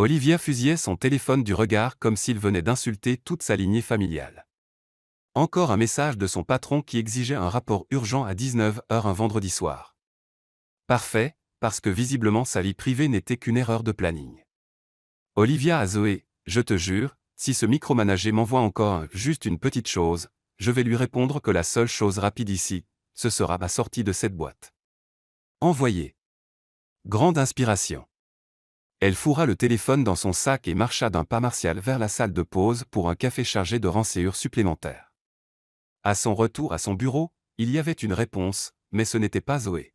Olivia fusillait son téléphone du regard comme s'il venait d'insulter toute sa lignée familiale. Encore un message de son patron qui exigeait un rapport urgent à 19 h un vendredi soir. Parfait, parce que visiblement sa vie privée n'était qu'une erreur de planning. Olivia à Zoé, je te jure, si ce micromanager m'envoie encore juste une petite chose, je vais lui répondre que la seule chose rapide ici, ce sera ma sortie de cette boîte. Envoyé. Grande inspiration. Elle fourra le téléphone dans son sac et marcha d'un pas martial vers la salle de pause pour un café chargé de renséures supplémentaires. À son retour à son bureau, il y avait une réponse, mais ce n'était pas Zoé.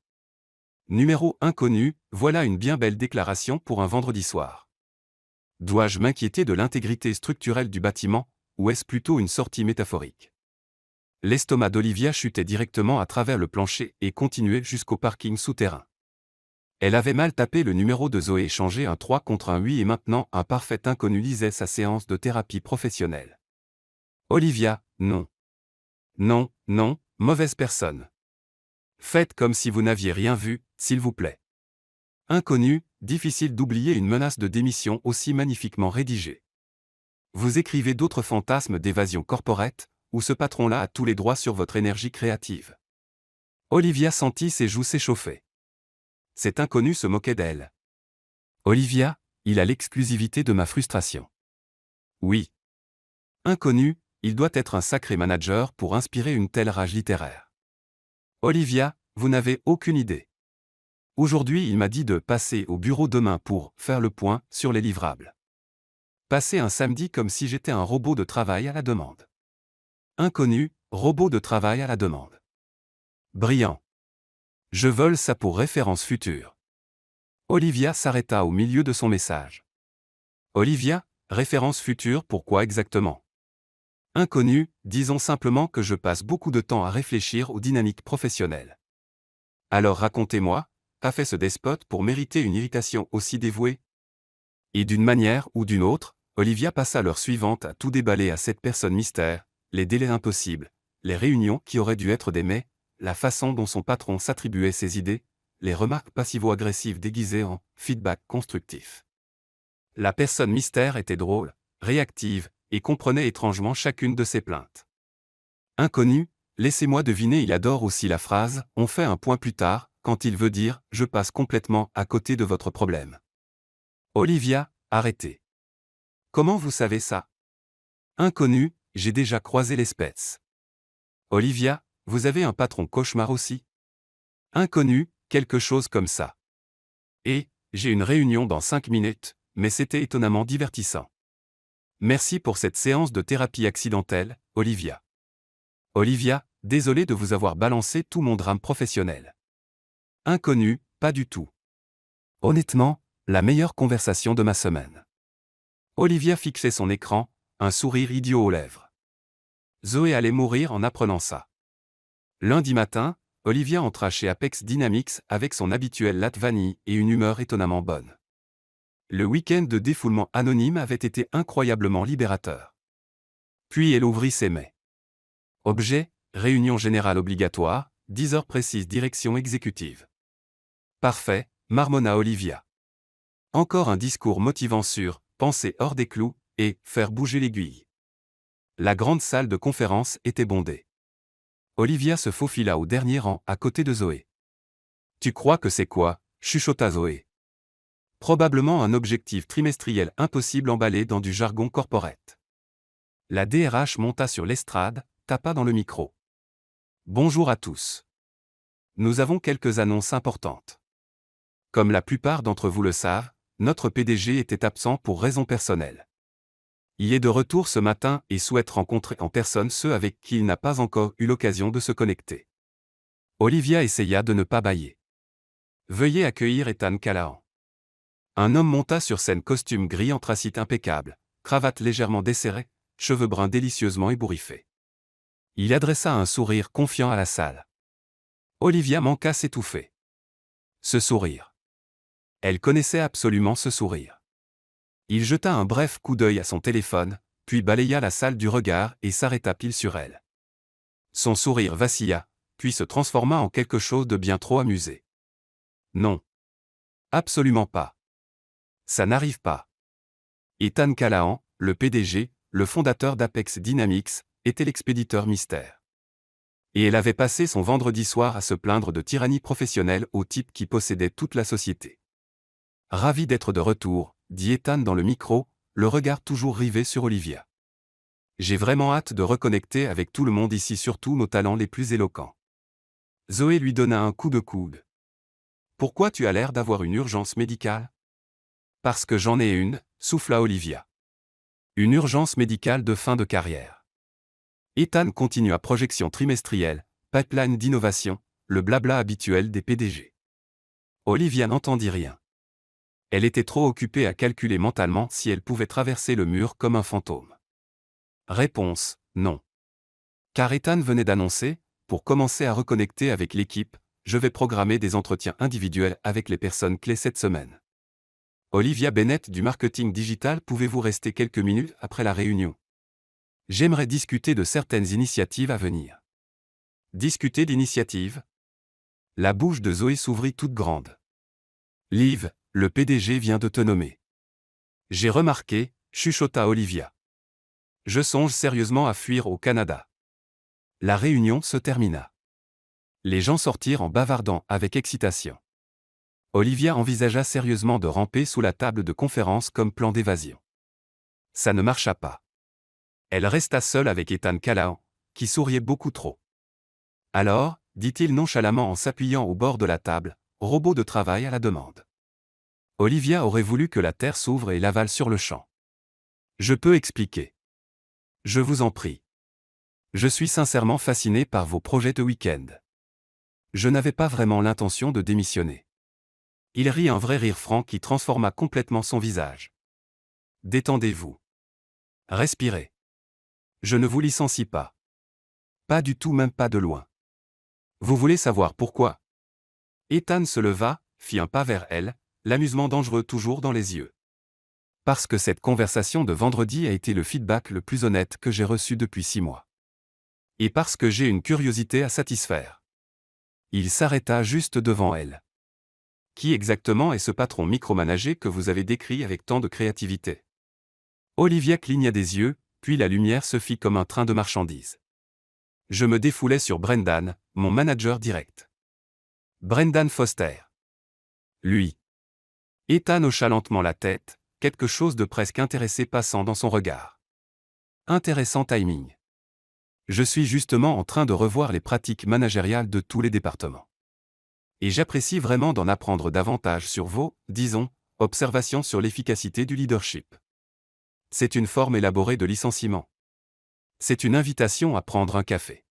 Numéro inconnu, voilà une bien belle déclaration pour un vendredi soir. Dois-je m'inquiéter de l'intégrité structurelle du bâtiment, ou est-ce plutôt une sortie métaphorique? L'estomac d'Olivia chutait directement à travers le plancher et continuait jusqu'au parking souterrain. Elle avait mal tapé le numéro de Zoé, échangé un 3 contre un 8 et maintenant un parfait inconnu lisait sa séance de thérapie professionnelle. Olivia, non. Non, non, mauvaise personne. Faites comme si vous n'aviez rien vu, s'il vous plaît. Inconnu, difficile d'oublier une menace de démission aussi magnifiquement rédigée. Vous écrivez d'autres fantasmes d'évasion corporate, ou ce patron-là a tous les droits sur votre énergie créative. Olivia sentit ses joues s'échauffer. Cet inconnu se moquait d'elle. Olivia, il a l'exclusivité de ma frustration. Oui. Inconnu, il doit être un sacré manager pour inspirer une telle rage littéraire. Olivia, vous n'avez aucune idée. Aujourd'hui, il m'a dit de passer au bureau demain pour faire le point sur les livrables. Passer un samedi comme si j'étais un robot de travail à la demande. Inconnu, robot de travail à la demande. Brillant. Je vole ça pour référence future. Olivia s'arrêta au milieu de son message. Olivia, référence future, pourquoi exactement? Inconnu, disons simplement que je passe beaucoup de temps à réfléchir aux dynamiques professionnelles. Alors racontez-moi, qu'a fait ce despote pour mériter une irritation aussi dévouée? Et d'une manière ou d'une autre, Olivia passa l'heure suivante à tout déballer à cette personne mystère, les délais impossibles, les réunions qui auraient dû être des mais, la façon dont son patron s'attribuait ses idées, les remarques passivo-agressives déguisées en feedback constructif. La personne mystère était drôle, réactive, et comprenait étrangement chacune de ses plaintes. Inconnu, laissez-moi deviner, il adore aussi la phrase « on fait un point plus tard » quand il veut dire « je passe complètement à côté de votre problème ». Olivia, arrêtez. Comment vous savez ça? Inconnu, j'ai déjà croisé l'espèce. Olivia, vous avez un patron cauchemar aussi? Inconnu, quelque chose comme ça. Et, j'ai une réunion dans 5 minutes, mais c'était étonnamment divertissant. Merci pour cette séance de thérapie accidentelle, Olivia. Olivia, désolé de vous avoir balancé tout mon drame professionnel. Inconnu, pas du tout. Honnêtement, la meilleure conversation de ma semaine. Olivia fixait son écran, un sourire idiot aux lèvres. Zoé allait mourir en apprenant ça. Lundi matin, Olivia entra chez Apex Dynamics avec son habituel latte vanille et une humeur étonnamment bonne. Le week-end de défoulement anonyme avait été incroyablement libérateur. Puis elle ouvrit ses mails. Objet, réunion générale obligatoire, 10 heures précises, direction exécutive. Parfait, marmonna Olivia. Encore un discours motivant sur « penser hors des clous » et « faire bouger l'aiguille ». La grande salle de conférence était bondée. Olivia se faufila au dernier rang à côté de Zoé. « Tu crois que c'est quoi » chuchota Zoé. Probablement un objectif trimestriel impossible emballé dans du jargon corporate. La DRH monta sur l'estrade, tapa dans le micro. « Bonjour à tous. Nous avons quelques annonces importantes. Comme la plupart d'entre vous le savent, notre PDG était absent pour raisons personnelles. Il est de retour ce matin et souhaite rencontrer en personne ceux avec qui il n'a pas encore eu l'occasion de se connecter. » Olivia essaya de ne pas bâiller. « Veuillez accueillir Ethan Callahan. » Un homme monta sur scène, costume gris anthracite impeccable, cravate légèrement desserrée, cheveux bruns délicieusement ébouriffés. Il adressa un sourire confiant à la salle. Olivia manqua s'étouffer. Ce sourire. Elle connaissait absolument ce sourire. Il jeta un bref coup d'œil à son téléphone, puis balaya la salle du regard et s'arrêta pile sur elle. Son sourire vacilla, puis se transforma en quelque chose de bien trop amusé. Non. Absolument pas. Ça n'arrive pas. Ethan Callahan, le PDG, le fondateur d'Apex Dynamics, était l'expéditeur mystère. Et elle avait passé son vendredi soir à se plaindre de tyrannie professionnelle au type qui possédait toute la société. Ravi d'être de retour, dit Ethan dans le micro, le regard toujours rivé sur Olivia. J'ai vraiment hâte de reconnecter avec tout le monde ici, surtout nos talents les plus éloquents. Zoé lui donna un coup de coude. Pourquoi tu as l'air d'avoir une urgence médicale? Parce que j'en ai une, souffla Olivia. Une urgence médicale de fin de carrière. Ethan continua projection trimestrielle, pipeline d'innovation, le blabla habituel des PDG. Olivia n'entendit rien. Elle était trop occupée à calculer mentalement si elle pouvait traverser le mur comme un fantôme. Réponse, non. Car Ethan venait d'annoncer, pour commencer à reconnecter avec l'équipe, je vais programmer des entretiens individuels avec les personnes clés cette semaine. Olivia Bennett du marketing digital, pouvez-vous rester quelques minutes après la réunion? J'aimerais discuter de certaines initiatives à venir. Discuter d'initiatives? La bouche de Zoé s'ouvrit toute grande. Liv, le PDG vient de te nommer. J'ai remarqué, chuchota Olivia. Je songe sérieusement à fuir au Canada. La réunion se termina. Les gens sortirent en bavardant avec excitation. Olivia envisagea sérieusement de ramper sous la table de conférence comme plan d'évasion. Ça ne marcha pas. Elle resta seule avec Ethan Callahan, qui souriait beaucoup trop. Alors, dit-il nonchalamment en s'appuyant au bord de la table, robot de travail à la demande. Olivia aurait voulu que la terre s'ouvre et l'avale sur le champ. Je peux expliquer. Je vous en prie. Je suis sincèrement fasciné par vos projets de week-end. Je n'avais pas vraiment l'intention de démissionner. Il rit un vrai rire franc qui transforma complètement son visage. Détendez-vous. Respirez. Je ne vous licencie pas. Pas du tout, même pas de loin. Vous voulez savoir pourquoi? Ethan se leva, fit un pas vers elle, l'amusement dangereux toujours dans les yeux. Parce que cette conversation de vendredi a été le feedback le plus honnête que j'ai reçu depuis 6 mois. Et parce que j'ai une curiosité à satisfaire. Il s'arrêta juste devant elle. Qui exactement est ce patron micromanagé que vous avez décrit avec tant de créativité? Olivia cligna des yeux, puis la lumière se fit comme un train de marchandises. Je me défoulais sur Brendan, mon manager direct. Brendan Foster. Lui. Ethan hocha lentement la tête, quelque chose de presque intéressé passant dans son regard. Intéressant timing. Je suis justement en train de revoir les pratiques managériales de tous les départements. Et j'apprécie vraiment d'en apprendre davantage sur vos, disons, observations sur l'efficacité du leadership. C'est une forme élaborée de licenciement. C'est une invitation à prendre un café.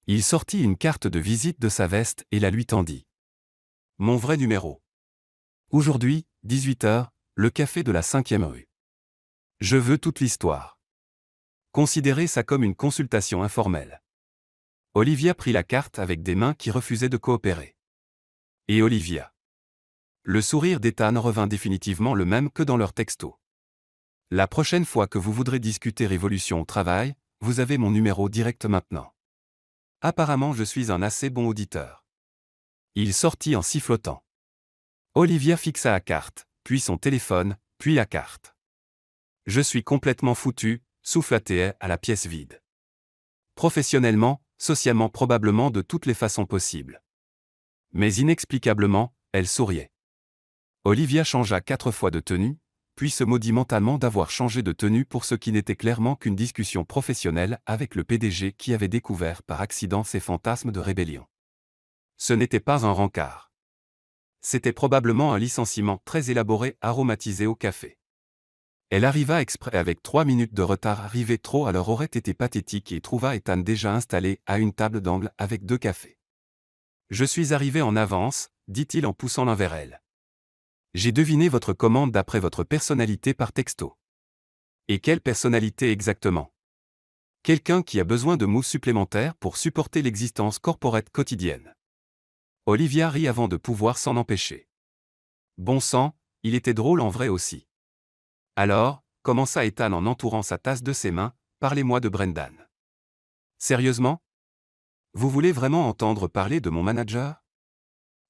Il sortit une carte de visite de sa veste et la lui tendit. Mon vrai numéro. Aujourd'hui, 18h, le café de la 5e rue. Je veux toute l'histoire. Considérez ça comme une consultation informelle. Olivia prit la carte avec des mains qui refusaient de coopérer. Et Olivia. Le sourire d'Ethan revint définitivement le même que dans leur texto. La prochaine fois que vous voudrez discuter révolution au travail, vous avez mon numéro direct maintenant. Apparemment je suis un assez bon auditeur. Il sortit en sifflotant. Olivia fixa la carte, puis son téléphone, puis la carte. Je suis complètement foutu, souffla-t-elle à la pièce vide. Professionnellement, socialement, probablement de toutes les façons possibles. Mais inexplicablement, elle souriait. Olivia changea 4 fois de tenue, puis se maudit mentalement d'avoir changé de tenue pour ce qui n'était clairement qu'une discussion professionnelle avec le PDG qui avait découvert par accident ses fantasmes de rébellion. Ce n'était pas un rencard. C'était probablement un licenciement très élaboré aromatisé au café. Elle arriva exprès avec 3 minutes de retard. Arriver trop à l'heure aurait été pathétique et trouva Ethan déjà installé à une table d'angle avec 2 cafés. Je suis arrivé en avance, dit-il en poussant l'un vers elle. J'ai deviné votre commande d'après votre personnalité par texto. Et quelle personnalité exactement? Quelqu'un qui a besoin de mots supplémentaires pour supporter l'existence corporate quotidienne. Olivia rit avant de pouvoir s'en empêcher. Bon sang, il était drôle en vrai aussi. Alors, commença Ethan en entourant sa tasse de ses mains, parlez-moi de Brendan. Sérieusement? Vous voulez vraiment entendre parler de mon manager?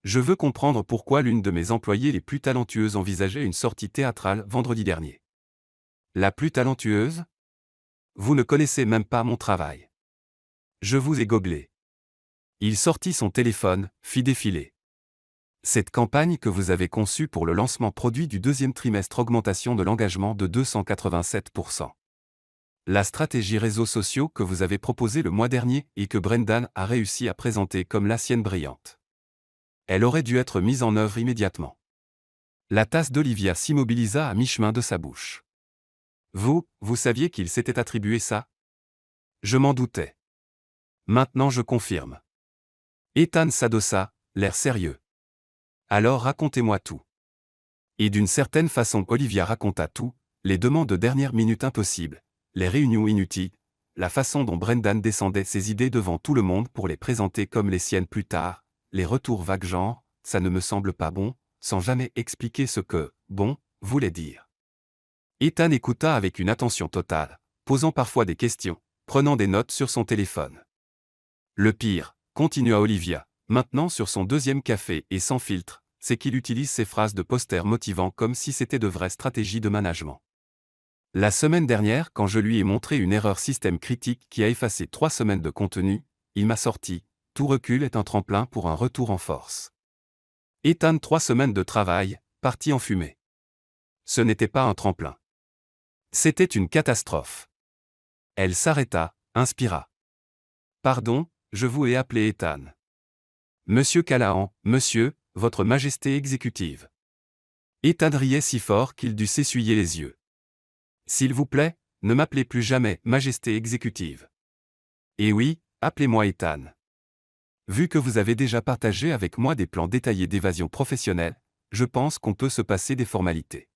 Je veux comprendre pourquoi l'une de mes employées les plus talentueuses envisageait une sortie théâtrale vendredi dernier. La plus talentueuse? Vous ne connaissez même pas mon travail. Je vous ai goglé. Il sortit son téléphone, fit défiler. Cette campagne que vous avez conçue pour le lancement produit du deuxième trimestre, augmentation de l'engagement de 287%. La stratégie réseaux sociaux que vous avez proposée le mois dernier et que Brendan a réussi à présenter comme la sienne brillante. Elle aurait dû être mise en œuvre immédiatement. La tasse d'Olivia s'immobilisa à mi-chemin de sa bouche. Vous saviez qu'il s'était attribué ça? Je m'en doutais. Maintenant je confirme. Ethan s'adossa, l'air sérieux. Alors racontez-moi tout. Et d'une certaine façon Olivia raconta tout, les demandes de dernière minute impossibles, les réunions inutiles, la façon dont Brendan descendait ses idées devant tout le monde pour les présenter comme les siennes plus tard, les retours vagues genre « ça ne me semble pas bon », sans jamais expliquer ce que « bon » voulait dire. Ethan écouta avec une attention totale, posant parfois des questions, prenant des notes sur son téléphone. Le pire, continua Olivia, maintenant sur son deuxième café et sans filtre, c'est qu'il utilise ces phrases de poster motivants comme si c'était de vraies stratégies de management. La semaine dernière, quand je lui ai montré une erreur système critique qui a effacé 3 semaines de contenu, il m'a sorti « Tout recul est un tremplin pour un retour en force ». Ethan 3 semaines de travail, parti en fumée. Ce n'était pas un tremplin. C'était une catastrophe. Elle s'arrêta, inspira. Pardon, je vous ai appelé Ethan. Monsieur Callahan, monsieur, votre majesté exécutive. Ethan riait si fort qu'il dut s'essuyer les yeux. S'il vous plaît, ne m'appelez plus jamais majesté exécutive. Et oui, appelez-moi Ethan. Vu que vous avez déjà partagé avec moi des plans détaillés d'évasion professionnelle, je pense qu'on peut se passer des formalités.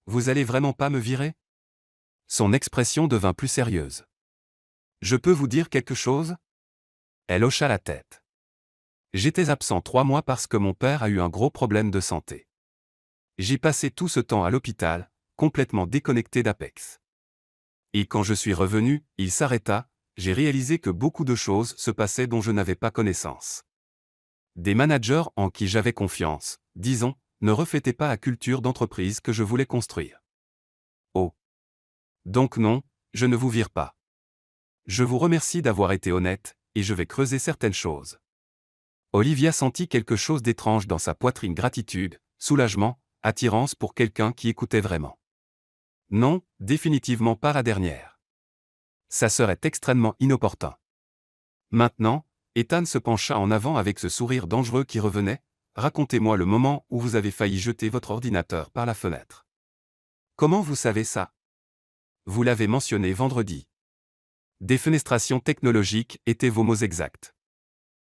Vous allez vraiment pas me virer? Son expression devint plus sérieuse. Je peux vous dire quelque chose? Elle hocha la tête. J'étais absent 3 mois parce que mon père a eu un gros problème de santé. J'ai passé tout ce temps à l'hôpital, complètement déconnecté d'Apex. Et quand je suis revenu, il s'arrêta, j'ai réalisé que beaucoup de choses se passaient dont je n'avais pas connaissance. Des managers en qui j'avais confiance, disons, ne reflétaient pas la culture d'entreprise que je voulais construire. Oh. Donc non, je ne vous vire pas. Je vous remercie d'avoir été honnête, et je vais creuser certaines choses. Olivia sentit quelque chose d'étrange dans sa poitrine, gratitude, soulagement, attirance pour quelqu'un qui écoutait vraiment. Non, définitivement pas la dernière. Ça serait extrêmement inopportun. Maintenant, Ethan se pencha en avant avec ce sourire dangereux qui revenait. Racontez-moi le moment où vous avez failli jeter votre ordinateur par la fenêtre. Comment vous savez ça? Vous l'avez mentionné vendredi. Défenestration technologique étaient vos mots exacts.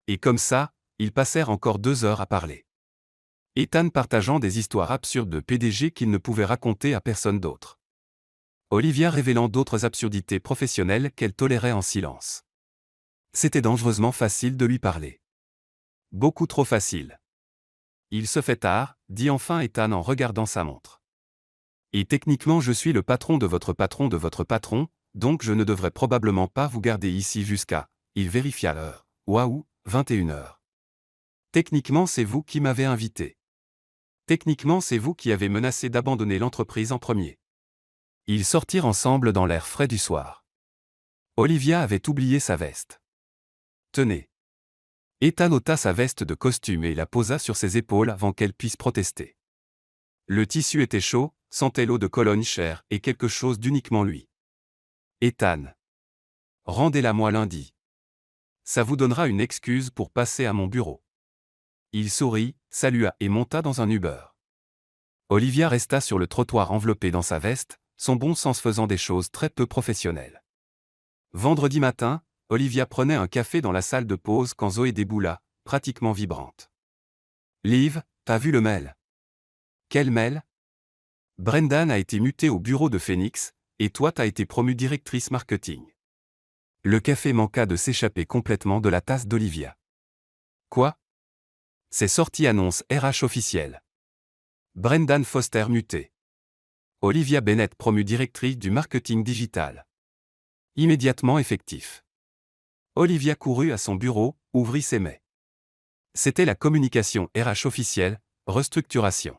Et comme ça, ils passèrent encore 2 heures à parler. Ethan partageant des histoires absurdes de PDG qu'il ne pouvait raconter à personne d'autre. Olivia révélant d'autres absurdités professionnelles qu'elle tolérait en silence. C'était dangereusement facile de lui parler. Beaucoup trop facile. Il se fait tard, dit enfin Ethan en regardant sa montre. Et techniquement je suis le patron de votre patron, donc je ne devrais probablement pas vous garder ici jusqu'à, il vérifia l'heure, waouh, 21h. Techniquement c'est vous qui m'avez invité. Techniquement c'est vous qui avez menacé d'abandonner l'entreprise en premier. Ils sortirent ensemble dans l'air frais du soir. Olivia avait oublié sa veste. Tenez. Ethan ôta sa veste de costume et la posa sur ses épaules avant qu'elle puisse protester. Le tissu était chaud, sentait l'eau de Cologne chère et quelque chose d'uniquement lui. Ethan. Rendez-la-moi lundi. Ça vous donnera une excuse pour passer à mon bureau. Il sourit, salua et monta dans un Uber. Olivia resta sur le trottoir enveloppée dans sa veste, son bon sens faisant des choses très peu professionnelles. Vendredi matin, Olivia prenait un café dans la salle de pause quand Zoé déboula, pratiquement vibrante. Liv, t'as vu le mail? Quel mail? Brendan a été muté au bureau de Phoenix, et toi t'as été promue directrice marketing. Le café manqua de s'échapper complètement de la tasse d'Olivia. Quoi? C'est sorti annonce RH officielle. Brendan Foster muté. Olivia Bennett promue directrice du marketing digital. Immédiatement effectif. Olivia courut à son bureau, ouvrit ses mails. C'était la communication RH officielle, restructuration.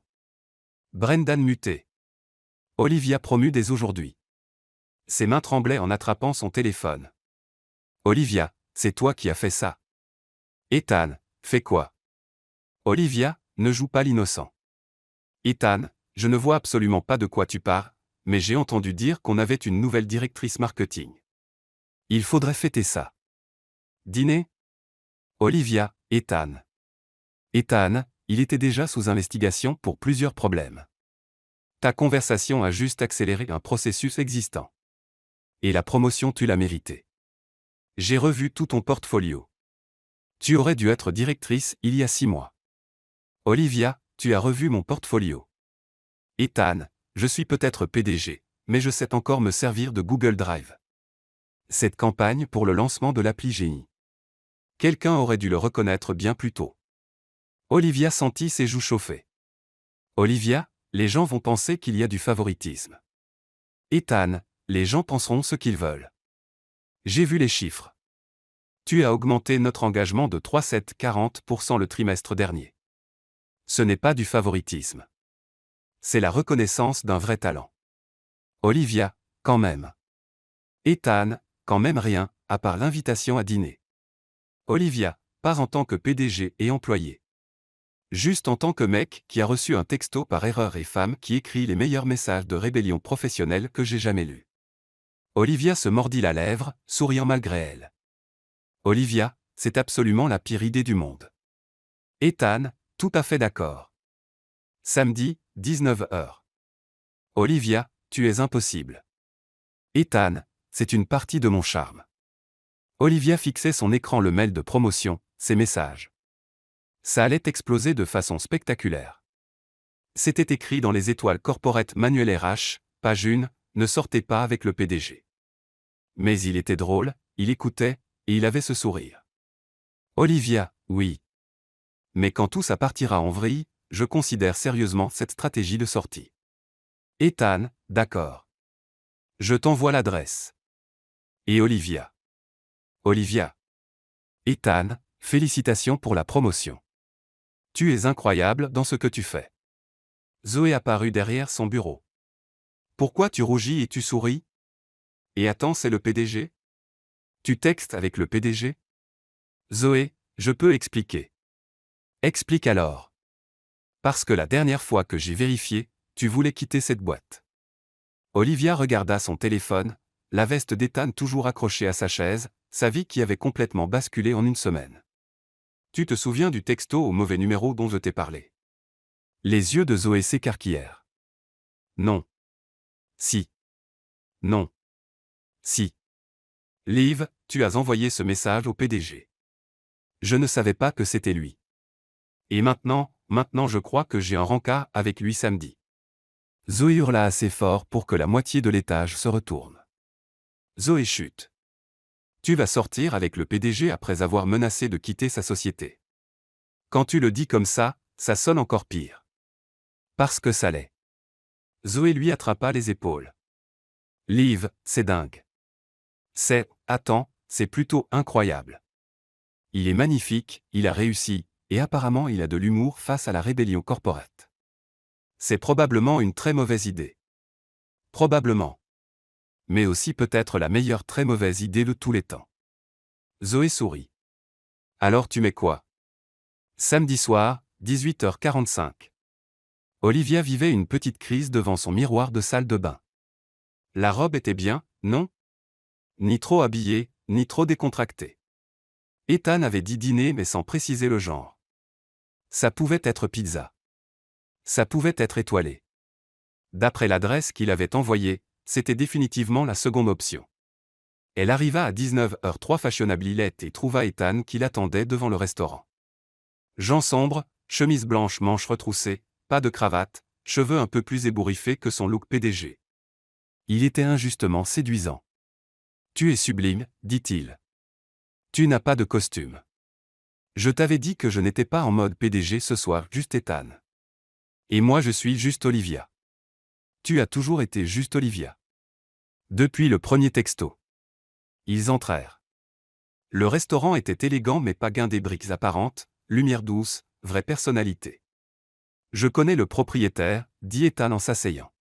Brendan muté. Olivia promut dès aujourd'hui. Ses mains tremblaient en attrapant son téléphone. Olivia, c'est toi qui as fait ça. Ethan, fais quoi? Olivia, ne joue pas l'innocent. Ethan, je ne vois absolument pas de quoi tu parles, mais j'ai entendu dire qu'on avait une nouvelle directrice marketing. Il faudrait fêter ça. Dîner? Olivia, Ethan. Ethan, il était déjà sous investigation pour plusieurs problèmes. Ta conversation a juste accéléré un processus existant. Et la promotion tu l'as méritée. J'ai revu tout ton portfolio. Tu aurais dû être directrice il y a 6 mois. Olivia, tu as revu mon portfolio. Ethan, je suis peut-être PDG, mais je sais encore me servir de Google Drive. Cette campagne pour le lancement de l'appli Génie. Quelqu'un aurait dû le reconnaître bien plus tôt. Olivia sentit ses joues chauffer. Olivia, les gens vont penser qu'il y a du favoritisme. Ethan, les gens penseront ce qu'ils veulent. J'ai vu les chiffres. Tu as augmenté notre engagement de 3,40% le trimestre dernier. Ce n'est pas du favoritisme. C'est la reconnaissance d'un vrai talent. Olivia, quand même. Ethan, quand même rien, à part l'invitation à dîner. Olivia, pas en tant que PDG et employé. Juste en tant que mec qui a reçu un texto par erreur et femme qui écrit les meilleurs messages de rébellion professionnelle que j'ai jamais lus. Olivia se mordit la lèvre, souriant malgré elle. Olivia, c'est absolument la pire idée du monde. Ethan, tout à fait d'accord. Samedi, 19h. Olivia, tu es impossible. Ethan, c'est une partie de mon charme. Olivia fixait son écran le mail de promotion, ses messages. Ça allait exploser de façon spectaculaire. C'était écrit dans les étoiles corporate manuel RH, page 1, ne sortez pas avec le PDG. Mais il était drôle, il écoutait, et il avait ce sourire. Olivia, oui. Mais quand tout ça partira en vrille, je considère sérieusement cette stratégie de sortie. Ethan, d'accord. Je t'envoie l'adresse. Et Olivia. Olivia. Ethan, félicitations pour la promotion. Tu es incroyable dans ce que tu fais. Zoé apparut derrière son bureau. Pourquoi tu rougis et tu souris? Et attends, c'est le PDG? Tu textes avec le PDG? Zoé, je peux expliquer. Explique alors. Parce que la dernière fois que j'ai vérifié, tu voulais quitter cette boîte. Olivia regarda son téléphone, la veste d'Ethan toujours accrochée à sa chaise, sa vie qui avait complètement basculé en une semaine. Tu te souviens du texto au mauvais numéro dont je t'ai parlé? Les yeux de Zoé s'écarquillèrent. Non. Si. Non. Si. Liv, tu as envoyé ce message au PDG. Je ne savais pas que c'était lui. Et maintenant je crois que j'ai un rencard avec lui samedi. Zoé hurla assez fort pour que la moitié de l'étage se retourne. Zoé chute. Tu vas sortir avec le PDG après avoir menacé de quitter sa société. Quand tu le dis comme ça sonne encore pire. Parce que ça l'est. Zoé lui attrapa les épaules. Liv, c'est dingue. Attends, c'est plutôt incroyable. Il est magnifique, il a réussi, et apparemment il a de l'humour face à la rébellion corporate. C'est probablement une très mauvaise idée. Probablement. Mais aussi peut-être la meilleure très mauvaise idée de tous les temps. Zoé sourit. Alors tu mets quoi? Samedi soir, 18h45. Olivia vivait une petite crise devant son miroir de salle de bain. La robe était bien, non? Ni trop habillée, ni trop décontractée. Ethan avait dit dîner mais sans préciser le genre. Ça pouvait être pizza. Ça pouvait être étoilé. D'après l'adresse qu'il avait envoyée, c'était définitivement la seconde option. Elle arriva à 19h03 Fashionabilité et trouva Ethan qui l'attendait devant le restaurant. Jean sombre, chemise blanche manches retroussées, pas de cravate, cheveux un peu plus ébouriffés que son look PDG. Il était injustement séduisant. Tu es sublime, dit-il. Tu n'as pas de costume. Je t'avais dit que je n'étais pas en mode PDG ce soir, juste Ethan. Et moi je suis juste Olivia. Tu as toujours été juste Olivia. Depuis le premier texto. Ils entrèrent. Le restaurant était élégant mais pas gain des briques apparentes, lumière douce, vraie personnalité. Je connais le propriétaire, dit Ethan en s'asseyant.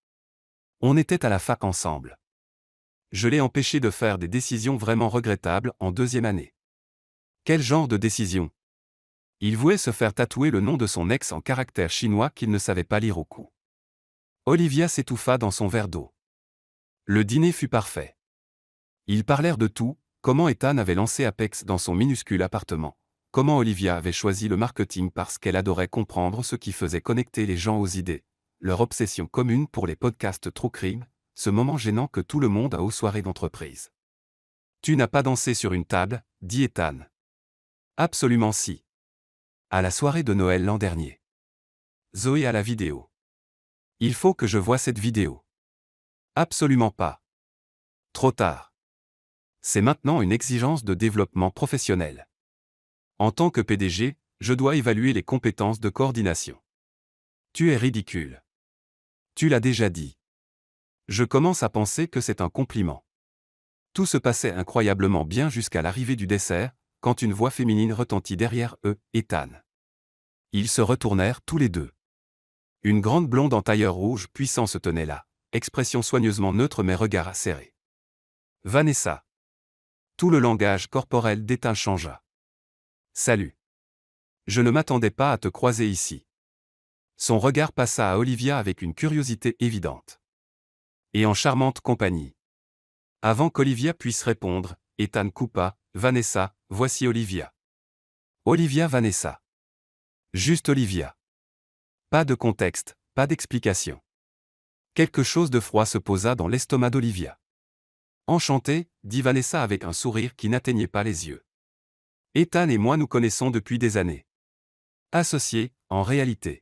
On était à la fac ensemble. Je l'ai empêché de faire des décisions vraiment regrettables en deuxième année. Quel genre de décision? Il voulait se faire tatouer le nom de son ex en caractères chinois qu'il ne savait pas lire au cou. Olivia s'étouffa dans son verre d'eau. Le dîner fut parfait. Ils parlèrent de tout, comment Ethan avait lancé Apex dans son minuscule appartement, comment Olivia avait choisi le marketing parce qu'elle adorait comprendre ce qui faisait connecter les gens aux idées, leur obsession commune pour les podcasts true crime, ce moment gênant que tout le monde a aux soirées d'entreprise. Tu n'as pas dansé sur une table, dit Ethan. Absolument si. À la soirée de Noël l'an dernier. Zoé a la vidéo. Il faut que je voie cette vidéo. Absolument pas. Trop tard. C'est maintenant une exigence de développement professionnel. En tant que PDG, je dois évaluer les compétences de coordination. Tu es ridicule. Tu l'as déjà dit. Je commence à penser que c'est un compliment. Tout se passait incroyablement bien jusqu'à l'arrivée du dessert, quand une voix féminine retentit derrière eux, Ethan. Ils se retournèrent tous les deux. Une grande blonde en tailleur rouge puissant se tenait là, expression soigneusement neutre mais regard acéré. Vanessa. Tout le langage corporel d'Ethan changea. Salut. Je ne m'attendais pas à te croiser ici. Son regard passa à Olivia avec une curiosité évidente. Et en charmante compagnie. Avant qu'Olivia puisse répondre, Ethan coupa, Vanessa, voici Olivia. Olivia Vanessa. Juste Olivia. Pas de contexte, pas d'explication. Quelque chose de froid se posa dans l'estomac d'Olivia. Enchantée, dit Vanessa avec un sourire qui n'atteignait pas les yeux. Ethan et moi nous connaissons depuis des années. Associés, en réalité.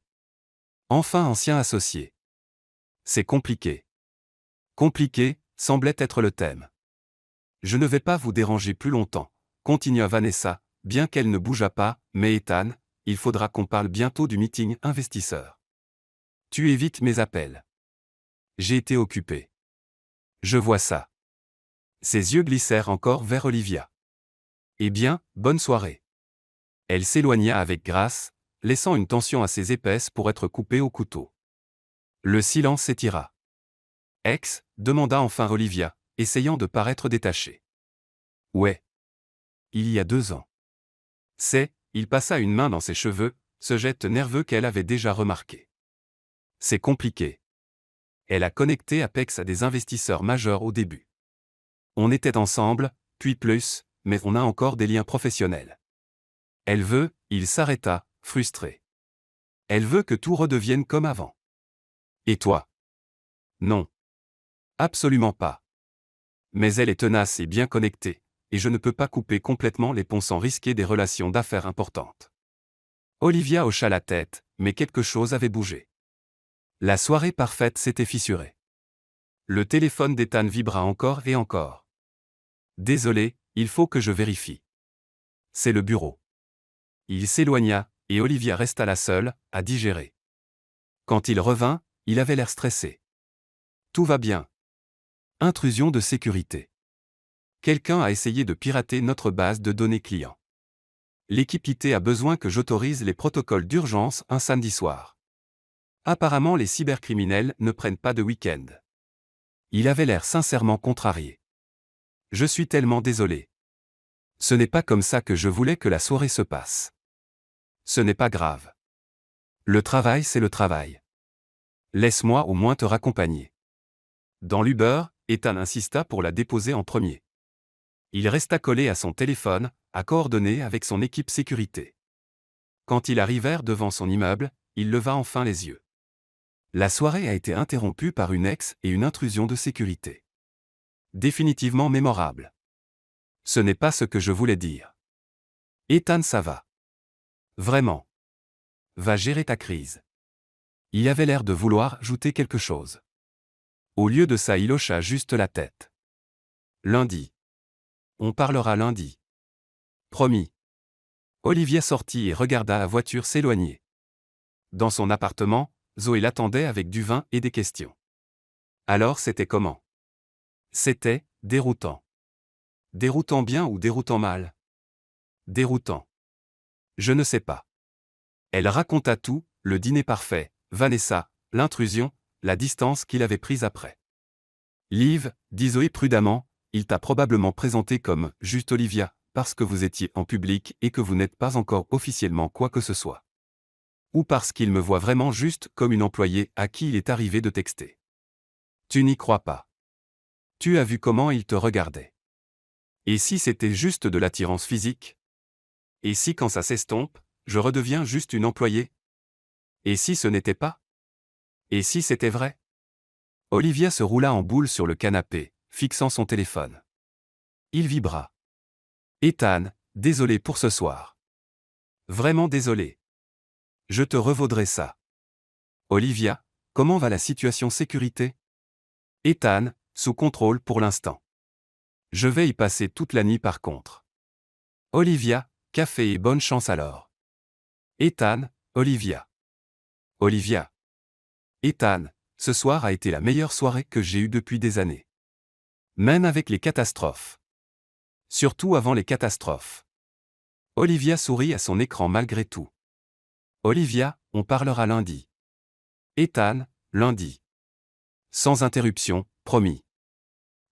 Enfin ancien associé. C'est compliqué. Compliqué, semblait être le thème. Je ne vais pas vous déranger plus longtemps, continua Vanessa, bien qu'elle ne bougeât pas, mais Ethan, il faudra qu'on parle bientôt du meeting investisseur. Tu évites mes appels. J'ai été occupé. Je vois ça. Ses yeux glissèrent encore vers Olivia. Eh bien, bonne soirée. Elle s'éloigna avec grâce, laissant une tension assez épaisse pour être coupée au couteau. Le silence s'étira. Ex, demanda enfin Olivia, essayant de paraître détachée. Ouais. Il y a 2 ans. Il passa une main dans ses cheveux, ce geste nerveux qu'elle avait déjà remarqué. C'est compliqué. Elle a connecté Apex à des investisseurs majeurs au début. On était ensemble, puis plus, mais on a encore des liens professionnels. Elle veut, il s'arrêta, frustré. Elle veut que tout redevienne comme avant. Et toi? Non. Absolument pas. Mais elle est tenace et bien connectée, et je ne peux pas couper complètement les ponts sans risquer des relations d'affaires importantes. Olivia hocha la tête, mais quelque chose avait bougé. La soirée parfaite s'était fissurée. Le téléphone d'Ethan vibra encore et encore. Désolé, il faut que je vérifie. C'est le bureau. Il s'éloigna, et Olivia resta la seule, à digérer. Quand il revint, il avait l'air stressé. Tout va bien. Intrusion de sécurité. Quelqu'un a essayé de pirater notre base de données clients. L'équipe IT a besoin que j'autorise les protocoles d'urgence un samedi soir. Apparemment les cybercriminels ne prennent pas de week-end. Il avait l'air sincèrement contrarié. Je suis tellement désolé. Ce n'est pas comme ça que je voulais que la soirée se passe. Ce n'est pas grave. Le travail c'est le travail. Laisse-moi au moins te raccompagner. Dans l'Uber, Ethan insista pour la déposer en premier. Il resta collé à son téléphone, à coordonner avec son équipe sécurité. Quand ils arrivèrent devant son immeuble, il leva enfin les yeux. La soirée a été interrompue par une ex et une intrusion de sécurité. Définitivement mémorable. Ce n'est pas ce que je voulais dire. Ethan, ça va. Vraiment. Va gérer ta crise. Il avait l'air de vouloir ajouter quelque chose. Au lieu de ça, il hocha juste la tête. Lundi. On parlera lundi. Promis. Olivia sortit et regarda la voiture s'éloigner. Dans son appartement, Zoé l'attendait avec du vin et des questions. Alors c'était comment? C'était déroutant. Déroutant bien ou déroutant mal? Déroutant. Je ne sais pas. Elle raconta tout, le dîner parfait, Vanessa, l'intrusion, la distance qu'il avait prise après. Liv, dit Zoé prudemment, il t'a probablement présenté comme « juste Olivia », parce que vous étiez en public et que vous n'êtes pas encore officiellement quoi que ce soit. Ou parce qu'il me voit vraiment juste comme une employée à qui il est arrivé de texter. Tu n'y crois pas. Tu as vu comment il te regardait. Et si c'était juste de l'attirance physique? Et si quand ça s'estompe, je redeviens juste une employée? Et si ce n'était pas? Et si c'était vrai? Olivia se roula en boule sur le canapé, fixant son téléphone. Il vibra. Ethan, désolé pour ce soir. Vraiment désolé. Je te revaudrai ça. Olivia, comment va la situation sécurité? Ethan, sous contrôle pour l'instant. Je vais y passer toute la nuit par contre. Olivia, café et bonne chance alors. Ethan, Olivia. Olivia. Ethan, ce soir a été la meilleure soirée que j'ai eue depuis des années. Même avec les catastrophes. Surtout avant les catastrophes. Olivia sourit à son écran malgré tout. Olivia, on parlera lundi. Ethan, lundi. Sans interruption, promis.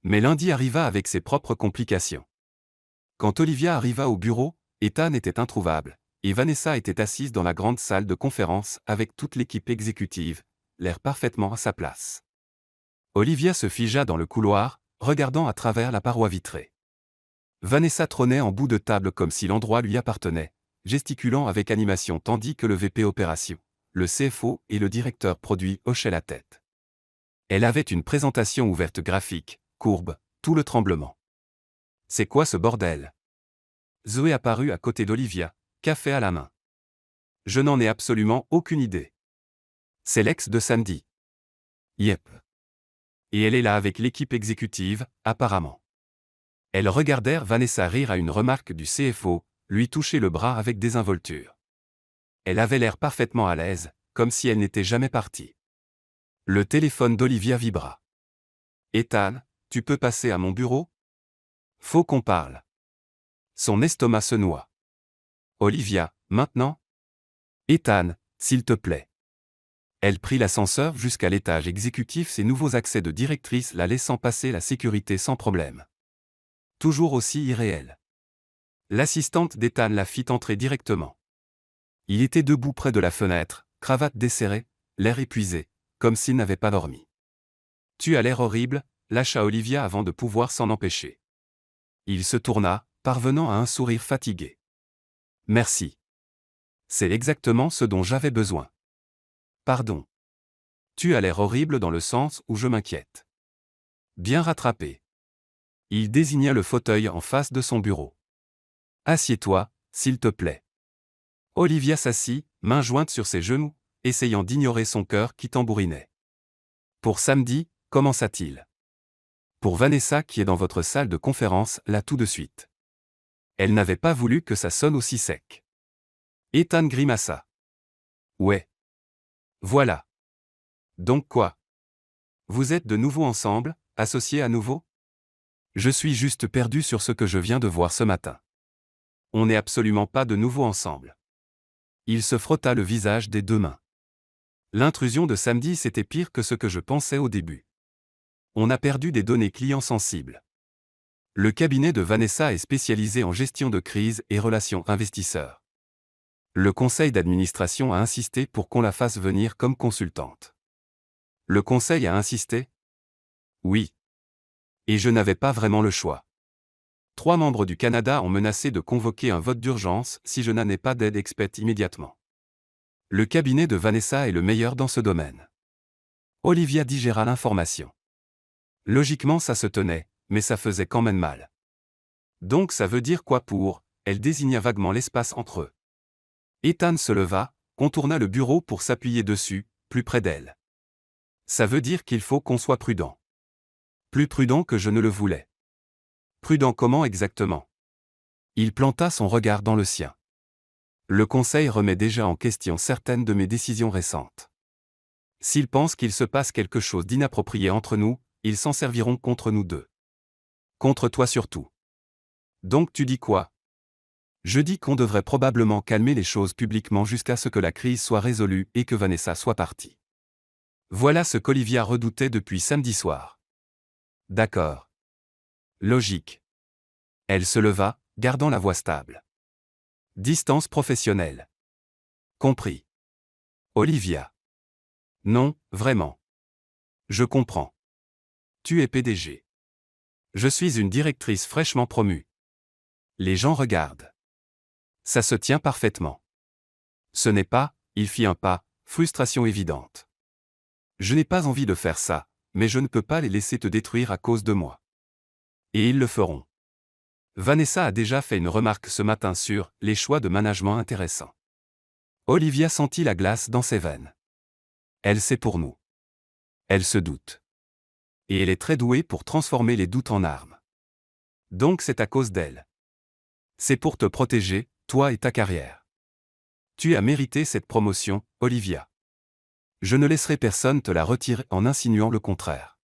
Mais lundi arriva avec ses propres complications. Quand Olivia arriva au bureau, Ethan était introuvable, et Vanessa était assise dans la grande salle de conférence avec toute l'équipe exécutive, l'air parfaitement à sa place. Olivia se figea dans le couloir, regardant à travers la paroi vitrée. Vanessa trônait en bout de table comme si l'endroit lui appartenait, gesticulant avec animation tandis que le VP Opération, le CFO et le directeur produit hochaient la tête. Elle avait une présentation ouverte graphique, courbe, tout le tremblement. C'est quoi ce bordel? Zoé apparut à côté d'Olivia, café à la main. Je n'en ai absolument aucune idée. C'est l'ex de samedi. Yep. Et elle est là avec l'équipe exécutive, apparemment. Elles regardèrent Vanessa rire à une remarque du CFO, lui toucher le bras avec désinvolture. Elle avait l'air parfaitement à l'aise, comme si elle n'était jamais partie. Le téléphone d'Olivia vibra. Ethan, tu peux passer à mon bureau? Faut qu'on parle. Son estomac se noie. Olivia, maintenant? Ethan, s'il te plaît. Elle prit l'ascenseur jusqu'à l'étage exécutif, ses nouveaux accès de directrice la laissant passer la sécurité sans problème. Toujours aussi irréel. L'assistante d'Ethan la fit entrer directement. Il était debout près de la fenêtre, cravate desserrée, l'air épuisé, comme s'il n'avait pas dormi. Tu as l'air horrible, lâcha Olivia avant de pouvoir s'en empêcher. Il se tourna, parvenant à un sourire fatigué. Merci. C'est exactement ce dont j'avais besoin. Pardon. Tu as l'air horrible dans le sens où je m'inquiète. Bien rattrapé. Il désigna le fauteuil en face de son bureau. Assieds-toi, s'il te plaît. Olivia s'assit, main jointe sur ses genoux, essayant d'ignorer son cœur qui tambourinait. Pour samedi, commença-t-il. Pour Vanessa qui est dans votre salle de conférence là tout de suite. Elle n'avait pas voulu que ça sonne aussi sec. Ethan grimaça. Ouais. Voilà. Donc quoi? Vous êtes de nouveau ensemble, associés à nouveau? Je suis juste perdu sur ce que je viens de voir ce matin. On n'est absolument pas de nouveau ensemble. Il se frotta le visage des deux mains. L'intrusion de samedi, c'était pire que ce que je pensais au début. On a perdu des données clients sensibles. Le cabinet de Vanessa est spécialisé en gestion de crise et relations investisseurs. Le conseil d'administration a insisté pour qu'on la fasse venir comme consultante. Le conseil a insisté? Oui. Et je n'avais pas vraiment le choix. 3 membres du Canada ont menacé de convoquer un vote d'urgence si je n'en ai pas d'aide experte immédiatement. Le cabinet de Vanessa est le meilleur dans ce domaine. Olivia digéra l'information. Logiquement ça se tenait, mais ça faisait quand même mal. Donc ça veut dire quoi pour? Elle désigna vaguement l'espace entre eux. Ethan se leva, contourna le bureau pour s'appuyer dessus, plus près d'elle. Ça veut dire qu'il faut qu'on soit prudent. Plus prudent que je ne le voulais. Prudent comment exactement? Il planta son regard dans le sien. Le conseil remet déjà en question certaines de mes décisions récentes. S'ils pensent qu'il se passe quelque chose d'inapproprié entre nous, ils s'en serviront contre nous deux. Contre toi surtout. Donc tu dis quoi? Je dis qu'on devrait probablement calmer les choses publiquement jusqu'à ce que la crise soit résolue et que Vanessa soit partie. Voilà ce qu'Olivia redoutait depuis samedi soir. D'accord. Logique. Elle se leva, gardant la voix stable. Distance professionnelle. Compris. Olivia. Non, vraiment. Je comprends. Tu es PDG. Je suis une directrice fraîchement promue. Les gens regardent. Ça se tient parfaitement. Ce n'est pas, il fit un pas, frustration évidente. Je n'ai pas envie de faire ça, mais je ne peux pas les laisser te détruire à cause de moi. Et ils le feront. Vanessa a déjà fait une remarque ce matin sur les choix de management intéressants. Olivia sentit la glace dans ses veines. Elle sait pour nous. Elle se doute. Et elle est très douée pour transformer les doutes en armes. Donc c'est à cause d'elle. C'est pour te protéger, toi et ta carrière. Tu as mérité cette promotion, Olivia. Je ne laisserai personne te la retirer en insinuant le contraire.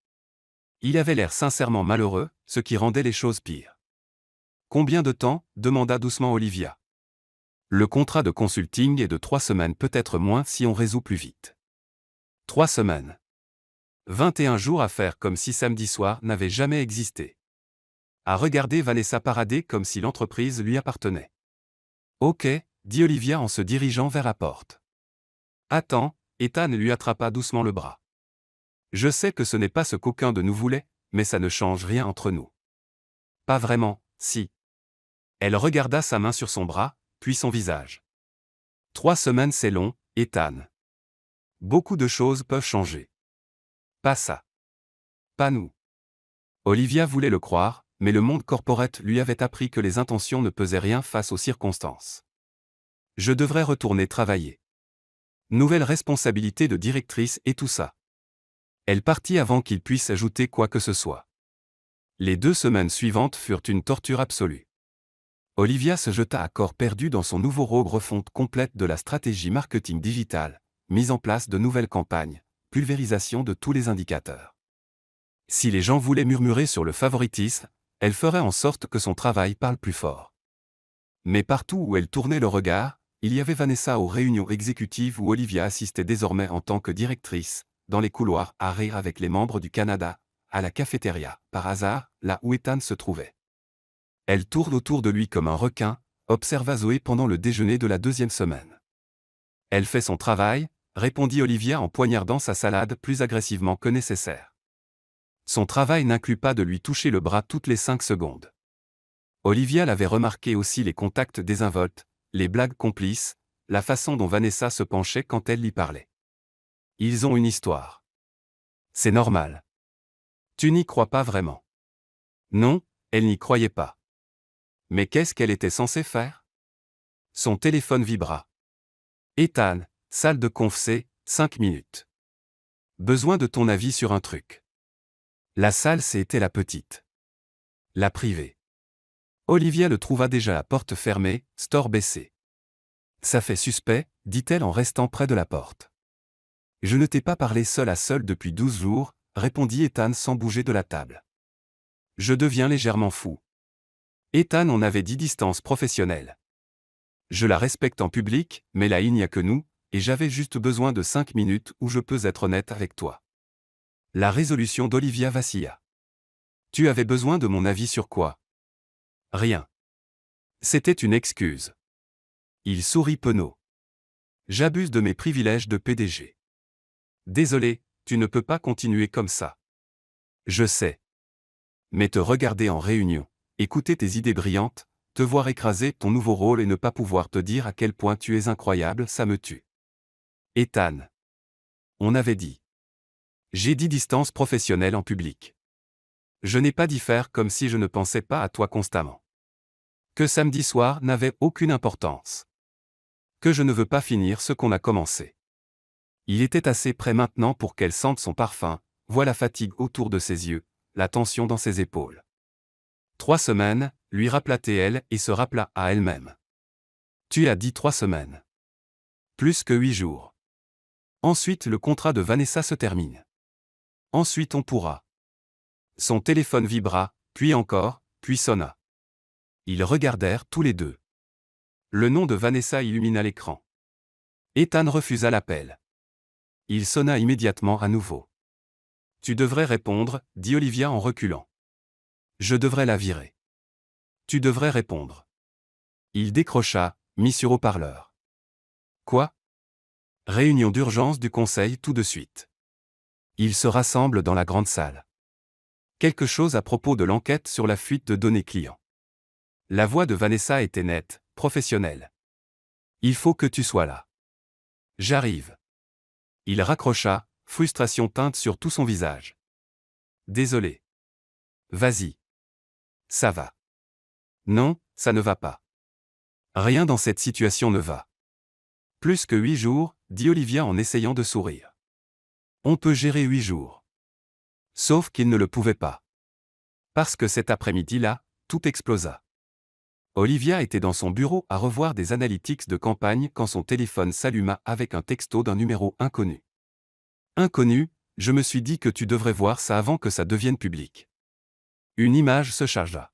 Il avait l'air sincèrement malheureux, ce qui rendait les choses pires. Combien de temps demanda doucement Olivia. Le contrat de consulting est de 3 semaines, peut-être moins si on résout plus vite. 3 semaines. 21 jours à faire comme si samedi soir n'avait jamais existé. À regarder Vanessa parader comme si l'entreprise lui appartenait. Ok, dit Olivia en se dirigeant vers la porte. Attends, Ethan lui attrapa doucement le bras. Je sais que ce n'est pas ce qu'aucun de nous voulait, mais ça ne change rien entre nous. Pas vraiment, si. Elle regarda sa main sur son bras, puis son visage. 3 semaines c'est long, Ethan. Beaucoup de choses peuvent changer. Pas ça. Pas nous. Olivia voulait le croire, mais le monde corporate lui avait appris que les intentions ne pesaient rien face aux circonstances. Je devrais retourner travailler. Nouvelle responsabilité de directrice et tout ça. Elle partit avant qu'il puisse ajouter quoi que ce soit. Les 2 semaines suivantes furent une torture absolue. Olivia se jeta à corps perdu dans son nouveau rôle, refonte complète de la stratégie marketing digitale, mise en place de nouvelles campagnes, pulvérisation de tous les indicateurs. Si les gens voulaient murmurer sur le favoritisme, elle ferait en sorte que son travail parle plus fort. Mais partout où elle tournait le regard, il y avait Vanessa aux réunions exécutives où Olivia assistait désormais en tant que directrice, dans les couloirs à rire avec les membres du Canada, à la cafétéria, par hasard, là où Ethan se trouvait. Elle tourne autour de lui comme un requin, observa Zoé pendant le déjeuner de la 2e semaine. Elle fait son travail, répondit Olivia en poignardant sa salade plus agressivement que nécessaire. Son travail n'inclut pas de lui toucher le bras toutes les 5 secondes. Olivia l'avait remarqué aussi, les contacts désinvoltes, les blagues complices, la façon dont Vanessa se penchait quand elle lui parlait. Ils ont une histoire. C'est normal. Tu n'y crois pas vraiment. Non, elle n'y croyait pas. Mais qu'est-ce qu'elle était censée faire? Son téléphone vibra. Ethan, salle de conf, c'est 5 minutes. Besoin de ton avis sur un truc. La salle, c'était la petite. La privée. Olivia le trouva déjà, la porte fermée, store baissé. Ça fait suspect, dit-elle en restant près de la porte. Je ne t'ai pas parlé seul à seul depuis 12 jours, répondit Ethan sans bouger de la table. Je deviens légèrement fou. Ethan, on avait dit distance professionnelle. Je la respecte en public, mais là il n'y a que nous, et j'avais juste besoin de 5 minutes où je peux être honnête avec toi. La résolution d'Olivia vacilla. Tu avais besoin de mon avis sur quoi? Rien. C'était une excuse. Il sourit penaud. J'abuse de mes privilèges de PDG. Désolé, tu ne peux pas continuer comme ça. Je sais. Mais te regarder en réunion, écouter tes idées brillantes, te voir écraser ton nouveau rôle et ne pas pouvoir te dire à quel point tu es incroyable, ça me tue. Ethan. On avait dit. J'ai dit distance professionnelle en public. Je n'ai pas dit faire comme si je ne pensais pas à toi constamment. Que samedi soir n'avait aucune importance. Que je ne veux pas finir ce qu'on a commencé. Il était assez près maintenant pour qu'elle sente son parfum, voie la fatigue autour de ses yeux, la tension dans ses épaules. 3 semaines, lui rappela-t-elle et se rappela à elle-même. Tu as dit 3 semaines. Plus que 8 jours. Ensuite le contrat de Vanessa se termine. Ensuite on pourra. Son téléphone vibra, puis encore, puis sonna. Ils regardèrent tous les deux. Le nom de Vanessa illumina l'écran. Ethan refusa l'appel. Il sonna immédiatement à nouveau. Tu devrais répondre, dit Olivia en reculant. Je devrais la virer. Tu devrais répondre. Il décrocha, mis sur haut-parleur. Quoi? Réunion d'urgence du conseil tout de suite. Ils se rassemblent dans la grande salle. Quelque chose à propos de l'enquête sur la fuite de données clients. La voix de Vanessa était nette, professionnelle. Il faut que tu sois là. J'arrive. Il raccrocha, frustration teinte sur tout son visage. Désolé. Vas-y. Ça va. Non, ça ne va pas. Rien dans cette situation ne va. Plus que 8 jours, dit Olivia en essayant de sourire. On peut gérer 8 jours. Sauf qu'il ne le pouvait pas. Parce que cet après-midi-là, tout explosa. Olivia était dans son bureau à revoir des analytics de campagne quand son téléphone s'alluma avec un texto d'un numéro inconnu. Inconnu, je me suis dit que tu devrais voir ça avant que ça devienne public. Une image se chargea.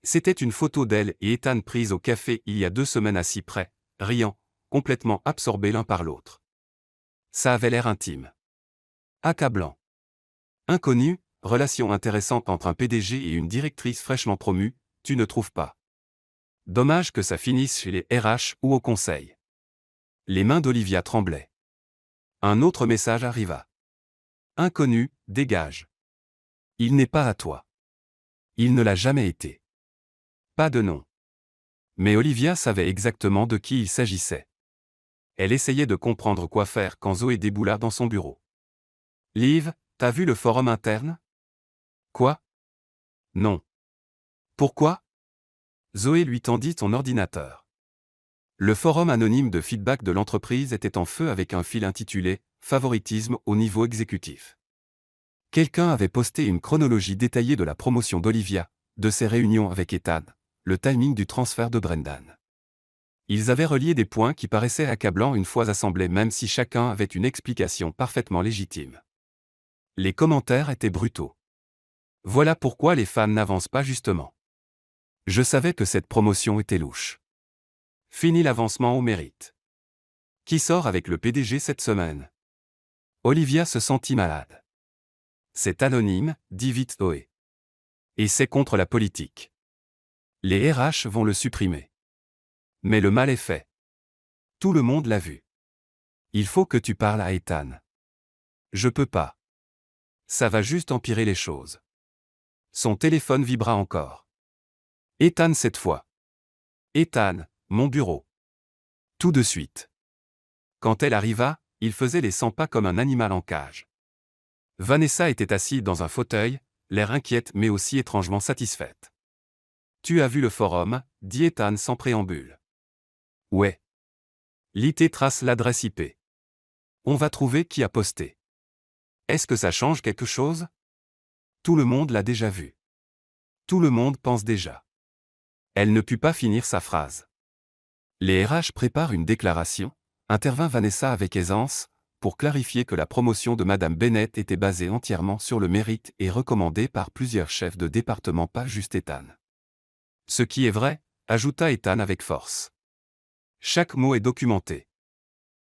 C'était une photo d'elle et Ethan prise au café il y a 2 semaines assis près, riant, complètement absorbés l'un par l'autre. Ça avait l'air intime. Accablant. Inconnu, relation intéressante entre un PDG et une directrice fraîchement promue, tu ne trouves pas? Dommage que ça finisse chez les RH ou au conseil. Les mains d'Olivia tremblaient. Un autre message arriva. Inconnu, dégage. Il n'est pas à toi. Il ne l'a jamais été. Pas de nom. Mais Olivia savait exactement de qui il s'agissait. Elle essayait de comprendre quoi faire quand Zoé déboula dans son bureau. Liv, t'as vu le forum interne? Quoi? Non. Pourquoi? Zoé lui tendit son ordinateur. Le forum anonyme de feedback de l'entreprise était en feu avec un fil intitulé « Favoritisme au niveau exécutif ». Quelqu'un avait posté une chronologie détaillée de la promotion d'Olivia, de ses réunions avec Ethan, le timing du transfert de Brendan. Ils avaient relié des points qui paraissaient accablants une fois assemblés même si chacun avait une explication parfaitement légitime. Les commentaires étaient brutaux. Voilà pourquoi les fans n'avancent pas justement. Je savais que cette promotion était louche. Fini l'avancement au mérite. Qui sort avec le PDG cette semaine? Olivia se sentit malade. C'est anonyme, dit vite Zoé. Et c'est contre la politique. Les RH vont le supprimer. Mais le mal est fait. Tout le monde l'a vu. Il faut que tu parles à Ethan. Je peux pas. Ça va juste empirer les choses. Son téléphone vibra encore. Ethan cette fois. Ethan, mon bureau. Tout de suite. Quand elle arriva, il faisait les 100 pas comme un animal en cage. Vanessa était assise dans un fauteuil, l'air inquiète mais aussi étrangement satisfaite. Tu as vu le forum, dit Ethan sans préambule. Ouais. L'IT trace l'adresse IP. On va trouver qui a posté. Est-ce que ça change quelque chose? Tout le monde l'a déjà vu. Tout le monde pense déjà. Elle ne put pas finir sa phrase. Les RH préparent une déclaration, intervint Vanessa avec aisance, pour clarifier que la promotion de Madame Bennett était basée entièrement sur le mérite et recommandée par plusieurs chefs de département, pas juste Ethan. Ce qui est vrai, ajouta Ethan avec force. Chaque mot est documenté.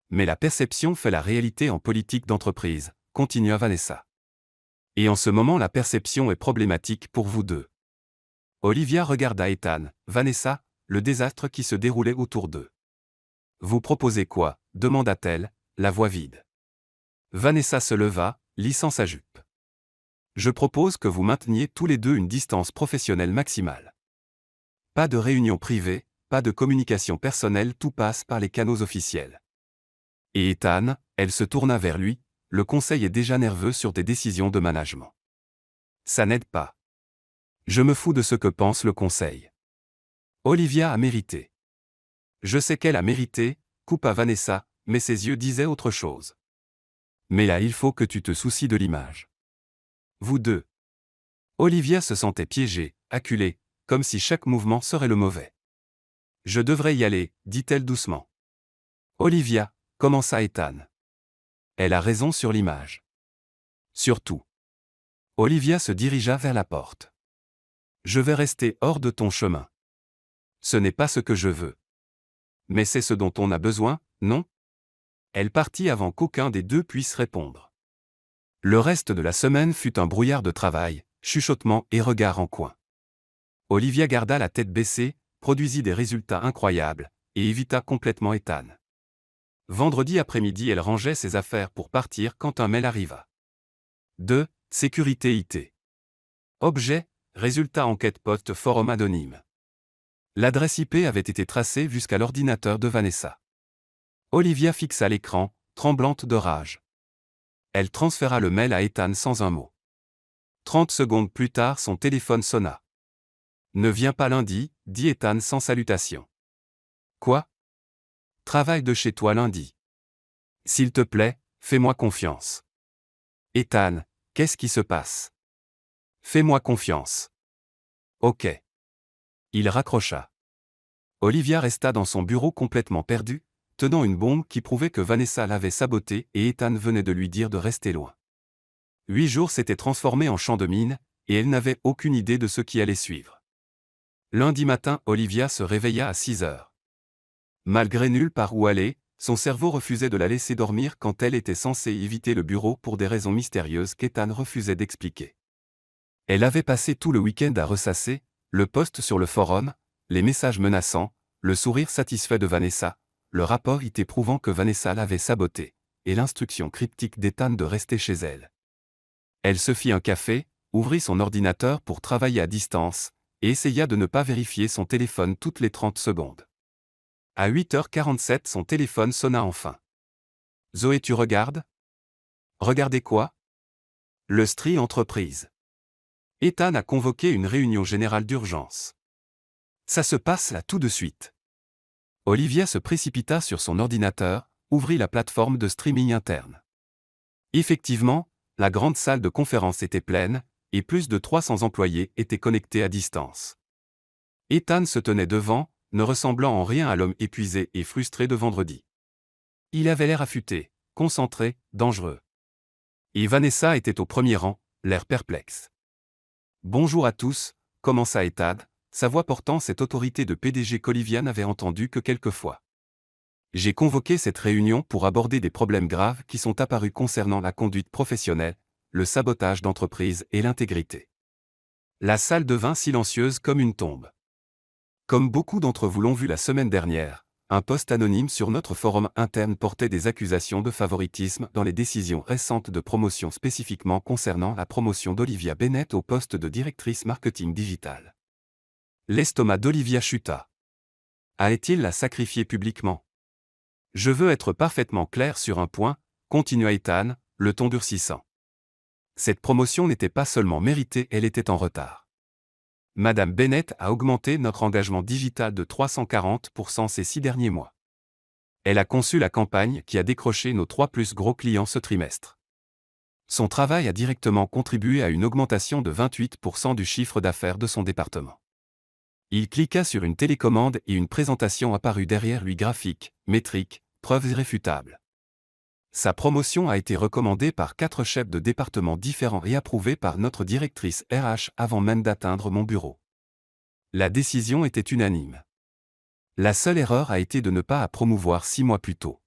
Mais la perception fait la réalité en politique d'entreprise, continua Vanessa. Et en ce moment la perception est problématique pour vous deux. Olivia regarda Ethan, Vanessa, le désastre qui se déroulait autour d'eux. Vous proposez quoi? Demanda-t-elle, la voix vide. Vanessa se leva, lissant sa jupe. Je propose que vous mainteniez tous les deux une distance professionnelle maximale. Pas de réunion privée, pas de communication personnelle, tout passe par les canaux officiels. Et Ethan, elle se tourna vers lui, le conseil est déjà nerveux sur des décisions de management. Ça n'aide pas. Je me fous de ce que pense le conseil. Olivia a mérité. Je sais qu'elle a mérité, coupa Vanessa, mais ses yeux disaient autre chose. Mais là il faut que tu te soucies de l'image. Vous deux. Olivia se sentait piégée, acculée, comme si chaque mouvement serait le mauvais. Je devrais y aller, dit-elle doucement. Olivia, commença Ethan. Elle a raison sur l'image. Surtout. Olivia se dirigea vers la porte. Je vais rester hors de ton chemin. Ce n'est pas ce que je veux. Mais c'est ce dont on a besoin, non? Elle partit avant qu'aucun des deux puisse répondre. Le reste de la semaine fut un brouillard de travail, chuchotements et regards en coin. Olivia garda la tête baissée, produisit des résultats incroyables, et évita complètement Ethan. Vendredi après-midi, elle rangeait ses affaires pour partir quand un mail arriva. 2. Sécurité IT. Objet, résultat enquête post forum anonyme. L'adresse IP avait été tracée jusqu'à l'ordinateur de Vanessa. Olivia fixa l'écran, tremblante de rage. Elle transféra le mail à Ethan sans un mot. 30 secondes plus tard, son téléphone sonna. Ne viens pas lundi, dit Ethan sans salutation. Quoi? Travaille de chez toi lundi. S'il te plaît, fais-moi confiance. Ethan, qu'est-ce qui se passe? Fais-moi confiance. Ok. Il raccrocha. Olivia resta dans son bureau complètement perdue, tenant une bombe qui prouvait que Vanessa l'avait sabotée et Ethan venait de lui dire de rester loin. 8 jours s'étaient transformés en champ de mine, et elle n'avait aucune idée de ce qui allait suivre. Lundi matin, Olivia se réveilla à 6 heures. Malgré nulle part où aller, son cerveau refusait de la laisser dormir quand elle était censée éviter le bureau pour des raisons mystérieuses qu'Ethan refusait d'expliquer. Elle avait passé tout le week-end à ressasser, le post sur le forum, les messages menaçants, le sourire satisfait de Vanessa, le rapport IT prouvant que Vanessa l'avait sabotée, et l'instruction cryptique d'Ethan de rester chez elle. Elle se fit un café, ouvrit son ordinateur pour travailler à distance, et essaya de ne pas vérifier son téléphone toutes les 30 secondes. À 8h47, son téléphone sonna enfin. Zoé, tu regardes? Regardez quoi? Le Stri Entreprise. Ethan a convoqué une réunion générale d'urgence. Ça se passe là tout de suite. Olivia se précipita sur son ordinateur, ouvrit la plateforme de streaming interne. Effectivement, la grande salle de conférence était pleine, et plus de 300 employés étaient connectés à distance. Ethan se tenait devant, ne ressemblant en rien à l'homme épuisé et frustré de vendredi. Il avait l'air affûté, concentré, dangereux. Et Vanessa était au premier rang, l'air perplexe. Bonjour à tous, commença Ethan, sa voix portant cette autorité de PDG qu'Olivia n'avait entendue que quelques fois. J'ai convoqué cette réunion pour aborder des problèmes graves qui sont apparus concernant la conduite professionnelle, le sabotage d'entreprise et l'intégrité. La salle devint silencieuse comme une tombe. Comme beaucoup d'entre vous l'ont vu la semaine dernière, un post anonyme sur notre forum interne portait des accusations de favoritisme dans les décisions récentes de promotion spécifiquement concernant la promotion d'Olivia Bennett au poste de directrice marketing digital. L'estomac d'Olivia chuta. Allait-il la sacrifier publiquement? Je veux être parfaitement clair sur un point, continua Ethan, le ton durcissant. Cette promotion n'était pas seulement méritée, elle était en retard. Madame Bennett a augmenté notre engagement digital de 340% ces 6 derniers mois. Elle a conçu la campagne qui a décroché nos 3 plus gros clients ce trimestre. Son travail a directement contribué à une augmentation de 28% du chiffre d'affaires de son département. Il cliqua sur une télécommande et une présentation apparut derrière lui graphique, métrique, preuves irréfutables. Sa promotion a été recommandée par 4 chefs de département différents et approuvée par notre directrice RH avant même d'atteindre mon bureau. La décision était unanime. La seule erreur a été de ne pas la promouvoir 6 mois plus tôt.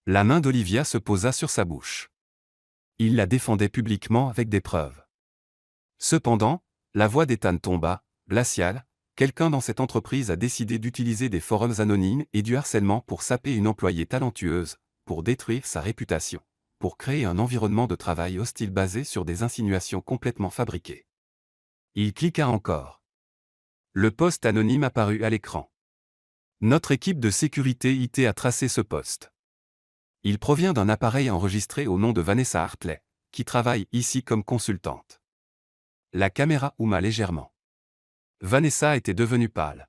La main d'Olivia se posa sur sa bouche. Il la défendait publiquement avec des preuves. Cependant, la voix d'Ethan tomba, glaciale. Quelqu'un dans cette entreprise a décidé d'utiliser des forums anonymes et du harcèlement pour saper une employée talentueuse, pour détruire sa réputation, pour créer un environnement de travail hostile basé sur des insinuations complètement fabriquées. Il cliqua encore. Le post anonyme apparut à l'écran. Notre équipe de sécurité IT a tracé ce post. Il provient d'un appareil enregistré au nom de Vanessa Hartley, qui travaille ici comme consultante. La caméra houma légèrement. Vanessa était devenue pâle.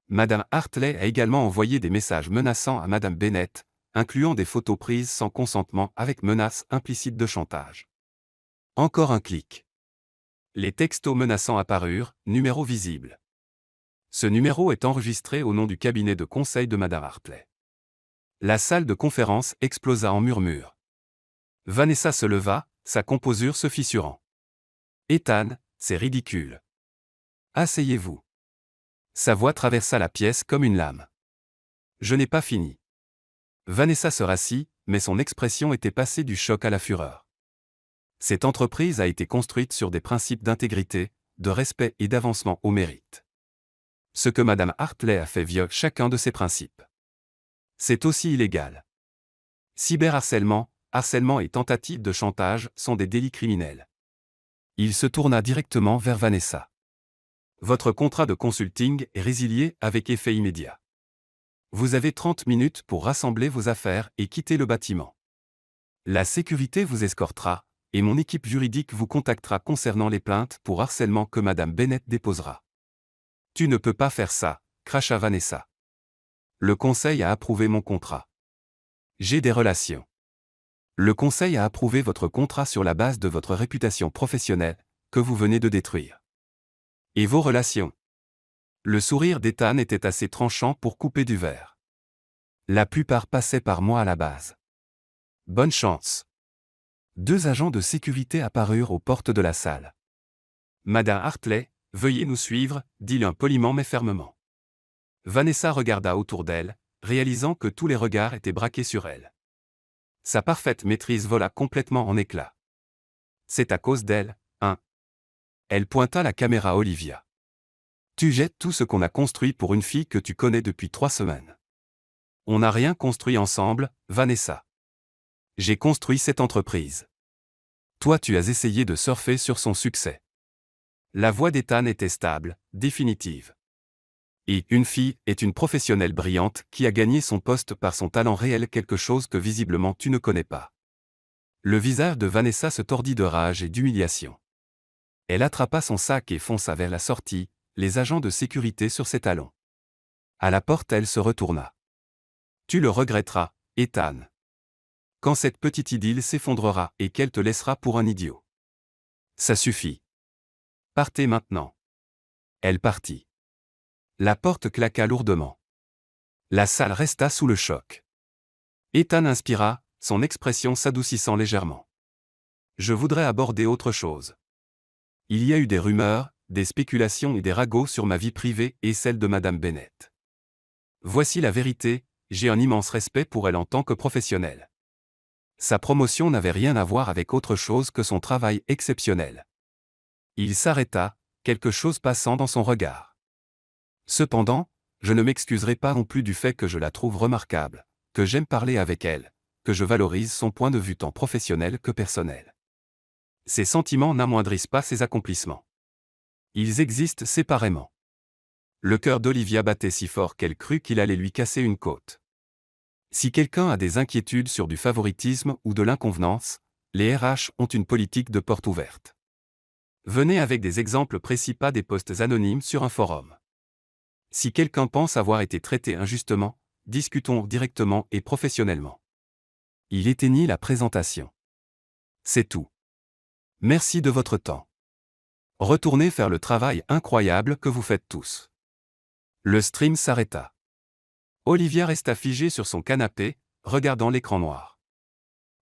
Madame Hartley a également envoyé des messages menaçants à Madame Bennett, incluant des photos prises sans consentement avec menaces implicites de chantage. Encore un clic. Les textos menaçants apparurent, numéro visible. Ce numéro est enregistré au nom du cabinet de conseil de Madame Hartley. La salle de conférence explosa en murmures. Vanessa se leva, sa composure se fissurant. Ethan, c'est ridicule. Asseyez-vous. Sa voix traversa la pièce comme une lame. Je n'ai pas fini. Vanessa se rassit, mais son expression était passée du choc à la fureur. Cette entreprise a été construite sur des principes d'intégrité, de respect et d'avancement au mérite. Ce que Madame Hartley a fait viole chacun de ces principes. C'est aussi illégal. Cyberharcèlement, harcèlement et tentative de chantage sont des délits criminels. Il se tourna directement vers Vanessa. Votre contrat de consulting est résilié avec effet immédiat. Vous avez 30 minutes pour rassembler vos affaires et quitter le bâtiment. La sécurité vous escortera, et mon équipe juridique vous contactera concernant les plaintes pour harcèlement que Madame Bennett déposera. Tu ne peux pas faire ça, cracha Vanessa. Le conseil a approuvé mon contrat. J'ai des relations. Le conseil a approuvé votre contrat sur la base de votre réputation professionnelle, que vous venez de détruire. Et vos relations? Le sourire d'Ethan était assez tranchant pour couper du verre. La plupart passaient par moi à la base. Bonne chance. 2 agents de sécurité apparurent aux portes de la salle. Madame Hartley, veuillez nous suivre, dit l'un poliment mais fermement. Vanessa regarda autour d'elle, réalisant que tous les regards étaient braqués sur elle. Sa parfaite maîtrise vola complètement en éclats. C'est à cause d'elle, hein? Elle pointa la caméra à Olivia. Tu jettes tout ce qu'on a construit pour une fille que tu connais depuis 3 semaines. On n'a rien construit ensemble, Vanessa. J'ai construit cette entreprise. Toi tu as essayé de surfer sur son succès. La voix d'Ethan était stable, définitive. Et une fille est une professionnelle brillante qui a gagné son poste par son talent réel, quelque chose que visiblement tu ne connais pas. Le visage de Vanessa se tordit de rage et d'humiliation. Elle attrapa son sac et fonça vers la sortie, les agents de sécurité sur ses talons. À la porte, elle se retourna. Tu le regretteras, Ethan. Quand cette petite idylle s'effondrera et qu'elle te laissera pour un idiot. Ça suffit. Partez maintenant. Elle partit. La porte claqua lourdement. La salle resta sous le choc. Ethan inspira, son expression s'adoucissant légèrement. Je voudrais aborder autre chose. Il y a eu des rumeurs, des spéculations et des ragots sur ma vie privée et celle de Madame Bennett. Voici la vérité, j'ai un immense respect pour elle en tant que professionnelle. Sa promotion n'avait rien à voir avec autre chose que son travail exceptionnel. Il s'arrêta, quelque chose passant dans son regard. Cependant, je ne m'excuserai pas non plus du fait que je la trouve remarquable, que j'aime parler avec elle, que je valorise son point de vue tant professionnel que personnel. Ces sentiments n'amoindrissent pas ses accomplissements. Ils existent séparément. Le cœur d'Olivia battait si fort qu'elle crut qu'il allait lui casser une côte. Si quelqu'un a des inquiétudes sur du favoritisme ou de l'inconvenance, les RH ont une politique de porte ouverte. Venez avec des exemples précis, pas des posts anonymes sur un forum. Si quelqu'un pense avoir été traité injustement, discutons directement et professionnellement. Il éteignit la présentation. C'est tout. Merci de votre temps. Retournez faire le travail incroyable que vous faites tous. Le stream s'arrêta. Olivia resta figée sur son canapé, regardant l'écran noir.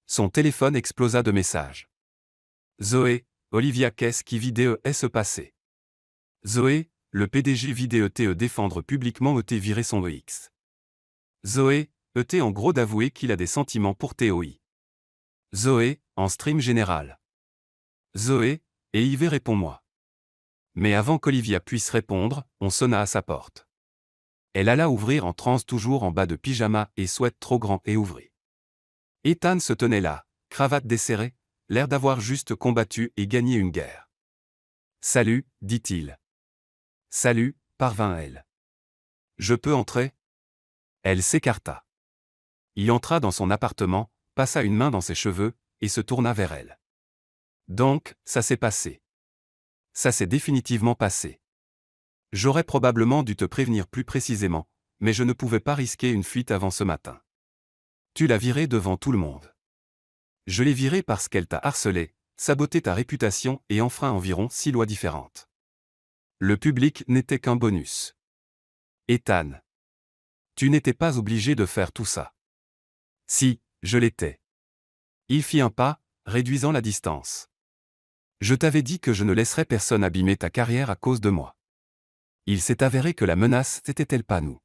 Son téléphone explosa de messages. Zoé, Olivia, qu'est-ce qui vidéo est se passer? Zoé, le PDG vidéo TE défendre publiquement ET virer son EX. Zoé, ET en gros d'avouer qu'il a des sentiments pour TOI. Zoé, en stream général. Zoé, et Yves réponds-moi. Mais avant qu'Olivia puisse répondre, on sonna à sa porte. Elle alla ouvrir en transe, toujours en bas de pyjama et sweat trop grand, et ouvrit. Ethan se tenait là, cravate desserrée, l'air d'avoir juste combattu et gagné une guerre. Salut, dit-il. Salut, parvint elle. Je peux entrer? Elle s'écarta. Il entra dans son appartement, passa une main dans ses cheveux, et se tourna vers elle. Donc, ça s'est passé. Ça s'est définitivement passé. J'aurais probablement dû te prévenir plus précisément, mais je ne pouvais pas risquer une fuite avant ce matin. Tu l'as virée devant tout le monde. Je l'ai virée parce qu'elle t'a harcelé, saboté ta réputation et enfreint environ 6 lois différentes. Le public n'était qu'un bonus. Ethan. Tu n'étais pas obligé de faire tout ça. Si, je l'étais. Il fit un pas, réduisant la distance. Je t'avais dit que je ne laisserais personne abîmer ta carrière à cause de moi. Il s'est avéré que la menace n'était-elle pas nous.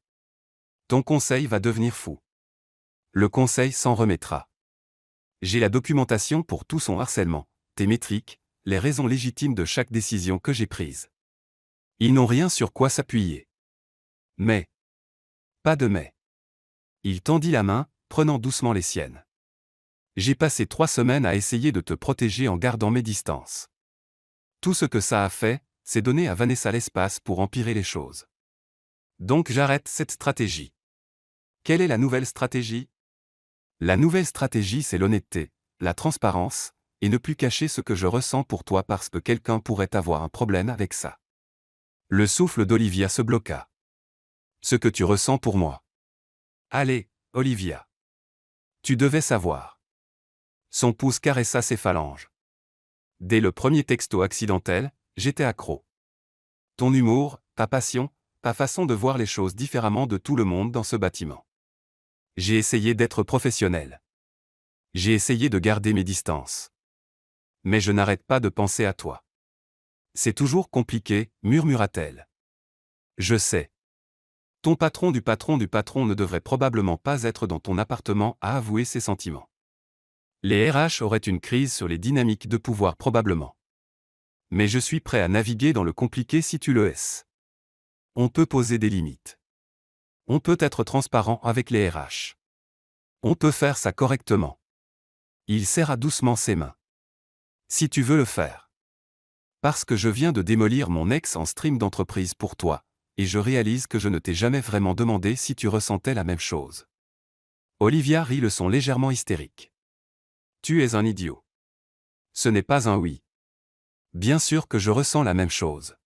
Ton conseil va devenir fou. Le conseil s'en remettra. J'ai la documentation pour tout son harcèlement, tes métriques, les raisons légitimes de chaque décision que j'ai prise. Ils n'ont rien sur quoi s'appuyer. Mais. Pas de mais. Il tendit la main, prenant doucement les siennes. J'ai passé 3 semaines à essayer de te protéger en gardant mes distances. Tout ce que ça a fait, c'est donner à Vanessa l'espace pour empirer les choses. Donc j'arrête cette stratégie. Quelle est la nouvelle stratégie? La nouvelle stratégie, c'est l'honnêteté, la transparence, et ne plus cacher ce que je ressens pour toi parce que quelqu'un pourrait avoir un problème avec ça. Le souffle d'Olivia se bloqua. Ce que tu ressens pour moi. Allez, Olivia. Tu devais savoir. Son pouce caressa ses phalanges. Dès le premier texto accidentel, j'étais accro. Ton humour, ta passion, ta façon de voir les choses différemment de tout le monde dans ce bâtiment. J'ai essayé d'être professionnel. J'ai essayé de garder mes distances. Mais je n'arrête pas de penser à toi. C'est toujours compliqué, murmura-t-elle. Je sais. Ton patron du patron ne devrait probablement pas être dans ton appartement à avouer ses sentiments. Les RH auraient une crise sur les dynamiques de pouvoir probablement. Mais je suis prêt à naviguer dans le compliqué si tu le es. On peut poser des limites. On peut être transparent avec les RH. On peut faire ça correctement. Il serra doucement ses mains. Si tu veux le faire. Parce que je viens de démolir mon ex en stream d'entreprise pour toi, et je réalise que je ne t'ai jamais vraiment demandé si tu ressentais la même chose. Olivia rit le son légèrement hystérique. Tu es un idiot. Ce n'est pas un oui. Bien sûr que je ressens la même chose.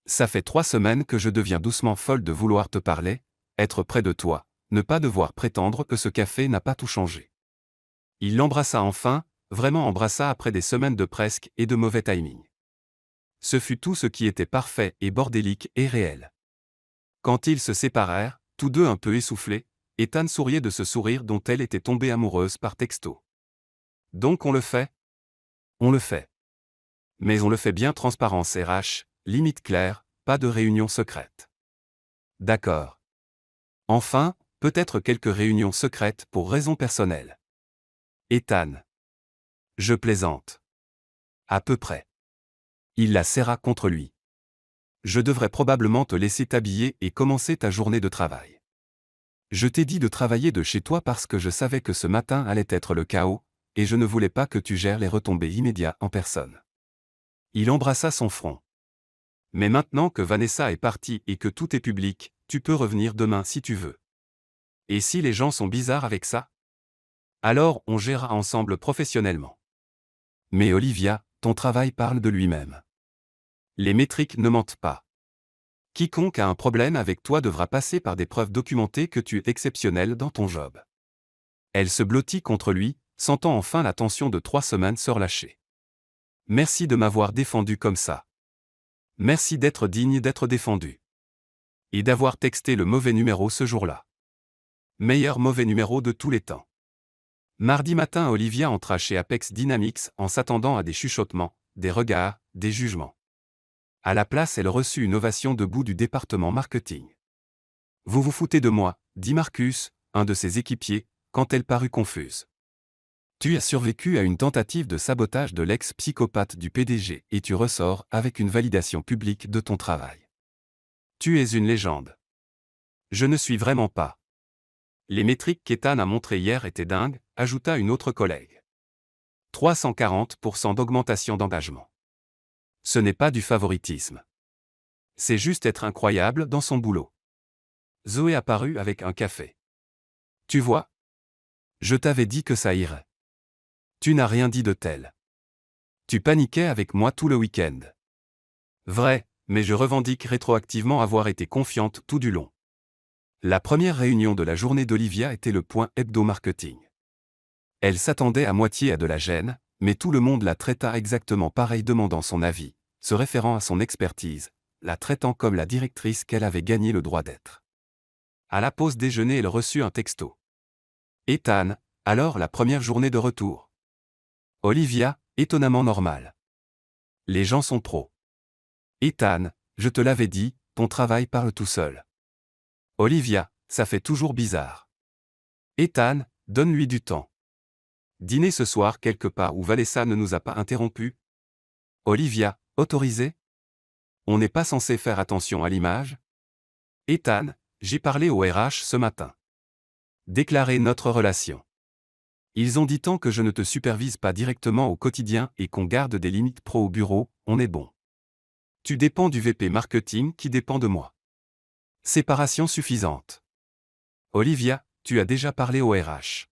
Ça fait 3 semaines que je deviens doucement folle de vouloir te parler, être près de toi, ne pas devoir prétendre que ce café n'a pas tout changé. Il l'embrassa enfin, vraiment embrassa après des semaines de presque et de mauvais timing. Ce fut tout ce qui était parfait et bordélique et réel. Quand ils se séparèrent, tous deux un peu essoufflés, Ethan souriait de ce sourire dont elle était tombée amoureuse par texto. Donc on le fait? On le fait. Mais on le fait bien transparence RH, limite claire, pas de réunion secrète. D'accord. Enfin, peut-être quelques réunions secrètes pour raisons personnelles. Ethan. Je plaisante. À peu près. Il la serra contre lui. Je devrais probablement te laisser t'habiller et commencer ta journée de travail. Je t'ai dit de travailler de chez toi parce que je savais que ce matin allait être le chaos, et je ne voulais pas que tu gères les retombées immédiates en personne. Il embrassa son front. Mais maintenant que Vanessa est partie et que tout est public, tu peux revenir demain si tu veux. Et si les gens sont bizarres avec ça? Alors on gérera ensemble professionnellement. Mais Olivia, ton travail parle de lui-même. Les métriques ne mentent pas. Quiconque a un problème avec toi devra passer par des preuves documentées que tu es exceptionnel dans ton job. Elle se blottit contre lui, sentant enfin la tension de 3 semaines se relâcher. Merci de m'avoir défendu comme ça. Merci d'être digne d'être défendu. Et d'avoir texté le mauvais numéro ce jour-là. Meilleur mauvais numéro de tous les temps. Mardi matin, Olivia entra chez Apex Dynamics en s'attendant à des chuchotements, des regards, des jugements. À la place, elle reçut une ovation debout du département marketing. Vous vous foutez de moi, dit Marcus, un de ses équipiers, quand elle parut confuse. Tu as survécu à une tentative de sabotage de l'ex-psychopathe du PDG et tu ressors avec une validation publique de ton travail. Tu es une légende. Je ne suis vraiment pas. Les métriques qu'Ethan a montrées hier étaient dingues, ajouta une autre collègue. 340% d'augmentation d'engagement. Ce n'est pas du favoritisme. C'est juste être incroyable dans son boulot. Zoé apparut avec un café. Tu vois? Je t'avais dit que ça irait. Tu n'as rien dit de tel. Tu paniquais avec moi tout le week-end. Vrai, mais je revendique rétroactivement avoir été confiante tout du long. La première réunion de la journée d'Olivia était le point hebdo-marketing. Elle s'attendait à moitié à de la gêne, mais tout le monde la traita exactement pareil demandant son avis, se référant à son expertise, la traitant comme la directrice qu'elle avait gagné le droit d'être. À la pause déjeuner, elle reçut un texto. Ethan, alors la première journée de retour. Olivia, étonnamment normale. Les gens sont pros. Ethan, je te l'avais dit, ton travail parle tout seul. Olivia, ça fait toujours bizarre. Ethan, donne-lui du temps. Dîner ce soir quelque part où Vanessa ne nous a pas interrompus? Olivia, autorisé? On n'est pas censé faire attention à l'image? Ethan, j'ai parlé au RH ce matin. Déclarer notre relation. Ils ont dit tant que je ne te supervise pas directement au quotidien et qu'on garde des limites pro au bureau, on est bon. Tu dépends du VP marketing qui dépend de moi. Séparation suffisante. Olivia, tu as déjà parlé au RH.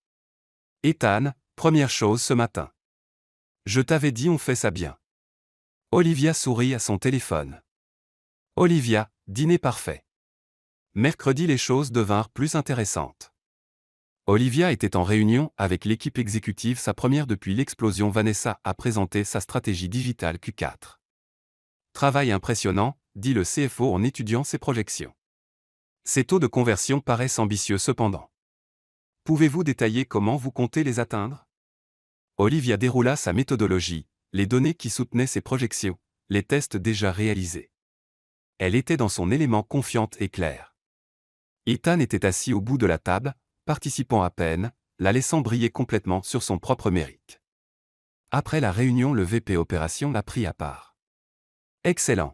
Ethan, première chose ce matin. Je t'avais dit on fait ça bien. Olivia sourit à son téléphone. Olivia, dîner parfait. Mercredi les choses devinrent plus intéressantes. Olivia était en réunion avec l'équipe exécutive, sa première depuis l'explosion. Vanessa a présenté sa stratégie digitale Q4. Travail impressionnant, dit le CFO en étudiant ses projections. Ces taux de conversion paraissent ambitieux cependant. Pouvez-vous détailler comment vous comptez les atteindre? Olivia déroula sa méthodologie, les données qui soutenaient ses projections, les tests déjà réalisés. Elle était dans son élément, confiante et claire. Ethan était assis au bout de la table, participant à peine, la laissant briller complètement sur son propre mérite. Après la réunion, le VP Opération l'a pris à part. Excellent.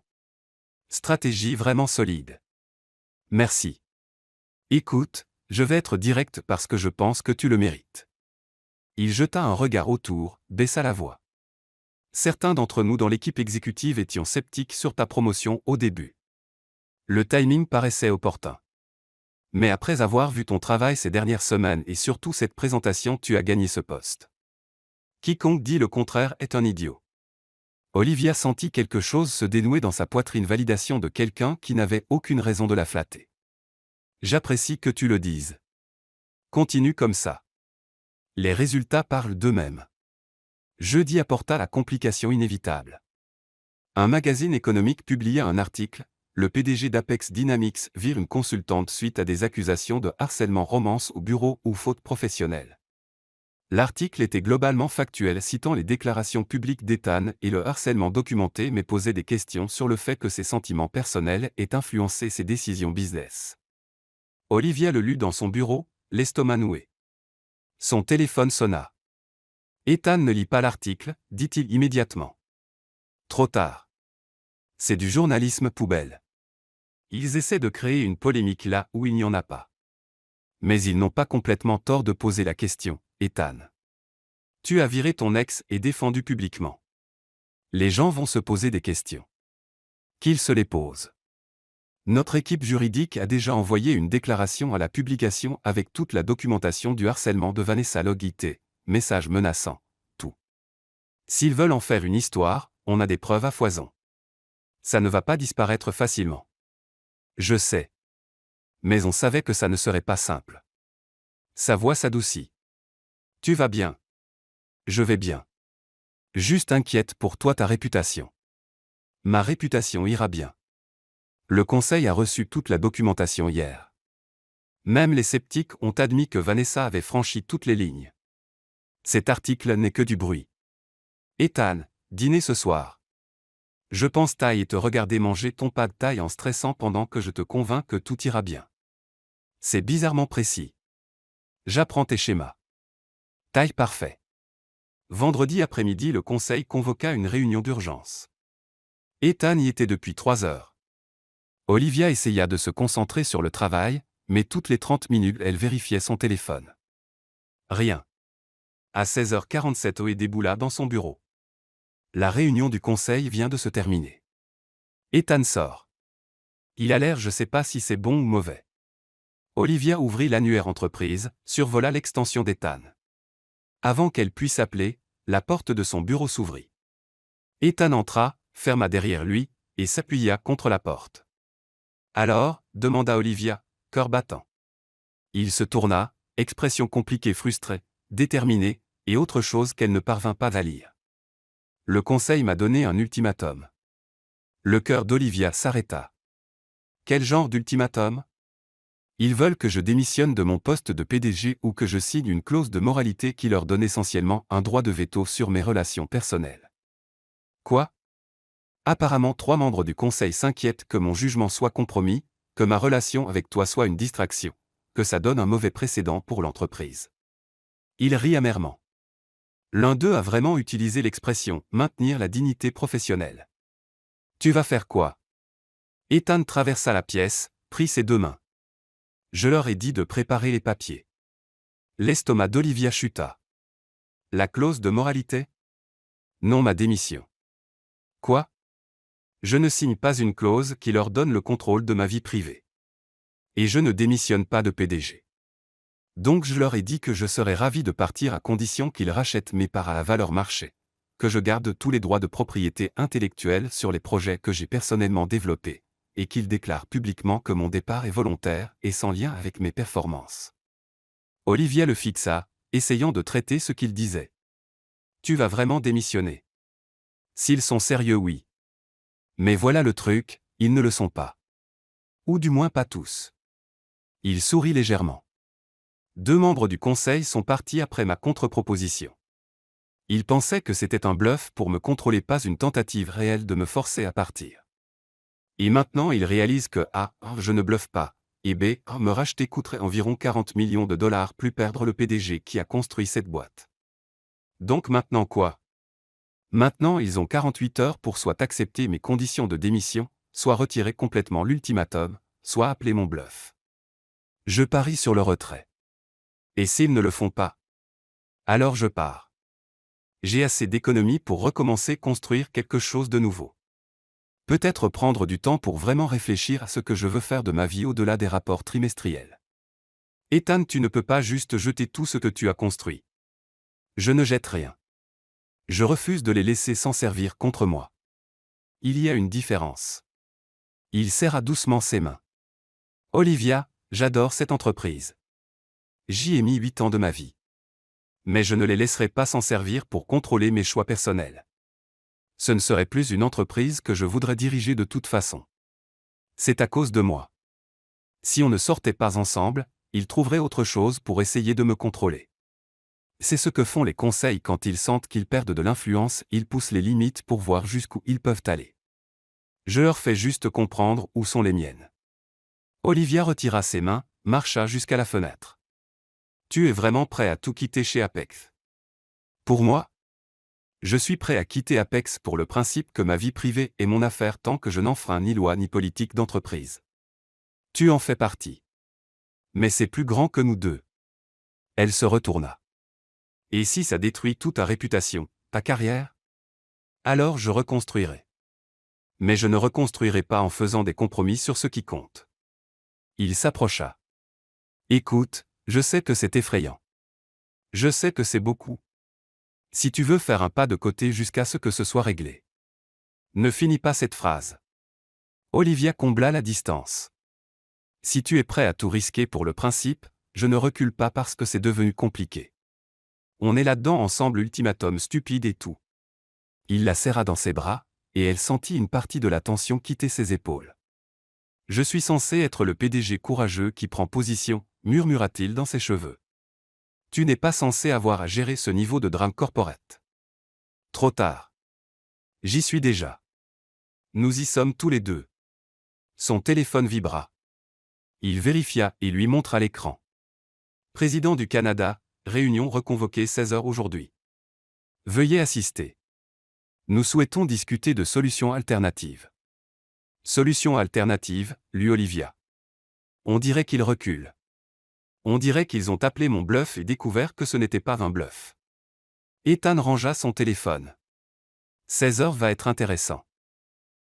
Stratégie vraiment solide. Merci. Écoute, je vais être direct parce que je pense que tu le mérites. Il jeta un regard autour, baissa la voix. Certains d'entre nous dans l'équipe exécutive étions sceptiques sur ta promotion au début. Le timing paraissait opportun. Mais après avoir vu ton travail ces dernières semaines et surtout cette présentation, tu as gagné ce poste. Quiconque dit le contraire est un idiot. Olivia sentit quelque chose se dénouer dans sa poitrine, validation de quelqu'un qui n'avait aucune raison de la flatter. J'apprécie que tu le dises. Continue comme ça. Les résultats parlent d'eux-mêmes. Jeudi apporta la complication inévitable. Un magazine économique publia un article. Le PDG d'Apex Dynamics vire une consultante suite à des accusations de harcèlement, romance au bureau ou faute professionnelle. L'article était globalement factuel, citant les déclarations publiques d'Ethan et le harcèlement documenté, mais posait des questions sur le fait que ses sentiments personnels aient influencé ses décisions business. Olivia le lut dans son bureau, l'estomac noué. Son téléphone sonna. Ethan ne lit pas l'article, dit-il immédiatement. Trop tard. C'est du journalisme poubelle. Ils essaient de créer une polémique là où il n'y en a pas. Mais ils n'ont pas complètement tort de poser la question, Ethan. Tu as viré ton ex et défendu publiquement. Les gens vont se poser des questions. Qu'ils se les posent. Notre équipe juridique a déjà envoyé une déclaration à la publication avec toute la documentation du harcèlement de Vanessa Log-IT, message menaçant, tout. S'ils veulent en faire une histoire, on a des preuves à foison. Ça ne va pas disparaître facilement. Je sais. Mais on savait que ça ne serait pas simple. Sa voix s'adoucit. Tu vas bien. Je vais bien. Juste inquiète pour toi, ta réputation. Ma réputation ira bien. Le conseil a reçu toute la documentation hier. Même les sceptiques ont admis que Vanessa avait franchi toutes les lignes. Cet article n'est que du bruit. Ethan, dîner ce soir. Je pense taille et te regarder manger ton pas de taille en stressant pendant que je te convainc que tout ira bien. C'est bizarrement précis. J'apprends tes schémas. Taille parfait. Vendredi après-midi, le conseil convoqua une réunion d'urgence. Ethan y était depuis 3 heures. Olivia essaya de se concentrer sur le travail, mais toutes les 30 minutes, elle vérifiait son téléphone. Rien. À 16h47, Oé déboula dans son bureau. La réunion du conseil vient de se terminer. Ethan sort. Il a l'air, je sais pas si c'est bon ou mauvais. Olivia ouvrit l'annuaire entreprise, survola l'extension d'Ethan. Avant qu'elle puisse appeler, la porte de son bureau s'ouvrit. Ethan entra, ferma derrière lui, et s'appuya contre la porte. Alors, demanda Olivia, cœur battant. Il se tourna, expression compliquée, frustrée, déterminée, et autre chose qu'elle ne parvint pas à lire. Le conseil m'a donné un ultimatum. Le cœur d'Olivia s'arrêta. Quel genre d'ultimatum? Ils veulent que je démissionne de mon poste de PDG ou que je signe une clause de moralité qui leur donne essentiellement un droit de veto sur mes relations personnelles. Quoi? Apparemment 3 membres du conseil s'inquiètent que mon jugement soit compromis, que ma relation avec toi soit une distraction, que ça donne un mauvais précédent pour l'entreprise. Il rit amèrement. L'un d'eux a vraiment utilisé l'expression « maintenir la dignité professionnelle ». Tu vas faire quoi? Ethan traversa la pièce, prit ses deux mains. Je leur ai dit de préparer les papiers. L'estomac d'Olivia chuta. La clause de moralité? Non, ma démission. Quoi? Je ne signe pas une clause qui leur donne le contrôle de ma vie privée. Et je ne démissionne pas de PDG. Donc je leur ai dit que je serais ravi de partir à condition qu'ils rachètent mes parts à la valeur marché, que je garde tous les droits de propriété intellectuelle sur les projets que j'ai personnellement développés, et qu'ils déclarent publiquement que mon départ est volontaire et sans lien avec mes performances. Olivia le fixa, essayant de traiter ce qu'il disait. Tu vas vraiment démissionner? S'ils sont sérieux, oui. Mais voilà le truc, ils ne le sont pas. Ou du moins pas tous. Il sourit légèrement. 2 membres du conseil sont partis après ma contre-proposition. Ils pensaient que c'était un bluff pour me contrôler, pas une tentative réelle de me forcer à partir. Et maintenant ils réalisent que A. Je ne bluffe pas, et B. Me racheter coûterait environ 40 millions de dollars plus perdre le PDG qui a construit cette boîte. Donc maintenant quoi? Maintenant ils ont 48 heures pour soit accepter mes conditions de démission, soit retirer complètement l'ultimatum, soit appeler mon bluff. Je parie sur le retrait. Et s'ils ne le font pas? Alors je pars. J'ai assez d'économies pour recommencer construire quelque chose de nouveau. Peut-être prendre du temps pour vraiment réfléchir à ce que je veux faire de ma vie au-delà des rapports trimestriels. Ethan, tu ne peux pas juste jeter tout ce que tu as construit. Je ne jette rien. Je refuse de les laisser s'en servir contre moi. Il y a une différence. Il serra doucement ses mains. Olivia, j'adore cette entreprise. J'y ai mis 8 ans de ma vie. Mais je ne les laisserai pas s'en servir pour contrôler mes choix personnels. Ce ne serait plus une entreprise que je voudrais diriger de toute façon. C'est à cause de moi. Si on ne sortait pas ensemble, ils trouveraient autre chose pour essayer de me contrôler. C'est ce que font les conseils quand ils sentent qu'ils perdent de l'influence, ils poussent les limites pour voir jusqu'où ils peuvent aller. Je leur fais juste comprendre où sont les miennes. Olivia retira ses mains, marcha jusqu'à la fenêtre. Tu es vraiment prêt à tout quitter chez Apex? Pour moi? Je suis prêt à quitter Apex pour le principe que ma vie privée est mon affaire tant que je n'enfreins ni loi ni politique d'entreprise. Tu en fais partie. Mais c'est plus grand que nous deux. Elle se retourna. Et si ça détruit toute ta réputation, ta carrière? Alors je reconstruirai. Mais je ne reconstruirai pas en faisant des compromis sur ce qui compte. Il s'approcha. Écoute, je sais que c'est effrayant. Je sais que c'est beaucoup. Si tu veux faire un pas de côté jusqu'à ce que ce soit réglé. Ne finis pas cette phrase. Olivia combla la distance. Si tu es prêt à tout risquer pour le principe, je ne recule pas parce que c'est devenu compliqué. On est là-dedans ensemble, ultimatum stupide et tout. Il la serra dans ses bras, et elle sentit une partie de la tension quitter ses épaules. Je suis censé être le PDG courageux qui prend position, murmura-t-il dans ses cheveux. Tu n'es pas censé avoir à gérer ce niveau de drame corporate. Trop tard. J'y suis déjà. Nous y sommes tous les deux. Son téléphone vibra. Il vérifia et lui montra l'écran. Président du Canada, réunion reconvoquée 16 heures aujourd'hui. Veuillez assister. Nous souhaitons discuter de solutions alternatives. Solutions alternatives, lut Olivia. On dirait qu'ils reculent. On dirait qu'ils ont appelé mon bluff et découvert que ce n'était pas un bluff. Ethan rangea son téléphone. 16 heures va être intéressant.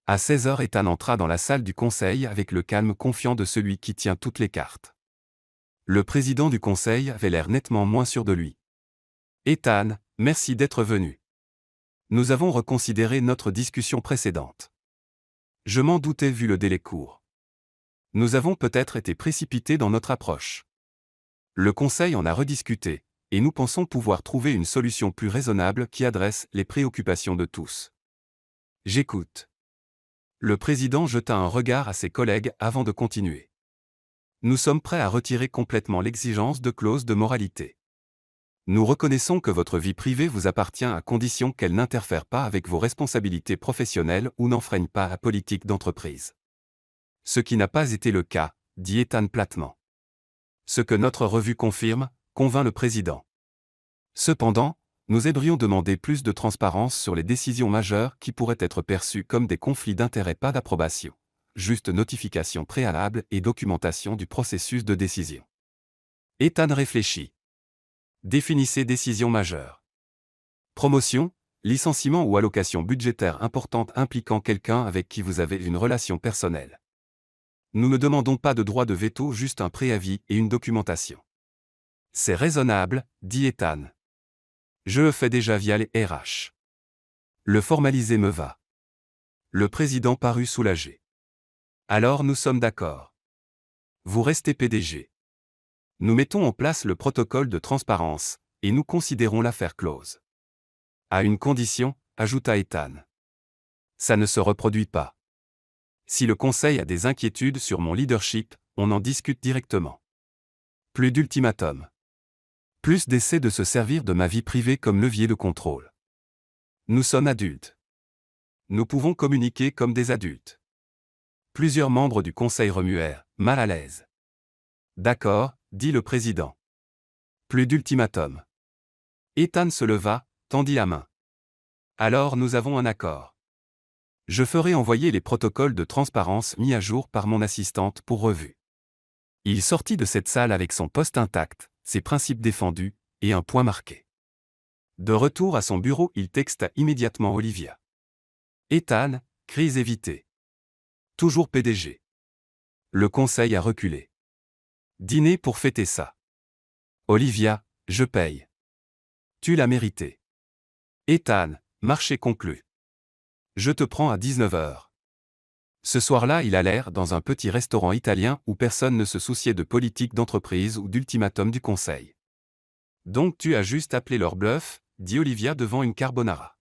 À 16 heures, Ethan entra dans la salle du conseil avec le calme confiant de celui qui tient toutes les cartes. Le président du conseil avait l'air nettement moins sûr de lui. Ethan, merci d'être venu. Nous avons reconsidéré notre discussion précédente. Je m'en doutais vu le délai court. Nous avons peut-être été précipités dans notre approche. Le conseil en a rediscuté, et nous pensons pouvoir trouver une solution plus raisonnable qui adresse les préoccupations de tous. J'écoute. Le président jeta un regard à ses collègues avant de continuer. Nous sommes prêts à retirer complètement l'exigence de clause de moralité. Nous reconnaissons que votre vie privée vous appartient à condition qu'elle n'interfère pas avec vos responsabilités professionnelles ou n'enfreigne pas la politique d'entreprise. Ce qui n'a pas été le cas, dit Ethan platement. Ce que notre revue confirme, convainc le président. Cependant, Nous aimerions demander plus de transparence sur les décisions majeures qui pourraient être perçues comme des conflits d'intérêts, pas d'approbation. Juste notification préalable et documentation du processus de décision. Ethan réfléchit. Définissez décision majeure. Promotion, licenciement ou allocation budgétaire importante impliquant quelqu'un avec qui vous avez une relation personnelle. Nous ne demandons pas de droit de veto, juste un préavis et une documentation. C'est raisonnable, dit Ethan. Je le fais déjà via les RH. Le formaliser me va. Le président parut soulagé. Alors nous sommes d'accord. Vous restez PDG. Nous mettons en place le protocole de transparence, et nous considérons l'affaire close. À une condition, ajouta Ethan. Ça ne se reproduit pas. Si le conseil a des inquiétudes sur mon leadership, on en discute directement. Plus d'ultimatum. Plus d'essais de se servir de ma vie privée comme levier de contrôle. Nous sommes adultes. Nous pouvons communiquer comme des adultes. Plusieurs membres du conseil remuèrent, mal à l'aise. D'accord, dit le président. Plus d'ultimatum. Ethan se leva, tendit la main. Alors nous avons un accord. Je ferai envoyer les protocoles de transparence mis à jour par mon assistante pour revue. Il sortit de cette salle avec son poste intact, ses principes défendus, et un point marqué. De retour à son bureau, il texta immédiatement Olivia. Ethan, crise évitée. Toujours PDG. Le conseil a reculé. Dîner pour fêter ça. Olivia, je paye. Tu l'as mérité. Ethan, marché conclu. Je te prends à 19h. Ce soir-là, il allèrent dans un petit restaurant italien où personne ne se souciait de politique d'entreprise ou d'ultimatum du conseil. Donc tu as juste appelé leur bluff, dit Olivia devant une carbonara.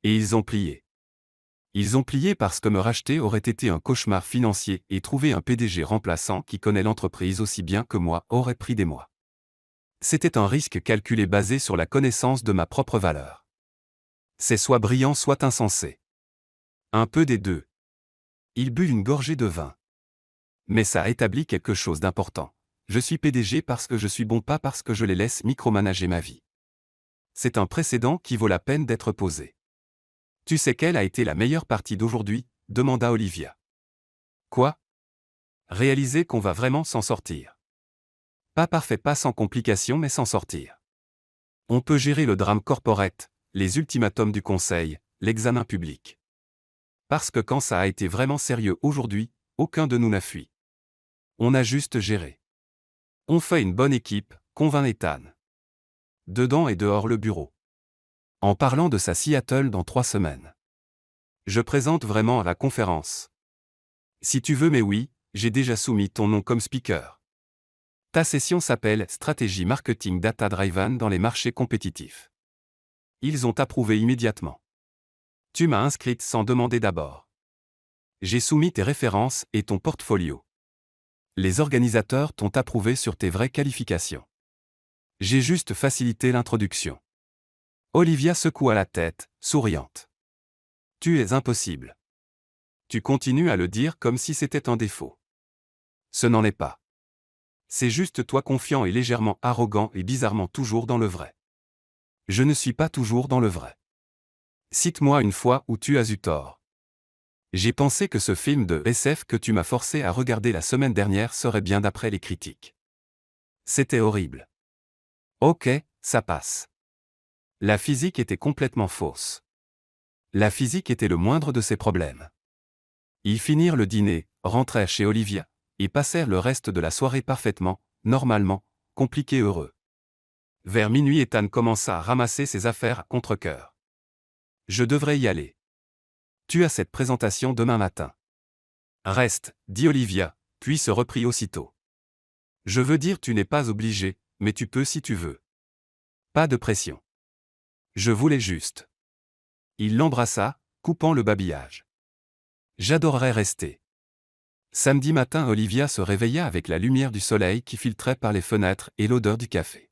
Et ils ont plié. Ils ont plié parce que me racheter aurait été un cauchemar financier et trouver un PDG remplaçant qui connaît l'entreprise aussi bien que moi aurait pris des mois. C'était un risque calculé basé sur la connaissance de ma propre valeur. C'est soit brillant soit insensé. Un peu des deux. Il but une gorgée de vin. Mais ça a établi quelque chose d'important. Je suis PDG parce que je suis bon, pas parce que je les laisse micromanager ma vie. C'est un précédent qui vaut la peine d'être posé. Tu sais quelle a été la meilleure partie d'aujourd'hui ? Demanda Olivia. Quoi ? Réaliser qu'on va vraiment s'en sortir. Pas parfait, pas sans complications, mais s'en sortir. On peut gérer le drame corporate, les ultimatums du conseil, l'examen public. Parce que quand ça a été vraiment sérieux aujourd'hui, aucun de nous n'a fui. On a juste géré. On fait une bonne équipe, convainc Ethan. Dedans et dehors le bureau. En parlant de sa Seattle dans 3 semaines. Je présente vraiment à la conférence. Si tu veux, mais oui, j'ai déjà soumis ton nom comme speaker. Ta session s'appelle Stratégie Marketing Data Driven dans les marchés compétitifs. Ils ont approuvé immédiatement. Tu m'as inscrite sans demander d'abord. J'ai soumis tes références et ton portfolio. Les organisateurs t'ont approuvé sur tes vraies qualifications. J'ai juste facilité l'introduction. Olivia secoua la tête, souriante. Tu es impossible. Tu continues à le dire comme si c'était un défaut. Ce n'en est pas. C'est juste toi confiant et légèrement arrogant et bizarrement toujours dans le vrai. Je ne suis pas toujours dans le vrai. Cite-moi une fois où tu as eu tort. J'ai pensé que ce film de SF que tu m'as forcé à regarder la semaine dernière serait bien d'après les critiques. C'était horrible. Ok, ça passe. La physique était complètement fausse. La physique était le moindre de ses problèmes. Ils finirent le dîner, rentrèrent chez Olivia, et passèrent le reste de la soirée parfaitement, normalement, compliqués heureux. Vers minuit, Ethan commença à ramasser ses affaires à contre-cœur. Je devrais y aller. Tu as cette présentation demain matin. Reste, dit Olivia, puis se reprit aussitôt. Je veux dire, tu n'es pas obligé, mais tu peux si tu veux. Pas de pression. Je voulais juste. Il l'embrassa, coupant le babillage. J'adorerais rester. Samedi matin, Olivia se réveilla avec la lumière du soleil qui filtrait par les fenêtres et l'odeur du café.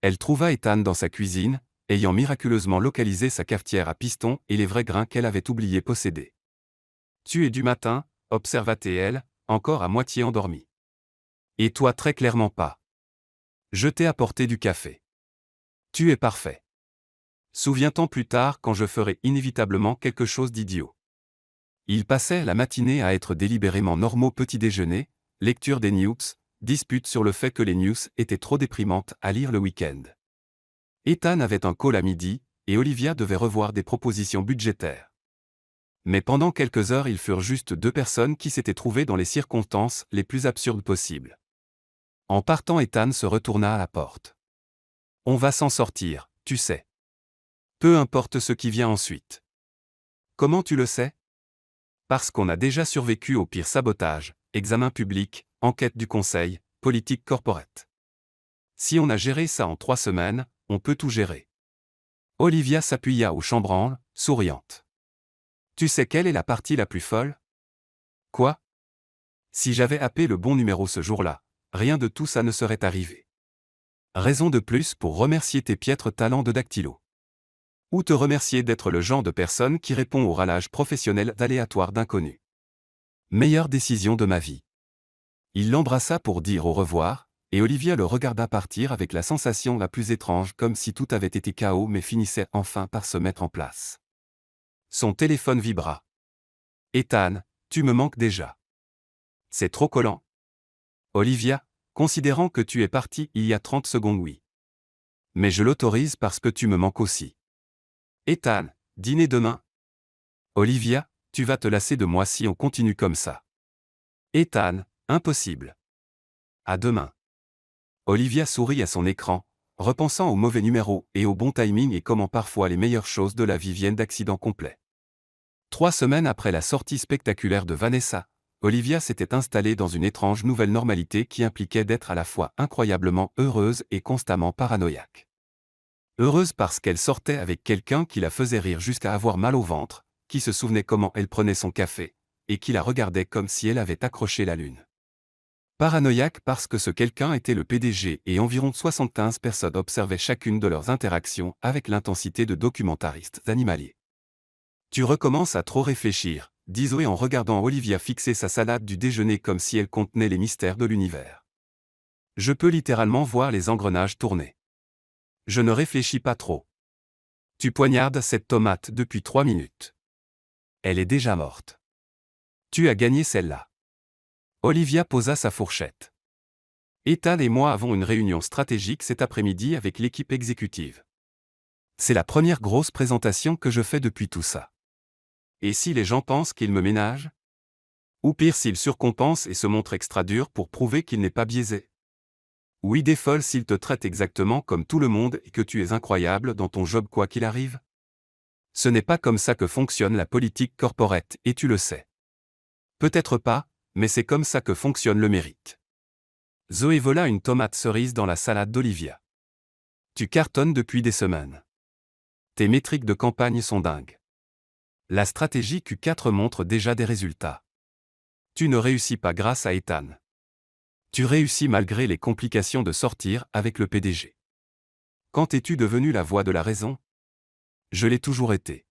Elle trouva Ethan dans sa cuisine, ayant miraculeusement localisé sa cafetière à piston et les vrais grains qu'elle avait oublié posséder. Tu es du matin, observa-t-elle, encore à moitié endormie. Et toi très clairement pas. Je t'ai apporté du café. Tu es parfait. Souviens-t'en plus tard quand je ferai inévitablement quelque chose d'idiot. Ils passaient la matinée à être délibérément normaux petit déjeuner, lecture des news, dispute sur le fait que les news étaient trop déprimantes à lire le week-end. Ethan avait un call à midi, et Olivia devait revoir des propositions budgétaires. Mais pendant quelques heures ils furent juste deux personnes qui s'étaient trouvées dans les circonstances les plus absurdes possibles. En partant, Ethan se retourna à la porte. On va s'en sortir, tu sais. Peu importe ce qui vient ensuite. Comment tu le sais? Parce qu'on a déjà survécu au pire sabotage, examen public, enquête du conseil, politique corporate. Si on a géré ça en 3 semaines, on peut tout gérer. Olivia s'appuya au chambranle, souriante. Tu sais quelle est la partie la plus folle? Quoi? Si j'avais appelé le bon numéro ce jour-là, rien de tout ça ne serait arrivé. Raison de plus pour remercier tes piètres talents de dactylo. Ou te remercier d'être le genre de personne qui répond au râlage professionnel d'aléatoire d'inconnus. Meilleure décision de ma vie. Il l'embrassa pour dire au revoir, et Olivia le regarda partir avec la sensation la plus étrange, comme si tout avait été chaos mais finissait enfin par se mettre en place. Son téléphone vibra. Ethan, tu me manques déjà. C'est trop collant. Olivia, considérant que tu es parti il y a 30 secondes, oui. Mais je l'autorise parce que tu me manques aussi. Ethan, dîner demain. Olivia, tu vas te lasser de moi si on continue comme ça. Ethan, impossible. À demain. Olivia sourit à son écran, repensant au mauvais numéro et au bon timing et comment parfois les meilleures choses de la vie viennent d'accidents complets. 3 semaines après la sortie spectaculaire de Vanessa, Olivia s'était installée dans une étrange nouvelle normalité qui impliquait d'être à la fois incroyablement heureuse et constamment paranoïaque. Heureuse parce qu'elle sortait avec quelqu'un qui la faisait rire jusqu'à avoir mal au ventre, qui se souvenait comment elle prenait son café, et qui la regardait comme si elle avait accroché la lune. Paranoïaque parce que ce quelqu'un était le PDG et environ 75 personnes observaient chacune de leurs interactions avec l'intensité de documentaristes animaliers. Tu recommences à trop réfléchir, dit Zoé en regardant Olivia fixer sa salade du déjeuner comme si elle contenait les mystères de l'univers. Je peux littéralement voir les engrenages tourner. Je ne réfléchis pas trop. Tu poignardes cette tomate depuis 3 minutes. Elle est déjà morte. Tu as gagné celle-là. Olivia posa sa fourchette. Ethan et moi avons une réunion stratégique cet après-midi avec l'équipe exécutive. C'est la première grosse présentation que je fais depuis tout ça. Et si les gens pensent qu'ils me ménagent? Ou pire s'ils surcompensent et se montrent extra durs pour prouver qu'il n'est pas biaisé? Ou idée folle s'ils te traitent exactement comme tout le monde et que tu es incroyable dans ton job quoi qu'il arrive? Ce n'est pas comme ça que fonctionne la politique corporate et tu le sais. Peut-être pas, mais c'est comme ça que fonctionne le mérite. Zoé vola une tomate cerise dans la salade d'Olivia. Tu cartonnes depuis des semaines. Tes métriques de campagne sont dingues. La stratégie Q4 montre déjà des résultats. Tu ne réussis pas grâce à Ethan. Tu réussis malgré les complications de sortir avec le PDG. Quand es-tu devenu la voix de la raison? Je l'ai toujours été.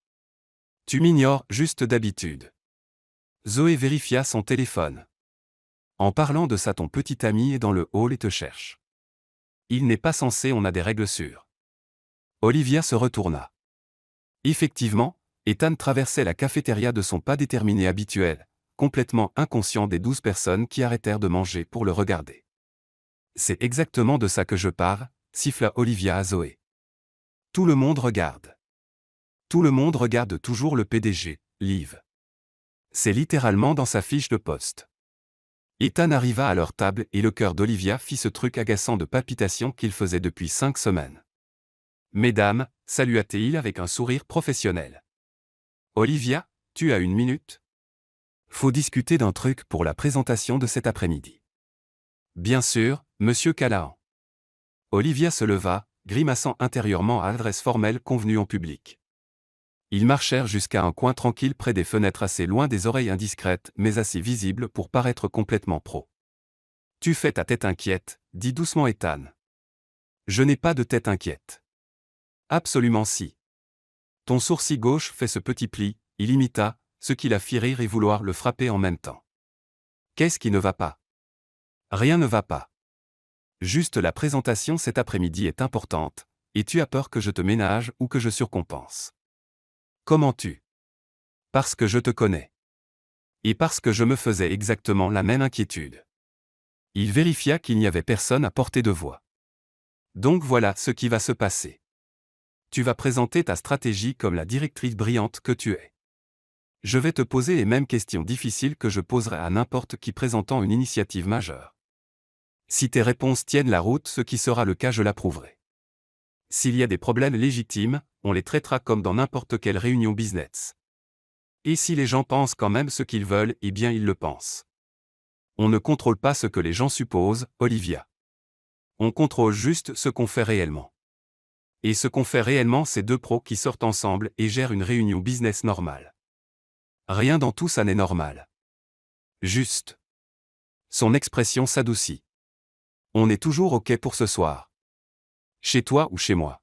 Tu m'ignores juste d'habitude. Zoé vérifia son téléphone. En parlant de ça, ton petit ami est dans le hall et te cherche. Il n'est pas censé, on a des règles sûres. Olivia se retourna. Effectivement, Ethan traversait la cafétéria de son pas déterminé habituel, complètement inconscient des 12 personnes qui arrêtèrent de manger pour le regarder. C'est exactement de ça que je parle, siffla Olivia à Zoé. Tout le monde regarde. Tout le monde regarde toujours le PDG, Liv. C'est littéralement dans sa fiche de poste. Ethan arriva à leur table et le cœur d'Olivia fit ce truc agaçant de palpitation qu'il faisait depuis 5 semaines. Mesdames, salua-t-il avec un sourire professionnel. Olivia, tu as 1 minute? Faut discuter d'un truc pour la présentation de cet après-midi. Bien sûr, monsieur Callahan. Olivia se leva, grimaçant intérieurement à l'adresse formelle convenue en public. Ils marchèrent jusqu'à un coin tranquille près des fenêtres assez loin des oreilles indiscrètes mais assez visibles pour paraître complètement pro. Tu fais ta tête inquiète, dit doucement Ethan. Je n'ai pas de tête inquiète. Absolument si. Ton sourcil gauche fait ce petit pli, il imita, ce qui la fit rire et vouloir le frapper en même temps. Qu'est-ce qui ne va pas? Rien ne va pas. Juste la présentation cet après-midi est importante, et tu as peur que je te ménage ou que je surcompense. Comment tu? Parce que je te connais. Et parce que je me faisais exactement la même inquiétude. Il vérifia qu'il n'y avait personne à portée de voix. Donc voilà ce qui va se passer. Tu vas présenter ta stratégie comme la directrice brillante que tu es. Je vais te poser les mêmes questions difficiles que je poserais à n'importe qui présentant une initiative majeure. Si tes réponses tiennent la route, ce qui sera le cas, je l'approuverai. S'il y a des problèmes légitimes, on les traitera comme dans n'importe quelle réunion business. Et si les gens pensent quand même ce qu'ils veulent, eh bien ils le pensent. On ne contrôle pas ce que les gens supposent, Olivia. On contrôle juste ce qu'on fait réellement. Et ce qu'on fait réellement, c'est deux pros qui sortent ensemble et gèrent une réunion business normale. Rien dans tout ça n'est normal. Juste. Son expression s'adoucit. On est toujours OK pour ce soir. Chez toi ou chez moi?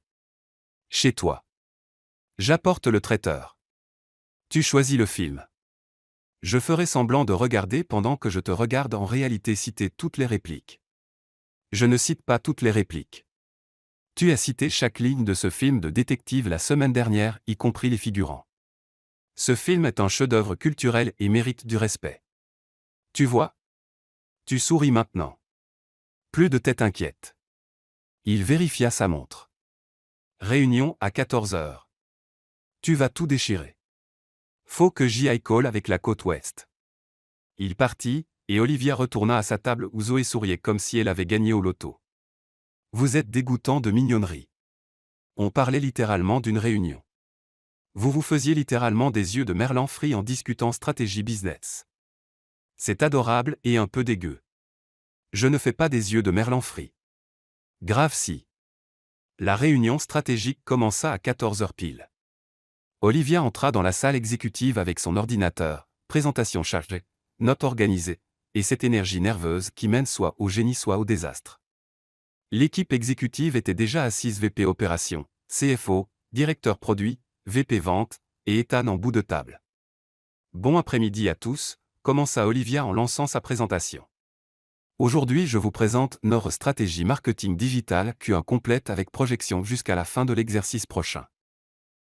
Chez toi. J'apporte le traiteur. Tu choisis le film. Je ferai semblant de regarder pendant que je te regarde en réalité citer toutes les répliques. Je ne cite pas toutes les répliques. Tu as cité chaque ligne de ce film de détective la semaine dernière, y compris les figurants. Ce film est un chef-d'œuvre culturel et mérite du respect. Tu vois? Tu souris maintenant. Plus de tête inquiète. Il vérifia sa montre. Réunion à 14 heures. Tu vas tout déchirer. Faut que j'y aille call avec la côte ouest. Il partit, et Olivia retourna à sa table où Zoé souriait comme si elle avait gagné au loto. Vous êtes dégoûtant de mignonnerie. On parlait littéralement d'une réunion. Vous vous faisiez littéralement des yeux de Merlan frit en discutant stratégie business. C'est adorable et un peu dégueu. Je ne fais pas des yeux de Merlan frit. Grave si. La réunion stratégique commença à 14 heures pile. Olivia entra dans la salle exécutive avec son ordinateur, présentation chargée, notes organisées, et cette énergie nerveuse qui mène soit au génie soit au désastre. L'équipe exécutive était déjà assise VP Opération, CFO, Directeur Produit, VP Vente, et Ethan en bout de table. Bon après-midi à tous, commença Olivia en lançant sa présentation. Aujourd'hui je vous présente notre stratégie marketing digital Q1 complète avec projection jusqu'à la fin de l'exercice prochain.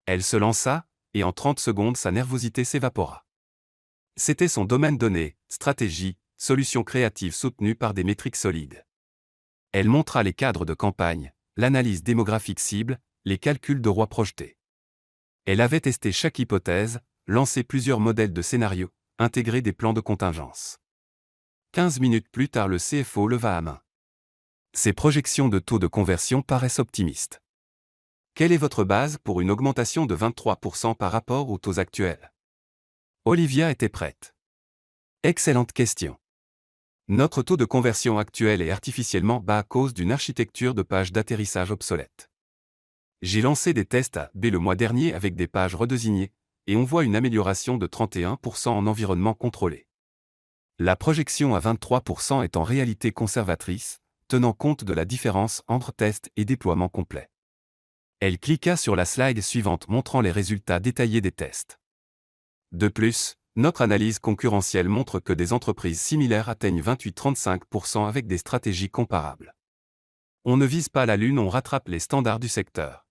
Elle se lança, et en 30 secondes sa nervosité s'évapora. C'était son domaine donné, stratégie, solutions créatives soutenues par des métriques solides. Elle montra les cadres de campagne, l'analyse démographique cible, les calculs de ROI projetés. Elle avait testé chaque hypothèse, lancé plusieurs modèles de scénarios, intégré des plans de contingence. 15 minutes plus tard, le CFO leva la main. Ses projections de taux de conversion paraissent optimistes. Quelle est votre base pour une augmentation de 23% par rapport aux taux actuels? Olivia était prête. Excellente question. Notre taux de conversion actuel est artificiellement bas à cause d'une architecture de pages d'atterrissage obsolète. J'ai lancé des tests A B le mois dernier avec des pages redésignées, et on voit une amélioration de 31% en environnement contrôlé. La projection à 23% est en réalité conservatrice, tenant compte de la différence entre test et déploiement complet. Elle cliqua sur la slide suivante montrant les résultats détaillés des tests. De plus, notre analyse concurrentielle montre que des entreprises similaires atteignent 28-35% avec des stratégies comparables. On ne vise pas la lune, on rattrape les standards du secteur.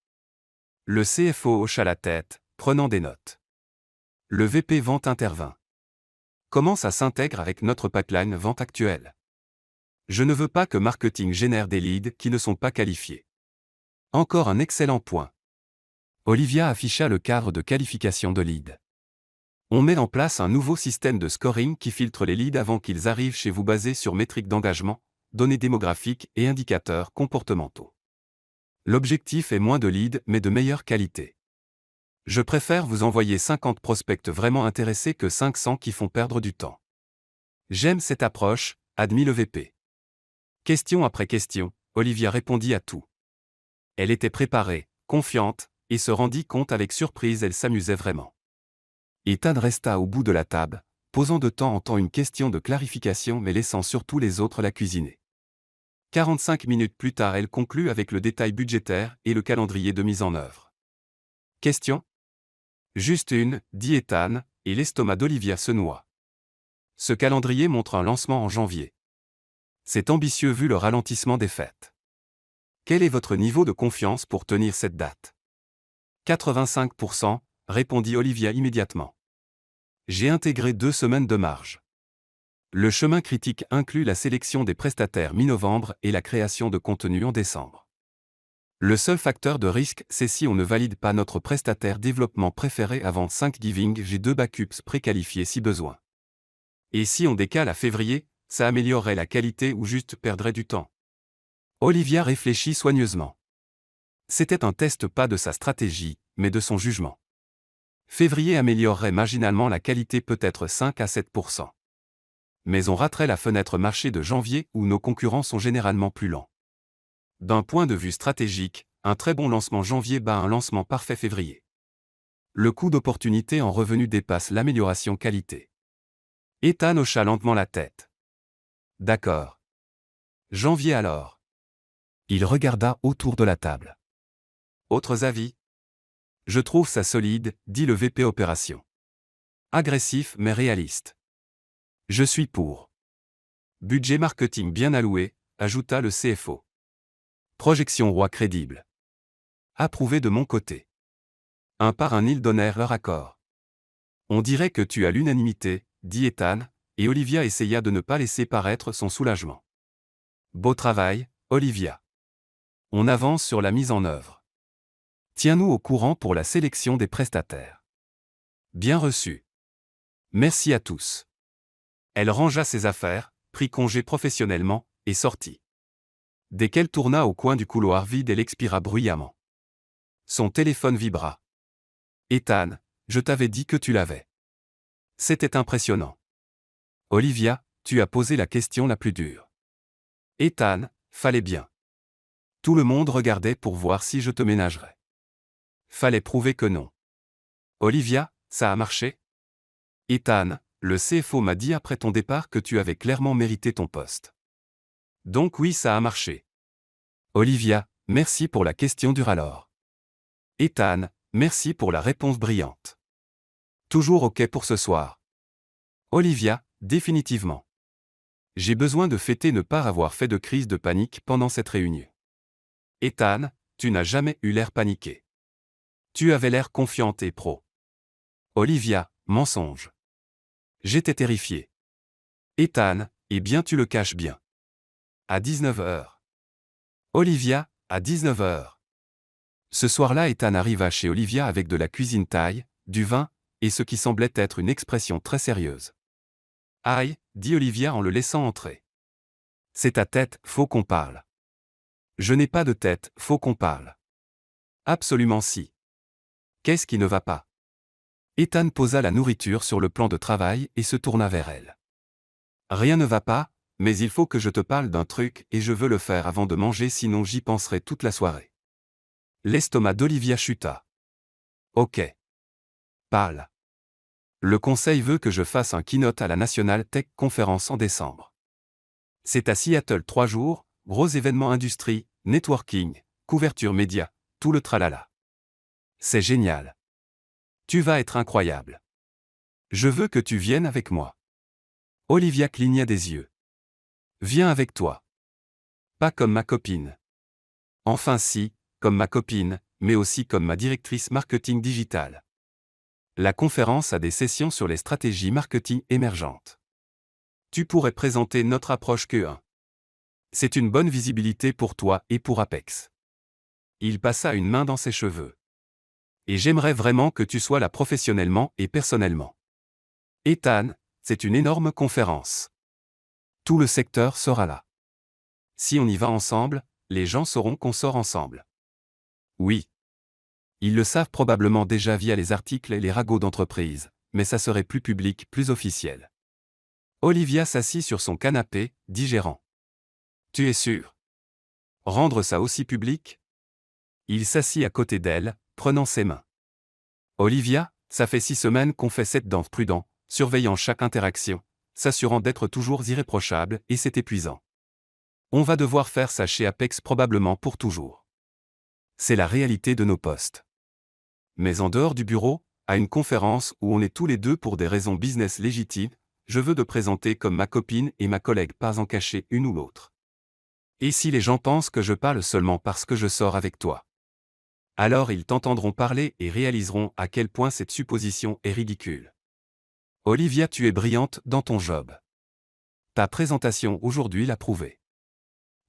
Le CFO hocha la tête, prenant des notes. Le VP Vente intervint. Comment ça s'intègre avec notre pipeline vente actuelle? Je ne veux pas que marketing génère des leads qui ne sont pas qualifiés. Encore un excellent point. Olivia afficha le cadre de qualification de leads. On met en place un nouveau système de scoring qui filtre les leads avant qu'ils arrivent chez vous basé sur métriques d'engagement, données démographiques et indicateurs comportementaux. L'objectif est moins de leads mais de meilleure qualité. Je préfère vous envoyer 50 prospects vraiment intéressés que 500 qui font perdre du temps. J'aime cette approche, admit le VP. Question après question, Olivia répondit à tout. Elle était préparée, confiante, et se rendit compte avec surprise, elle s'amusait vraiment. Ethan resta au bout de la table, posant de temps en temps une question de clarification mais laissant surtout les autres la cuisiner. 45 minutes plus tard, elle conclut avec le détail budgétaire et le calendrier de mise en œuvre. Question? Juste une, dit Ethan, et l'estomac d'Olivia se noua. Ce calendrier montre un lancement en janvier. C'est ambitieux vu le ralentissement des fêtes. Quel est votre niveau de confiance pour tenir cette date? 85%, répondit Olivia immédiatement. J'ai intégré 2 semaines de marge. Le chemin critique inclut la sélection des prestataires mi-novembre et la création de contenu en décembre. Le seul facteur de risque, c'est si on ne valide pas notre prestataire développement préféré avant Thanksgiving, j'ai 2 backups préqualifiés si besoin. Et si on décale à février, ça améliorerait la qualité ou juste perdrait du temps. Olivia réfléchit soigneusement. C'était un test pas de sa stratégie, mais de son jugement. Février améliorerait marginalement la qualité peut-être 5 à 7%. Mais on raterait la fenêtre marché de janvier où nos concurrents sont généralement plus lents. D'un point de vue stratégique, un très bon lancement janvier bat un lancement parfait février. Le coût d'opportunité en revenu dépasse l'amélioration qualité. Ethan hocha lentement la tête. D'accord. Janvier alors. Il regarda autour de la table. Autres avis? Je trouve ça solide, dit le VP Opération. Agressif mais réaliste. Je suis pour. Budget marketing bien alloué, ajouta le CFO. Projection roi crédible. Approuvé de mon côté. Un par un ils donnèrent leur accord. On dirait que tu as l'unanimité, dit Ethan, et Olivia essaya de ne pas laisser paraître son soulagement. Beau travail, Olivia. On avance sur la mise en œuvre. Tiens-nous au courant pour la sélection des prestataires. Bien reçu. Merci à tous. Elle rangea ses affaires, prit congé professionnellement, et sortit. Dès qu'elle tourna au coin du couloir vide, elle expira bruyamment. Son téléphone vibra. Ethan, je t'avais dit que tu l'avais. C'était impressionnant. Olivia, tu as posé la question la plus dure. Ethan, fallait bien. Tout le monde regardait pour voir si je te ménagerais. Fallait prouver que non. Olivia, ça a marché? Ethan, le CFO m'a dit après ton départ que tu avais clairement mérité ton poste. Donc oui, ça a marché. Olivia, merci pour la question dure alors. Ethan, merci pour la réponse brillante. Toujours OK pour ce soir. Olivia, définitivement. J'ai besoin de fêter ne pas avoir fait de crise de panique pendant cette réunion. Ethan, tu n'as jamais eu l'air paniqué. Tu avais l'air confiante et pro. Olivia, mensonge. J'étais terrifié. Ethan, eh bien tu le caches bien. À 19h. Olivia, à 19h. Ce soir-là, Ethan arriva chez Olivia avec de la cuisine thaï, du vin, et ce qui semblait être une expression très sérieuse. Aïe, dit Olivia en le laissant entrer. C'est ta tête, faut qu'on parle. Je n'ai pas de tête, faut qu'on parle. Absolument si. Qu'est-ce qui ne va pas? Ethan posa la nourriture sur le plan de travail et se tourna vers elle. Rien ne va pas, mais il faut que je te parle d'un truc et je veux le faire avant de manger sinon j'y penserai toute la soirée. L'estomac d'Olivia chuta. Ok. Parle. Le conseil veut que je fasse un keynote à la National Tech Conference en décembre. C'est à Seattle 3 jours, gros événement industrie, networking, couverture média, tout le tralala. C'est génial. Tu vas être incroyable. Je veux que tu viennes avec moi. Olivia cligna des yeux. Viens avec toi. Pas comme ma copine. Enfin si, comme ma copine, mais aussi comme ma directrice marketing digital. La conférence a des sessions sur les stratégies marketing émergentes. Tu pourrais présenter notre approche Q1. C'est une bonne visibilité pour toi et pour Apex. Il passa une main dans ses cheveux. Et j'aimerais vraiment que tu sois là professionnellement et personnellement. Ethan, c'est une énorme conférence. Tout le secteur sera là. Si on y va ensemble, les gens sauront qu'on sort ensemble. Oui. Ils le savent probablement déjà via les articles et les ragots d'entreprise, mais ça serait plus public, plus officiel. Olivia s'assit sur son canapé, digérant. Tu es sûr? Rendre ça aussi public? Il s'assit à côté d'elle, prenant ses mains. Olivia, ça fait 6 semaines qu'on fait cette danse prudent, surveillant chaque interaction, s'assurant d'être toujours irréprochable, et c'est épuisant. On va devoir faire ça chez Apex probablement pour toujours. C'est la réalité de nos postes. Mais en dehors du bureau, à une conférence où on est tous les deux pour des raisons business légitimes, je veux te présenter comme ma copine et ma collègue pas en cacher une ou l'autre. Et si les gens pensent que je parle seulement parce que je sors avec toi? Alors ils t'entendront parler et réaliseront à quel point cette supposition est ridicule. Olivia, tu es brillante dans ton job. Ta présentation aujourd'hui l'a prouvé.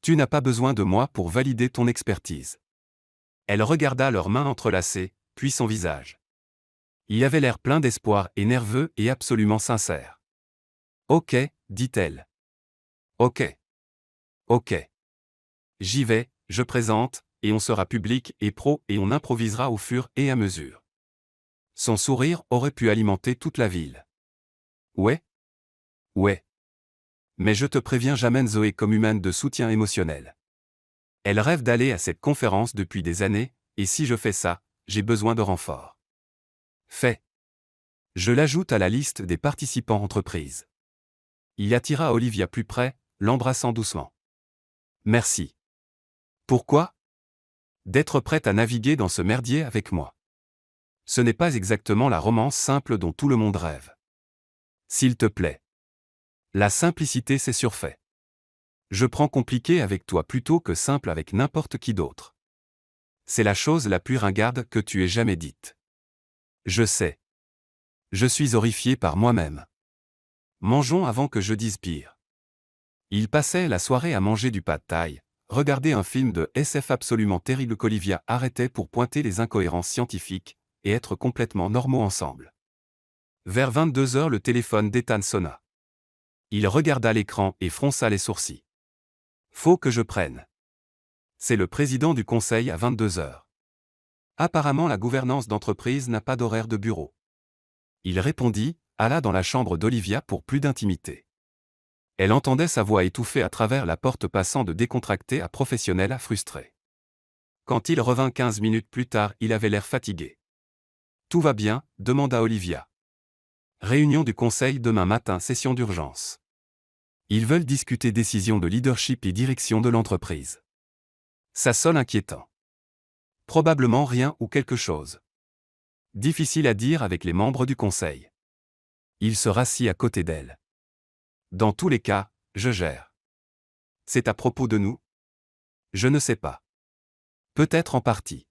Tu n'as pas besoin de moi pour valider ton expertise. Elle regarda leurs mains entrelacées, puis son visage. Il avait l'air plein d'espoir et nerveux et absolument sincère. Ok, dit-elle. Ok. Ok. J'y vais, je présente, et on sera public et pro et on improvisera au fur et à mesure. Son sourire aurait pu alimenter toute la ville. Ouais. Ouais. Mais je te préviens, j'amène Zoé comme humaine de soutien émotionnel. Elle rêve d'aller à cette conférence depuis des années, et si je fais ça, j'ai besoin de renfort. Fait. Je l'ajoute à la liste des participants entreprises. Il attira Olivia plus près, l'embrassant doucement. Merci. Pourquoi? D'être prête à naviguer dans ce merdier avec moi. Ce n'est pas exactement la romance simple dont tout le monde rêve. S'il te plaît. La simplicité, c'est surfait. Je prends compliqué avec toi plutôt que simple avec n'importe qui d'autre. C'est la chose la plus ringarde que tu aies jamais dite. Je sais. Je suis horrifié par moi-même. Mangeons avant que je dise pire. Ils passaient la soirée à manger du pad thaï, regarder un film de SF absolument terrible qu'Olivia arrêtait pour pointer les incohérences scientifiques, et être complètement normaux ensemble. Vers 22h, le téléphone d'Ethan sonna. Il regarda l'écran et fronça les sourcils. Faut que je prenne. C'est le président du conseil à 22h. Apparemment, la gouvernance d'entreprise n'a pas d'horaire de bureau. Il répondit, alla dans la chambre d'Olivia pour plus d'intimité. Elle entendait sa voix étouffée à travers la porte, passant de décontracté à professionnel à frustré. Quand il revint 15 minutes plus tard, il avait l'air fatigué. Tout va bien? Demanda Olivia. Réunion du conseil demain matin, session d'urgence. Ils veulent discuter décision de leadership et direction de l'entreprise. Ça sonne inquiétant. Probablement rien ou quelque chose. Difficile à dire avec les membres du conseil. Il se rassit à côté d'elle. Dans tous les cas, je gère. C'est à propos de nous? Je ne sais pas. Peut-être en partie.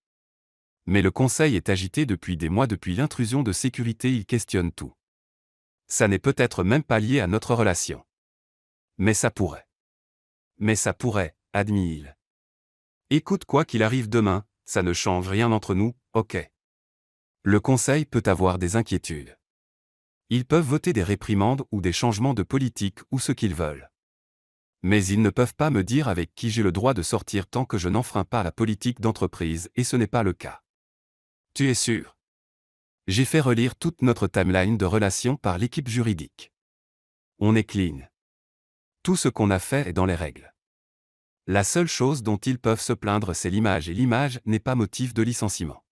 Mais le conseil est agité depuis des mois. Depuis l'intrusion de sécurité, il questionne tout. Ça n'est peut-être même pas lié à notre relation. Mais ça pourrait. Mais ça pourrait, admit-il. Écoute, quoi qu'il arrive demain, ça ne change rien entre nous, ok. Le conseil peut avoir des inquiétudes. Ils peuvent voter des réprimandes ou des changements de politique ou ce qu'ils veulent. Mais ils ne peuvent pas me dire avec qui j'ai le droit de sortir tant que je n'enfreins pas la politique d'entreprise, et ce n'est pas le cas. Tu es sûr? J'ai fait relire toute notre timeline de relations par l'équipe juridique. On est clean. Tout ce qu'on a fait est dans les règles. La seule chose dont ils peuvent se plaindre, c'est l'image, et l'image n'est pas motif de licenciement.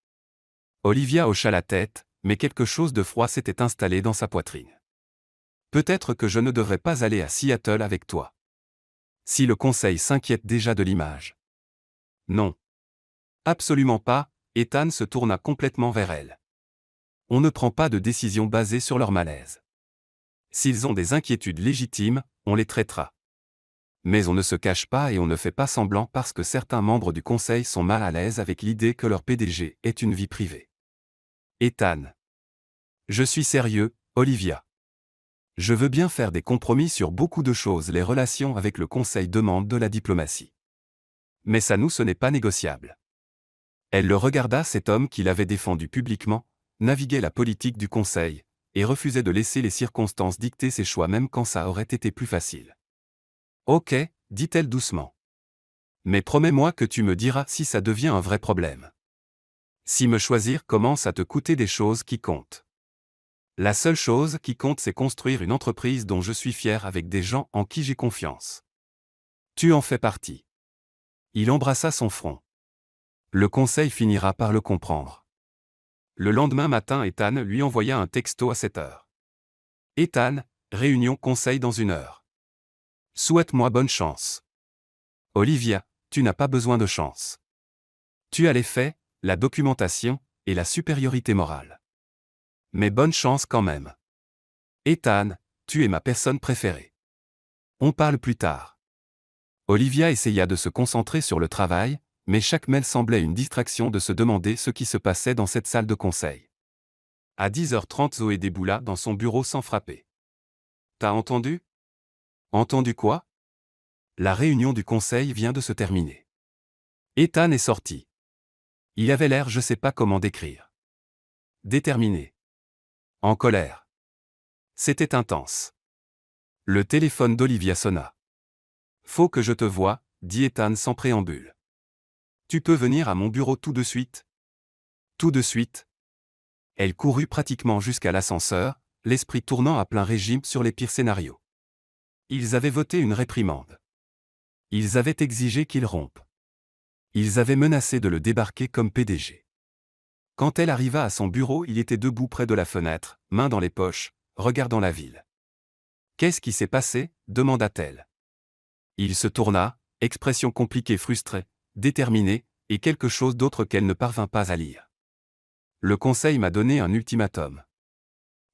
Olivia hocha la tête, mais quelque chose de froid s'était installé dans sa poitrine. Peut-être que je ne devrais pas aller à Seattle avec toi. Si le conseil s'inquiète déjà de l'image. Non. Absolument pas, Ethan se tourna complètement vers elle. On ne prend pas de décision basée sur leur malaise. S'ils ont des inquiétudes légitimes, on les traitera. Mais on ne se cache pas et on ne fait pas semblant parce que certains membres du conseil sont mal à l'aise avec l'idée que leur PDG ait une vie privée. Ethan. Je suis sérieux, Olivia. Je veux bien faire des compromis sur beaucoup de choses. Les relations avec le conseil demandent de la diplomatie. Mais ça, ce n'est pas négociable. Elle le regarda, cet homme qui l'avait défendu publiquement, naviguait la politique du conseil, et refusait de laisser les circonstances dicter ses choix même quand ça aurait été plus facile. Ok, dit-elle doucement. Mais promets-moi que tu me diras si ça devient un vrai problème. Si me choisir commence à te coûter des choses qui comptent. La seule chose qui compte, c'est construire une entreprise dont je suis fier avec des gens en qui j'ai confiance. Tu en fais partie. Il embrassa son front. Le conseil finira par le comprendre. Le lendemain matin, Ethan lui envoya un texto à 7h. Ethan, réunion conseil dans 1 heure. Souhaite-moi bonne chance. Olivia, tu n'as pas besoin de chance. Tu as les faits, la documentation, et la supériorité morale. Mais bonne chance quand même. Ethan, tu es ma personne préférée. On parle plus tard. Olivia essaya de se concentrer sur le travail, mais chaque mail semblait une distraction de se demander ce qui se passait dans cette salle de conseil. À 10h30, Zoé déboula dans son bureau sans frapper. T'as entendu? Entendu quoi? La réunion du conseil vient de se terminer. Ethan est sorti. Il avait l'air, je sais pas comment décrire. Déterminé. En colère. C'était intense. Le téléphone d'Olivia sonna. Faut que je te voie, dit Ethan sans préambule. Tu peux venir à mon bureau tout de suite? Tout de suite. Elle courut pratiquement jusqu'à l'ascenseur, l'esprit tournant à plein régime sur les pires scénarios. Ils avaient voté une réprimande. Ils avaient exigé qu'il rompe. Ils avaient menacé de le débarquer comme PDG. Quand elle arriva à son bureau, il était debout près de la fenêtre, mains dans les poches, regardant la ville. Qu'est-ce qui s'est passé? Demanda-t-elle. Il se tourna, expression compliquée, frustrée, déterminée, et quelque chose d'autre qu'elle ne parvint pas à lire. Le conseil m'a donné un ultimatum.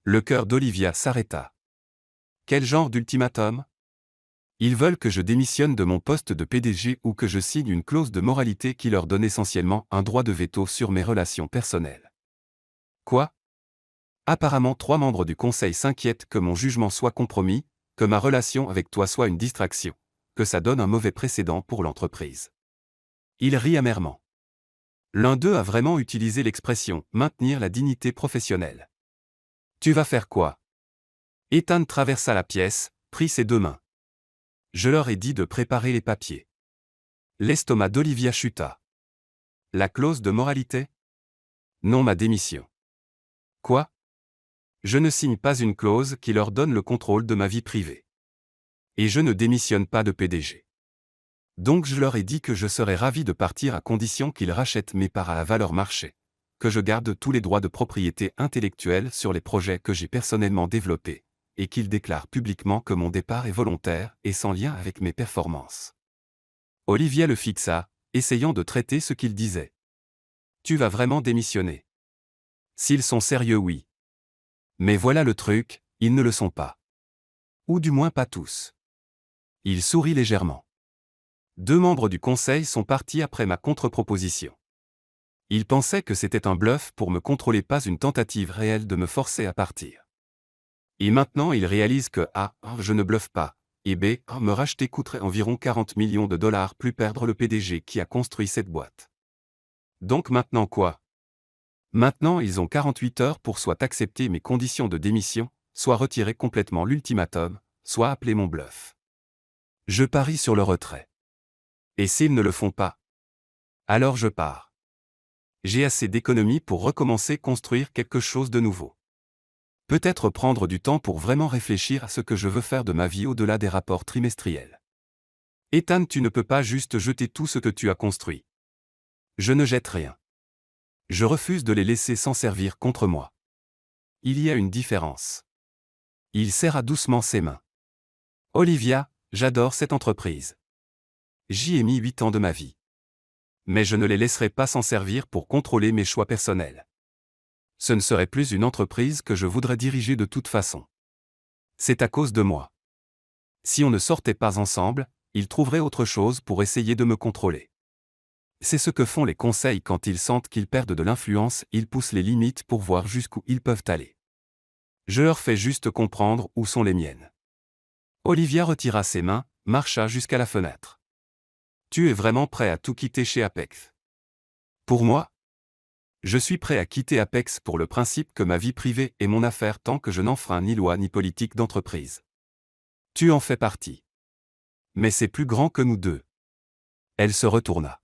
Le cœur d'Olivia s'arrêta. Quel genre d'ultimatum? Ils veulent que je démissionne de mon poste de PDG ou que je signe une clause de moralité qui leur donne essentiellement un droit de veto sur mes relations personnelles. Quoi? Apparemment 3 membres du conseil s'inquiètent que mon jugement soit compromis, que ma relation avec toi soit une distraction, que ça donne un mauvais précédent pour l'entreprise. Il rit amèrement. L'un d'eux a vraiment utilisé l'expression « maintenir la dignité professionnelle ». Tu vas faire quoi? Ethan traversa la pièce, prit ses 2 mains. Je leur ai dit de préparer les papiers. L'estomac d'Olivia chuta. La clause de moralité? Non, ma démission. Quoi? Je ne signe pas une clause qui leur donne le contrôle de ma vie privée. Et je ne démissionne pas de PDG. Donc je leur ai dit que je serais ravi de partir à condition qu'ils rachètent mes parts à valeur marché, que je garde tous les droits de propriété intellectuelle sur les projets que j'ai personnellement développés, et qu'ils déclarent publiquement que mon départ est volontaire et sans lien avec mes performances. Olivia le fixa, essayant de traiter ce qu'il disait. Tu vas vraiment démissionner? S'ils sont sérieux, oui. Mais voilà le truc, ils ne le sont pas. Ou du moins pas tous. Il sourit légèrement. 2 membres du conseil sont partis après ma contre-proposition. Ils pensaient que c'était un bluff pour me contrôler, pas une tentative réelle de me forcer à partir. Et maintenant ils réalisent que A. Je ne bluffe pas, et B. Me racheter coûterait environ 40 millions de dollars plus perdre le PDG qui a construit cette boîte. Donc maintenant quoi? Maintenant ils ont 48 heures pour soit accepter mes conditions de démission, soit retirer complètement l'ultimatum, soit appeler mon bluff. Je parie sur le retrait. Et s'ils ne le font pas? Alors je pars. J'ai assez d'économies pour recommencer construire quelque chose de nouveau. Peut-être prendre du temps pour vraiment réfléchir à ce que je veux faire de ma vie au-delà des rapports trimestriels. Ethan, tu ne peux pas juste jeter tout ce que tu as construit. Je ne jette rien. Je refuse de les laisser s'en servir contre moi. Il y a une différence. Il serra doucement ses mains. Olivia, j'adore cette entreprise. J'y ai mis 8 ans de ma vie. Mais je ne les laisserai pas s'en servir pour contrôler mes choix personnels. Ce ne serait plus une entreprise que je voudrais diriger de toute façon. C'est à cause de moi. Si on ne sortait pas ensemble, ils trouveraient autre chose pour essayer de me contrôler. C'est ce que font les conseils quand ils sentent qu'ils perdent de l'influence, ils poussent les limites pour voir jusqu'où ils peuvent aller. Je leur fais juste comprendre où sont les miennes. Olivia retira ses mains, marcha jusqu'à la fenêtre. Tu es vraiment prêt à tout quitter chez Apex? Pour moi? Je suis prêt à quitter Apex pour le principe que ma vie privée est mon affaire tant que je n'enfreins ni loi ni politique d'entreprise. Tu en fais partie. Mais c'est plus grand que nous deux. Elle se retourna.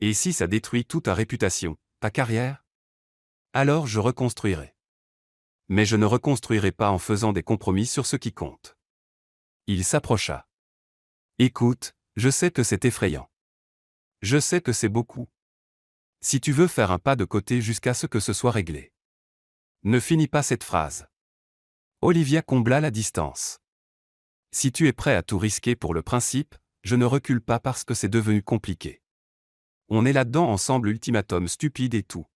Et si ça détruit toute ta réputation, ta carrière? Alors je reconstruirai. Mais je ne reconstruirai pas en faisant des compromis sur ce qui compte. Il s'approcha. Écoute, je sais que c'est effrayant. Je sais que c'est beaucoup. Si tu veux faire un pas de côté jusqu'à ce que ce soit réglé. Ne finis pas cette phrase. Olivia combla la distance. Si tu es prêt à tout risquer pour le principe, je ne recule pas parce que c'est devenu compliqué. On est là-dedans ensemble, ultimatum stupide et tout.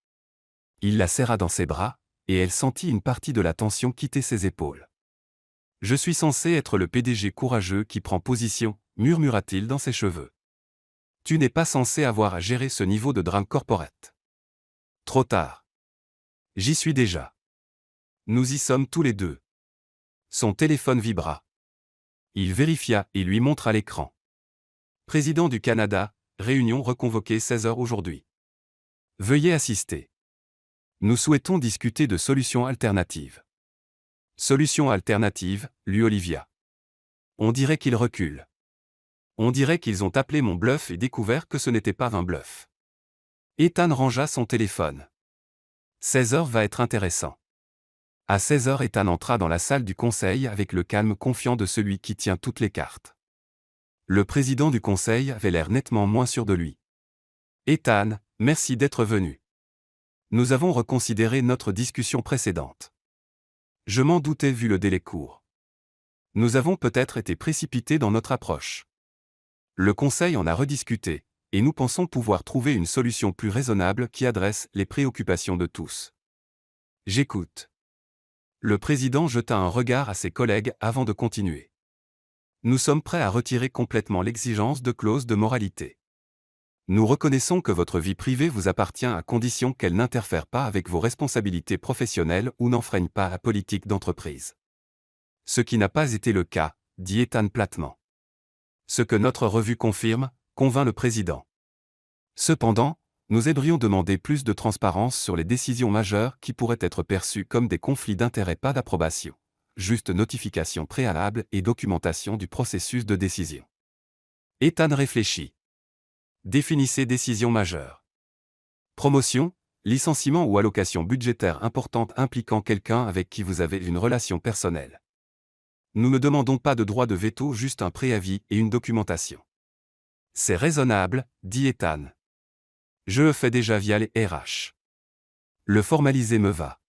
Il la serra dans ses bras, et elle sentit une partie de la tension quitter ses épaules. Je suis censé être le PDG courageux qui prend position, murmura-t-il dans ses cheveux. Tu n'es pas censé avoir à gérer ce niveau de drame corporate. Trop tard. J'y suis déjà. Nous y sommes tous les deux. Son téléphone vibra. Il vérifia et lui montra l'écran. Président du Canada, réunion reconvoquée 16 heures aujourd'hui. Veuillez assister. Nous souhaitons discuter de solutions alternatives. Solutions alternatives, lut Olivia. On dirait qu'ils reculent. On dirait qu'ils ont appelé mon bluff et découvert que ce n'était pas un bluff. Ethan rangea son téléphone. 16 heures va être intéressant. À 16 heures, Ethan entra dans la salle du conseil avec le calme confiant de celui qui tient toutes les cartes. Le président du conseil avait l'air nettement moins sûr de lui. Ethan, merci d'être venu. Nous avons reconsidéré notre discussion précédente. Je m'en doutais vu le délai court. Nous avons peut-être été précipités dans notre approche. Le conseil en a rediscuté, et nous pensons pouvoir trouver une solution plus raisonnable qui adresse les préoccupations de tous. J'écoute. Le président jeta un regard à ses collègues avant de continuer. Nous sommes prêts à retirer complètement l'exigence de clauses de moralité. Nous reconnaissons que votre vie privée vous appartient à condition qu'elle n'interfère pas avec vos responsabilités professionnelles ou n'enfreigne pas la politique d'entreprise. Ce qui n'a pas été le cas, dit Ethan platement. Ce que notre revue confirme, convainc le président. Cependant, nous aimerions demander plus de transparence sur les décisions majeures qui pourraient être perçues comme des conflits d'intérêts, pas d'approbation. Juste notification préalable et documentation du processus de décision. Ethan réfléchit. Définissez décision majeure. Promotion, licenciement ou allocation budgétaire importante impliquant quelqu'un avec qui vous avez une relation personnelle. Nous ne demandons pas de droit de veto, juste un préavis et une documentation. C'est raisonnable, dit Ethan. Je le fais déjà via les RH. Le formaliser me va.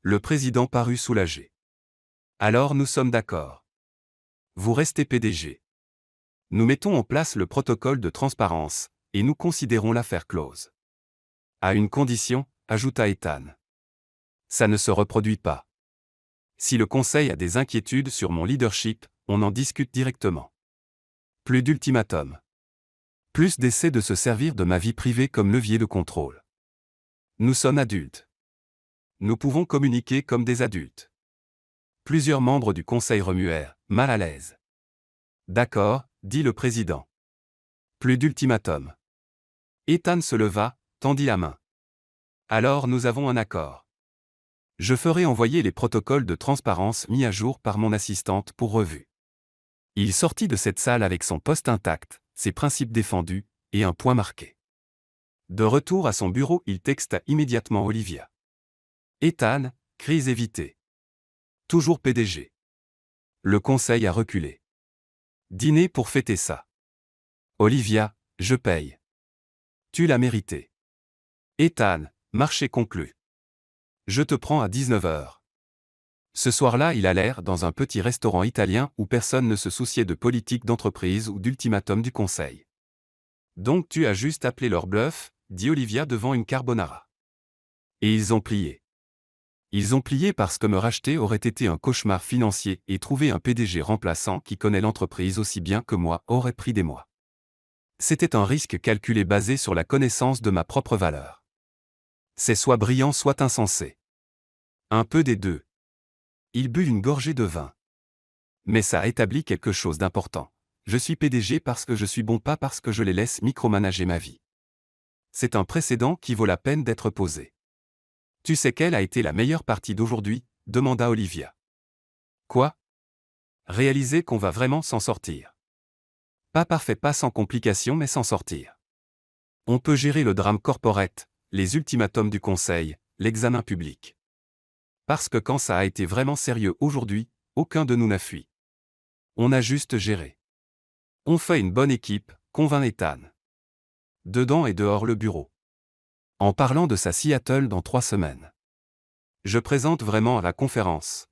Le président parut soulagé. Alors nous sommes d'accord. Vous restez PDG. Nous mettons en place le protocole de transparence, et nous considérons l'affaire close. À une condition, ajouta Ethan. Ça ne se reproduit pas. Si le conseil a des inquiétudes sur mon leadership, on en discute directement. Plus d'ultimatum. Plus d'essais de se servir de ma vie privée comme levier de contrôle. Nous sommes adultes. Nous pouvons communiquer comme des adultes. Plusieurs membres du conseil remuèrent, mal à l'aise. D'accord, dit le président. Plus d'ultimatum. Ethan se leva, tendit la main. Alors nous avons un accord. Je ferai envoyer les protocoles de transparence mis à jour par mon assistante pour revue. Il sortit de cette salle avec son poste intact, ses principes défendus, et un point marqué. De retour à son bureau, il texta immédiatement Olivia. Ethan, crise évitée. Toujours PDG. Le conseil a reculé. Dîner pour fêter ça. Olivia, je paye. Tu l'as mérité. Ethan, marché conclu. Je te prends à 19 heures. Ce soir-là, ils allèrent dans un petit restaurant italien où personne ne se souciait de politique d'entreprise ou d'ultimatum du conseil. Donc tu as juste appelé leur bluff, dit Olivia devant une carbonara. Et ils ont plié. Ils ont plié parce que me racheter aurait été un cauchemar financier et trouver un PDG remplaçant qui connaît l'entreprise aussi bien que moi aurait pris des mois. C'était un risque calculé basé sur la connaissance de ma propre valeur. C'est soit brillant soit insensé. Un peu des deux. Il but une gorgée de vin. Mais ça a établi quelque chose d'important. Je suis PDG parce que je suis bon, pas parce que je les laisse micromanager ma vie. C'est un précédent qui vaut la peine d'être posé. Tu sais quelle a été la meilleure partie d'aujourd'hui ? Demanda Olivia. Quoi ? Réaliser qu'on va vraiment s'en sortir. Pas parfait, pas sans complications, mais s'en sortir. On peut gérer le drame corporate, les ultimatums du conseil, l'examen public. Parce que quand ça a été vraiment sérieux aujourd'hui, aucun de nous n'a fui. On a juste géré. On fait une bonne équipe, convainc Ethan. Dedans et dehors le bureau. En parlant de sa Seattle dans 3 semaines. Je présente vraiment à la conférence.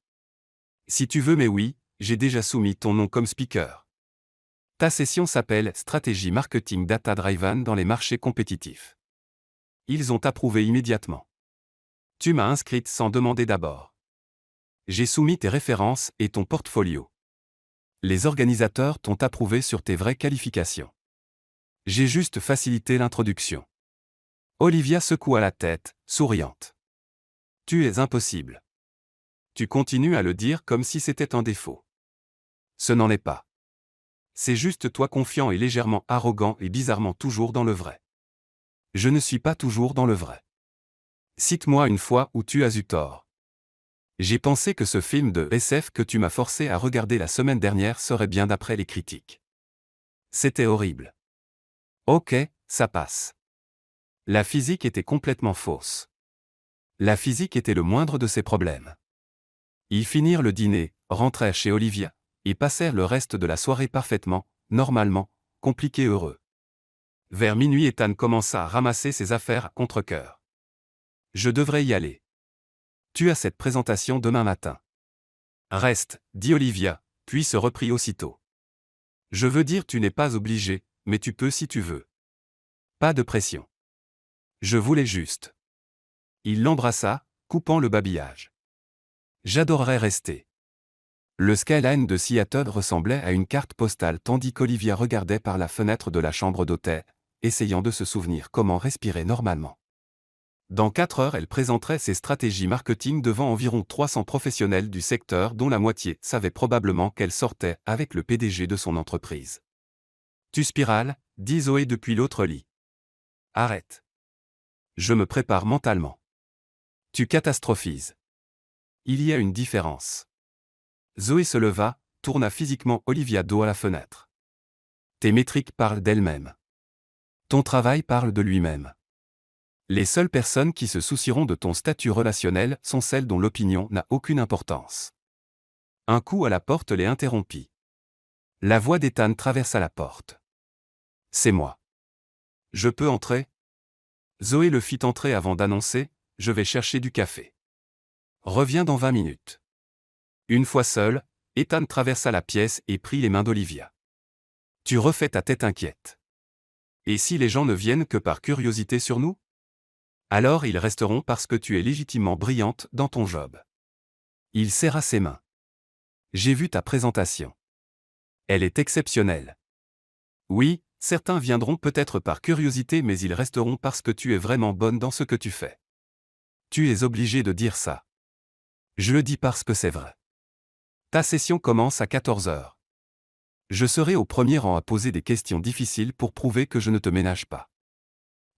Si tu veux, mais oui, j'ai déjà soumis ton nom comme speaker. Ta session s'appelle Stratégie Marketing Data Driven dans les marchés compétitifs. Ils ont approuvé immédiatement. Tu m'as inscrite sans demander d'abord. J'ai soumis tes références et ton portfolio. Les organisateurs t'ont approuvé sur tes vraies qualifications. J'ai juste facilité l'introduction. Olivia secoua la tête, souriante. Tu es impossible. Tu continues à le dire comme si c'était un défaut. Ce n'en est pas. C'est juste toi confiant et légèrement arrogant et bizarrement toujours dans le vrai. Je ne suis pas toujours dans le vrai. Cite-moi une fois où tu as eu tort. J'ai pensé que ce film de SF que tu m'as forcé à regarder la semaine dernière serait bien d'après les critiques. C'était horrible. Ok, ça passe. La physique était complètement fausse. La physique était le moindre de ses problèmes. Ils finirent le dîner, rentrèrent chez Olivia, et passèrent le reste de la soirée parfaitement, normalement, compliqués heureux. Vers minuit, Ethan commença à ramasser ses affaires à contre-cœur. Je devrais y aller. Tu as cette présentation demain matin. Reste, dit Olivia, puis se reprit aussitôt. Je veux dire, tu n'es pas obligé, mais tu peux si tu veux. Pas de pression. Je voulais juste. Il l'embrassa, coupant le babillage. J'adorerais rester. Le skyline de Seattle ressemblait à une carte postale tandis qu'Olivia regardait par la fenêtre de la chambre d'hôtel, essayant de se souvenir comment respirer normalement. Dans 4 heures, elle présenterait ses stratégies marketing devant environ 300 professionnels du secteur dont la moitié savaient probablement qu'elle sortait avec le PDG de son entreprise. Tu spirales, dit Zoé depuis l'autre lit. Arrête. Je me prépare mentalement. Tu catastrophises. Il y a une différence. Zoé se leva, tourna physiquement Olivia dos à la fenêtre. Tes métriques parlent d'elles-mêmes. Ton travail parle de lui-même. Les seules personnes qui se soucieront de ton statut relationnel sont celles dont l'opinion n'a aucune importance. Un coup à la porte les interrompit. La voix d'Ethan traversa la porte. C'est moi. Je peux entrer? Zoé le fit entrer avant d'annoncer, je vais chercher du café. Reviens dans 20 minutes. Une fois seul, Ethan traversa la pièce et prit les mains d'Olivia. Tu refais ta tête inquiète. Et si les gens ne viennent que par curiosité sur nous? Alors ils resteront parce que tu es légitimement brillante dans ton job. Il serra ses mains. J'ai vu ta présentation. Elle est exceptionnelle. Oui, certains viendront peut-être par curiosité mais ils resteront parce que tu es vraiment bonne dans ce que tu fais. Tu es obligé de dire ça. Je le dis parce que c'est vrai. Ta session commence à 14 heures. Je serai au premier rang à poser des questions difficiles pour prouver que je ne te ménage pas.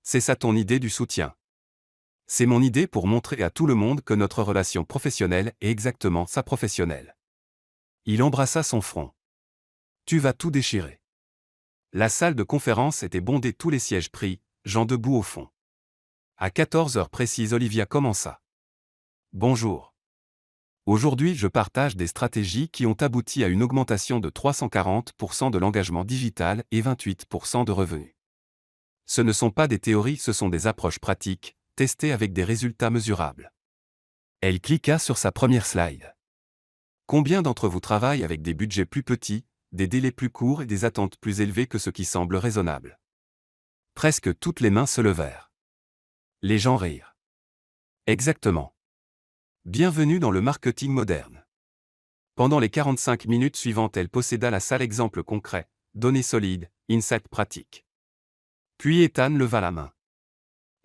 C'est ça ton idée du soutien. C'est mon idée pour montrer à tout le monde que notre relation professionnelle est exactement ça professionnelle. Il embrassa son front. Tu vas tout déchirer. La salle de conférence était bondée, tous les sièges pris, gens debout au fond. À 14 heures précises, Olivia commença. Bonjour. Aujourd'hui, je partage des stratégies qui ont abouti à une augmentation de 340% de l'engagement digital et 28% de revenus. Ce ne sont pas des théories, ce sont des approches pratiques, testées avec des résultats mesurables. Elle cliqua sur sa première slide. Combien d'entre vous travaillent avec des budgets plus petits, des délais plus courts et des attentes plus élevées que ce qui semble raisonnable? Presque toutes les mains se levèrent. Les gens rirent. Exactement. Bienvenue dans le marketing moderne. Pendant les 45 minutes suivantes, elle posséda la salle exemple concret, données solides, insights pratiques. Puis Ethan leva la main.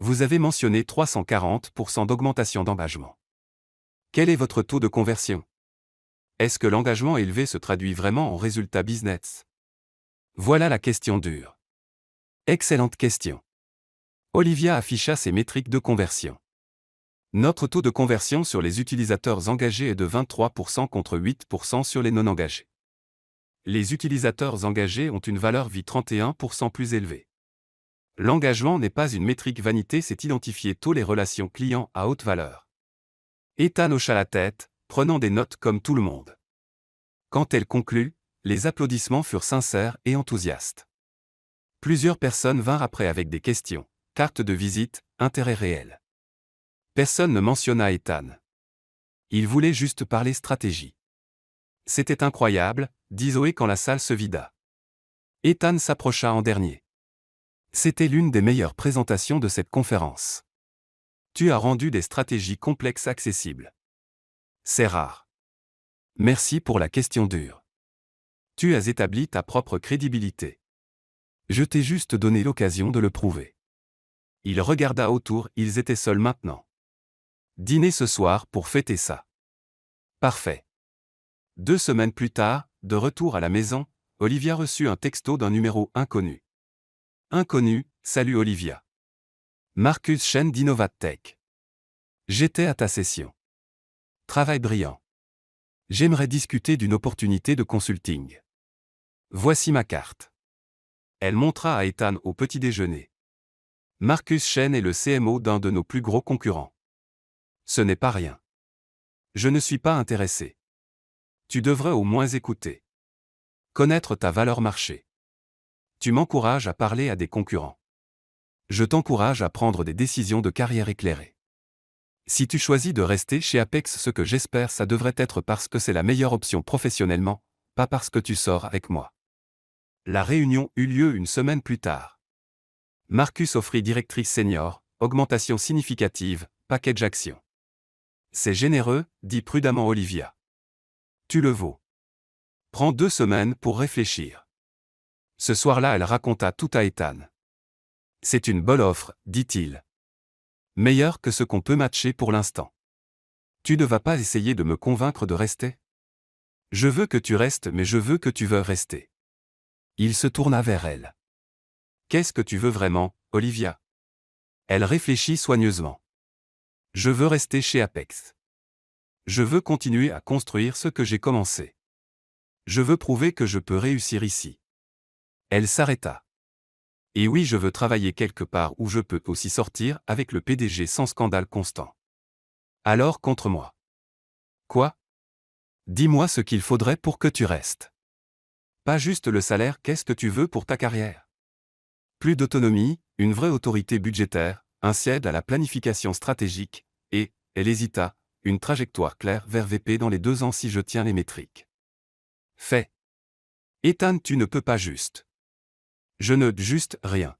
Vous avez mentionné 340% d'augmentation d'engagement. Quel est votre taux de conversion? Est-ce que l'engagement élevé se traduit vraiment en résultats business? Voilà la question dure. Excellente question. Olivia afficha ses métriques de conversion. Notre taux de conversion sur les utilisateurs engagés est de 23% contre 8% sur les non engagés. Les utilisateurs engagés ont une valeur vie 31% plus élevée. L'engagement n'est pas une métrique vanité, c'est identifier tôt les relations clients à haute valeur. Ethan hocha la tête, prenant des notes comme tout le monde. Quand elle conclut, les applaudissements furent sincères et enthousiastes. Plusieurs personnes vinrent après avec des questions, cartes de visite, intérêt réel. Personne ne mentionna Ethan. Il voulait juste parler stratégie. C'était incroyable, dit Zoé quand la salle se vida. Ethan s'approcha en dernier. C'était l'une des meilleures présentations de cette conférence. Tu as rendu des stratégies complexes accessibles. C'est rare. Merci pour la question dure. Tu as établi ta propre crédibilité. Je t'ai juste donné l'occasion de le prouver. Il regarda autour, ils étaient seuls maintenant. Dîner ce soir pour fêter ça. Parfait. 2 semaines plus tard, de retour à la maison, Olivia reçut un texto d'un numéro inconnu. Inconnu, salut Olivia. Marcus Chen d'Innovatech. J'étais à ta session. Travail brillant. J'aimerais discuter d'une opportunité de consulting. Voici ma carte. Elle montra à Ethan au petit déjeuner. Marcus Chen est le CMO d'un de nos plus gros concurrents. Ce n'est pas rien. Je ne suis pas intéressé. Tu devrais au moins écouter. Connaître ta valeur marché. Tu m'encourages à parler à des concurrents. Je t'encourage à prendre des décisions de carrière éclairées. Si tu choisis de rester chez Apex, ce que j'espère, ça devrait être parce que c'est la meilleure option professionnellement, pas parce que tu sors avec moi. La réunion eut lieu une semaine plus tard. Marcus offrit directrice senior, augmentation significative, package action. C'est généreux, dit prudemment Olivia. Tu le vaux. Prends 2 semaines pour réfléchir. Ce soir-là, elle raconta tout à Ethan. C'est une bonne offre, dit-il. Meilleure que ce qu'on peut matcher pour l'instant. Tu ne vas pas essayer de me convaincre de rester? Je veux que tu restes, mais je veux que tu veuilles rester. Il se tourna vers elle. Qu'est-ce que tu veux vraiment, Olivia? Elle réfléchit soigneusement. Je veux rester chez Apex. Je veux continuer à construire ce que j'ai commencé. Je veux prouver que je peux réussir ici. Elle s'arrêta. Et oui, je veux travailler quelque part où je peux aussi sortir avec le PDG sans scandale constant. Alors contre moi. Quoi? Dis-moi ce qu'il faudrait pour que tu restes. Pas juste le salaire, qu'est-ce que tu veux pour ta carrière? Plus d'autonomie, une vraie autorité budgétaire, un siège à la planification stratégique, et, elle hésita, une trajectoire claire vers VP dans les 2 ans si je tiens les métriques. Fait. Ethan, tu ne peux pas juste. Je ne juste rien.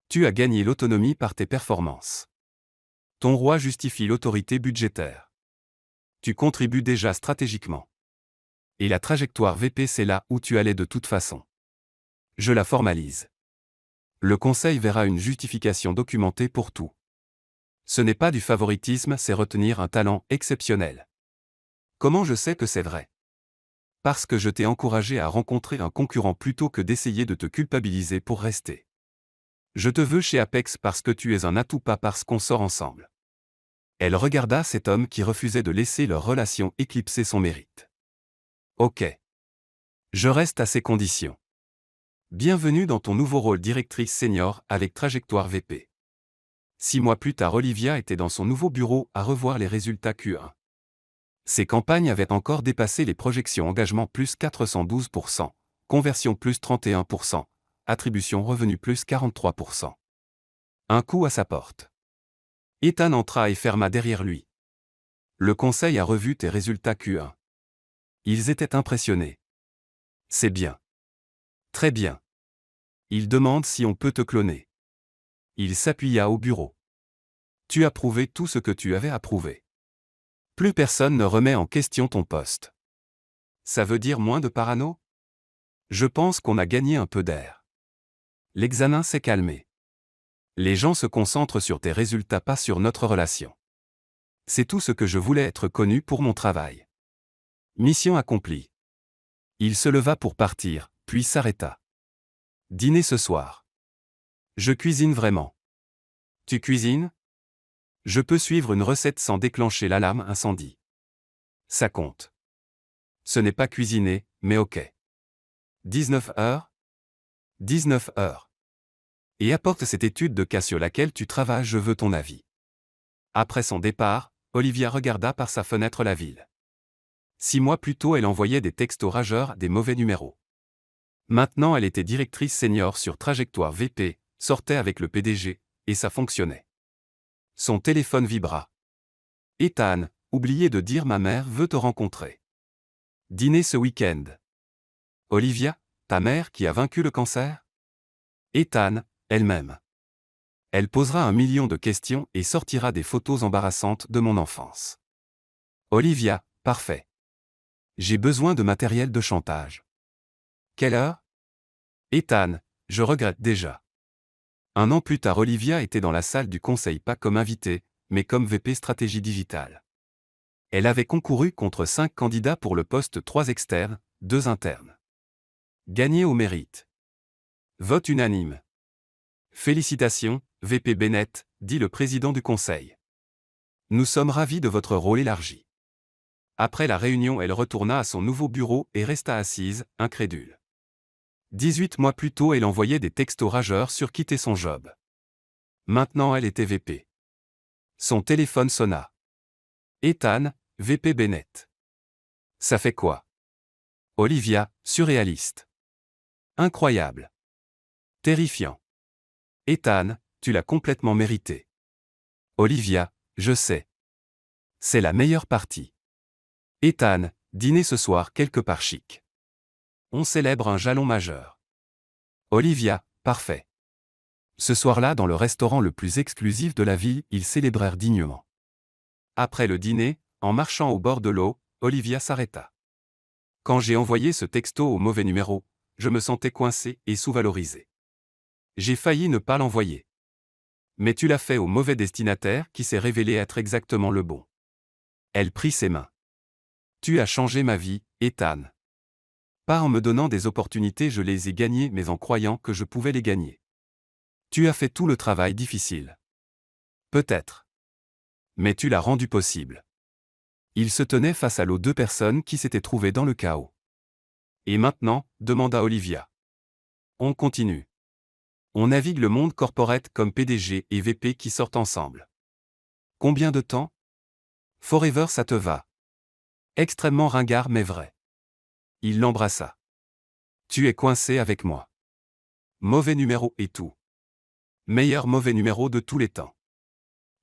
Tu as gagné l'autonomie par tes performances. Ton roi justifie l'autorité budgétaire. Tu contribues déjà stratégiquement. Et la trajectoire VP, c'est là où tu allais de toute façon. Je la formalise. Le conseil verra une justification documentée pour tout. Ce n'est pas du favoritisme, c'est retenir un talent exceptionnel. Comment je sais que c'est vrai? Parce que je t'ai encouragé à rencontrer un concurrent plutôt que d'essayer de te culpabiliser pour rester. Je te veux chez Apex parce que tu es un atout, pas parce qu'on sort ensemble. Elle regarda cet homme qui refusait de laisser leur relation éclipser son mérite. Ok. Je reste à ces conditions. Bienvenue dans ton nouveau rôle directrice senior avec trajectoire VP. 6 mois plus tard, Olivia était dans son nouveau bureau à revoir les résultats Q1. Ses campagnes avaient encore dépassé les projections, engagement plus 412%, conversion plus 31%, attribution revenu plus 43%. Un coup à sa porte. Ethan entra et ferma derrière lui. Le conseil a revu tes résultats Q1. Ils étaient impressionnés. C'est bien. Très bien. Il demande si on peut te cloner. Il s'appuya au bureau. Tu as prouvé tout ce que tu avais à prouver. Plus personne ne remet en question ton poste. Ça veut dire moins de parano? Je pense qu'on a gagné un peu d'air. L'examen s'est calmé. Les gens se concentrent sur tes résultats, pas sur notre relation. C'est tout ce que je voulais, être connu pour mon travail. Mission accomplie. Il se leva pour partir, puis s'arrêta. Dîner ce soir. Je cuisine vraiment. Tu cuisines? Je peux suivre une recette sans déclencher l'alarme incendie. Ça compte. Ce n'est pas cuisiner, mais ok. 19 heures? 19 heures. Et apporte cette étude de cas sur laquelle tu travailles, je veux ton avis. Après son départ, Olivia regarda par sa fenêtre la ville. 6 mois plus tôt, elle envoyait des textos rageurs à des mauvais numéros. Maintenant, elle était directrice senior sur trajectoire VP, sortait avec le PDG, et ça fonctionnait. Son téléphone vibra. Ethan, oubliez de dire ma mère veut te rencontrer. Dîner ce week-end. Olivia, ta mère qui a vaincu le cancer? Ethan, elle-même. Elle posera 1 million de questions et sortira des photos embarrassantes de mon enfance. Olivia, parfait. J'ai besoin de matériel de chantage. Quelle heure? Ethan, je regrette déjà. Un an plus tard, Olivia était dans la salle du conseil pas comme invitée, mais comme VP stratégie digitale. Elle avait concouru contre 5 candidats pour le poste, 3 externes, 2 internes. Gagné au mérite. Vote unanime. Félicitations, VP Bennett, dit le président du conseil. Nous sommes ravis de votre rôle élargi. Après la réunion, elle retourna à son nouveau bureau et resta assise, incrédule. 18 mois plus tôt, elle envoyait des textos rageurs sur quitter son job. Maintenant, elle était VP. Son téléphone sonna. Ethan, VP Bennett. Ça fait quoi? Olivia, surréaliste. Incroyable. Terrifiant. Ethan, tu l'as complètement mérité. Olivia, je sais. C'est la meilleure partie. Ethan, dîner ce soir quelque part chic. On célèbre un jalon majeur. Olivia, parfait. Ce soir-là, dans le restaurant le plus exclusif de la ville, ils célébrèrent dignement. Après le dîner, en marchant au bord de l'eau, Olivia s'arrêta. Quand j'ai envoyé ce texto au mauvais numéro, je me sentais coincé et sous-valorisé. J'ai failli ne pas l'envoyer. Mais tu l'as fait au mauvais destinataire qui s'est révélé être exactement le bon. Elle prit ses mains. Tu as changé ma vie, Ethan. Pas en me donnant des opportunités, je les ai gagnées, mais en croyant que je pouvais les gagner. Tu as fait tout le travail difficile. Peut-être. Mais tu l'as rendu possible. Il se tenait face à l'eau, 2 personnes qui s'étaient trouvées dans le chaos. Et maintenant, demanda Olivia. On continue. On navigue le monde corporate comme PDG et VP qui sortent ensemble. Combien de temps? Forever, ça te va. Extrêmement ringard mais vrai. Il l'embrassa. Tu es coincé avec moi. Mauvais numéro et tout. Meilleur mauvais numéro de tous les temps.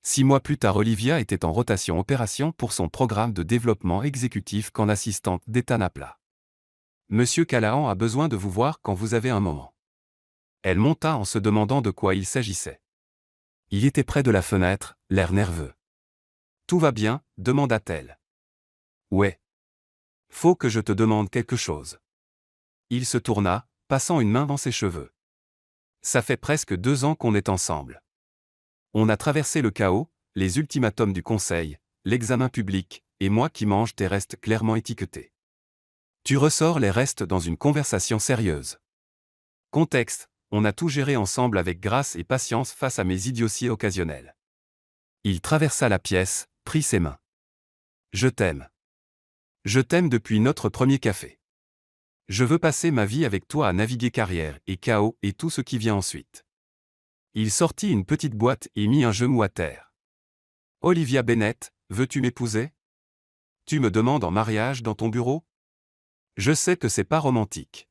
6 mois plus tard, Olivia était en rotation opération pour son programme de développement exécutif quand l'assistante d'Ethan appela. Monsieur Callahan a besoin de vous voir quand vous avez un moment. Elle monta en se demandant de quoi il s'agissait. Il était près de la fenêtre, l'air nerveux. Tout va bien, demanda-t-elle. Ouais. Faut que je te demande quelque chose. Il se tourna, passant une main dans ses cheveux. Ça fait presque 2 ans qu'on est ensemble. On a traversé le chaos, les ultimatums du conseil, l'examen public, et moi qui mange tes restes clairement étiquetés. Tu ressors les restes dans une conversation sérieuse. Contexte, on a tout géré ensemble avec grâce et patience face à mes idioties occasionnelles. Il traversa la pièce, prit ses mains. Je t'aime. Je t'aime depuis notre premier café. Je veux passer ma vie avec toi à naviguer carrière et chaos et tout ce qui vient ensuite. Il sortit une petite boîte et mit un genou à terre. Olivia Bennett, veux-tu m'épouser? Tu me demandes en mariage dans ton bureau? Je sais que c'est pas romantique.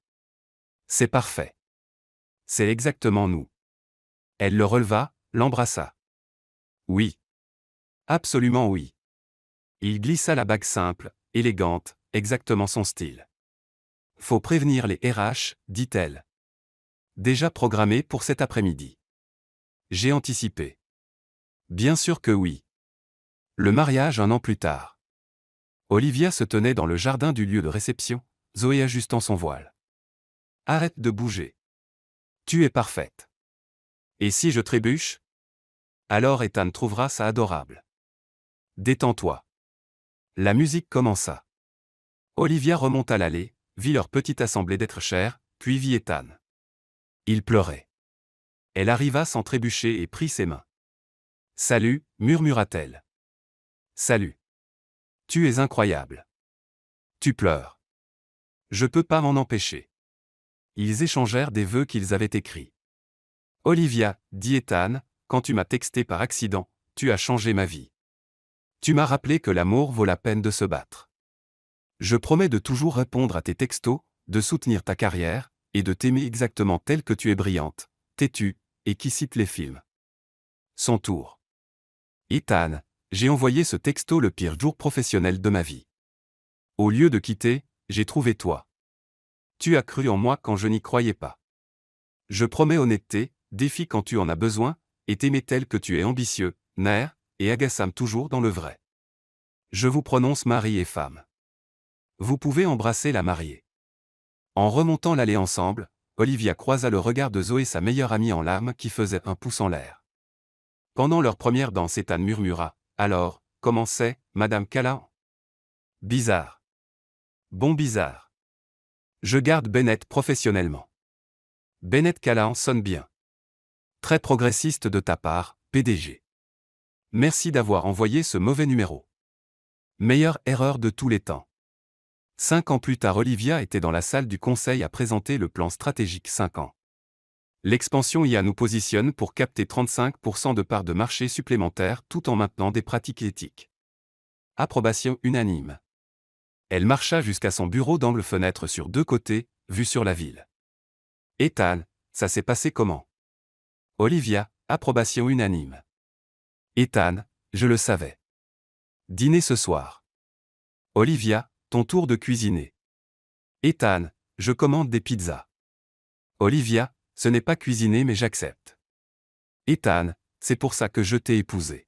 C'est parfait. C'est exactement nous. Elle le releva, l'embrassa. Oui. Absolument oui. Il glissa la bague simple, élégante, exactement son style. Faut prévenir les RH, dit-elle. Déjà programmé pour cet après-midi. J'ai anticipé. Bien sûr que oui. Le mariage 1 an plus tard. Olivia se tenait dans le jardin du lieu de réception, Zoé ajustant son voile. Arrête de bouger. Tu es parfaite. Et si je trébuche? Alors Ethan trouvera ça adorable. Détends-toi. La musique commença. Olivia remonta l'allée, vit leur petite assemblée d'êtres chers, puis vit Ethan. Il pleurait. Elle arriva sans trébucher et prit ses mains. Salut, murmura-t-elle. Salut. Tu es incroyable. Tu pleures. Je peux pas m'en empêcher. Ils échangèrent des vœux qu'ils avaient écrits. Olivia, dit Ethan, quand tu m'as texté par accident, tu as changé ma vie. Tu m'as rappelé que l'amour vaut la peine de se battre. Je promets de toujours répondre à tes textos, de soutenir ta carrière, et de t'aimer exactement telle que tu es brillante, têtue, et qui cite les films. Son tour. Ethan, j'ai envoyé ce texto le pire jour professionnel de ma vie. Au lieu de quitter, j'ai trouvé toi. Tu as cru en moi quand je n'y croyais pas. Je promets honnêteté, défi quand tu en as besoin, et t'aimer tel que tu es ambitieux, naïf, et agaçant toujours dans le vrai. Je vous prononce mari et femme. Vous pouvez embrasser la mariée. En remontant l'allée ensemble, Olivia croisa le regard de Zoé, sa meilleure amie en larmes, qui faisait un pouce en l'air. Pendant leur première danse, Ethan murmura « Alors, comment c'est, Madame Callahan ?»« Bizarre. Bon bizarre. Je garde Bennett professionnellement. » Bennett Callahan sonne bien. Très progressiste de ta part, PDG. Merci d'avoir envoyé ce mauvais numéro. Meilleure erreur de tous les temps. 5 ans plus tard, Olivia était dans la salle du conseil à présenter le plan stratégique 5 ans. L'expansion IA nous positionne pour capter 35% de parts de marché supplémentaires tout en maintenant des pratiques éthiques. Approbation unanime. Elle marcha jusqu'à son bureau d'angle fenêtre sur 2 côtés, vue sur la ville. Ethan, ça s'est passé comment? Olivia, approbation unanime. Ethan, je le savais. Dîner ce soir. Olivia, ton tour de cuisiner. Ethan, je commande des pizzas. Olivia, ce n'est pas cuisiner mais j'accepte. Ethan, c'est pour ça que je t'ai épousé.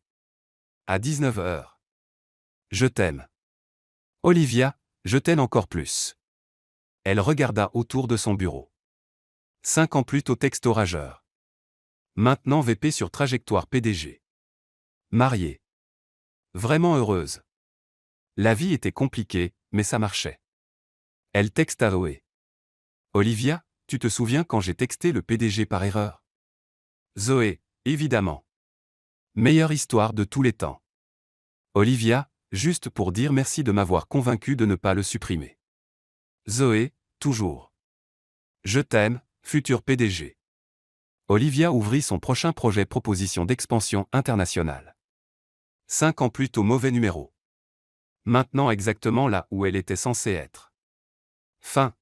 À 19h. Je t'aime. Olivia, je t'aime encore plus. Elle regarda autour de son bureau. 5 ans plus tôt, texto rageur. Maintenant VP sur trajectoire PDG. Mariée. Vraiment heureuse. La vie était compliquée, mais ça marchait. Elle texta Zoé. Olivia, tu te souviens quand j'ai texté le PDG par erreur? Zoé, évidemment. Meilleure histoire de tous les temps. Olivia, juste pour dire merci de m'avoir convaincu de ne pas le supprimer. Zoé, toujours. Je t'aime, futur PDG. Olivia ouvrit son prochain projet, proposition d'expansion internationale. 5 ans plus tôt, mauvais numéro. Maintenant exactement là où elle était censée être. Fin.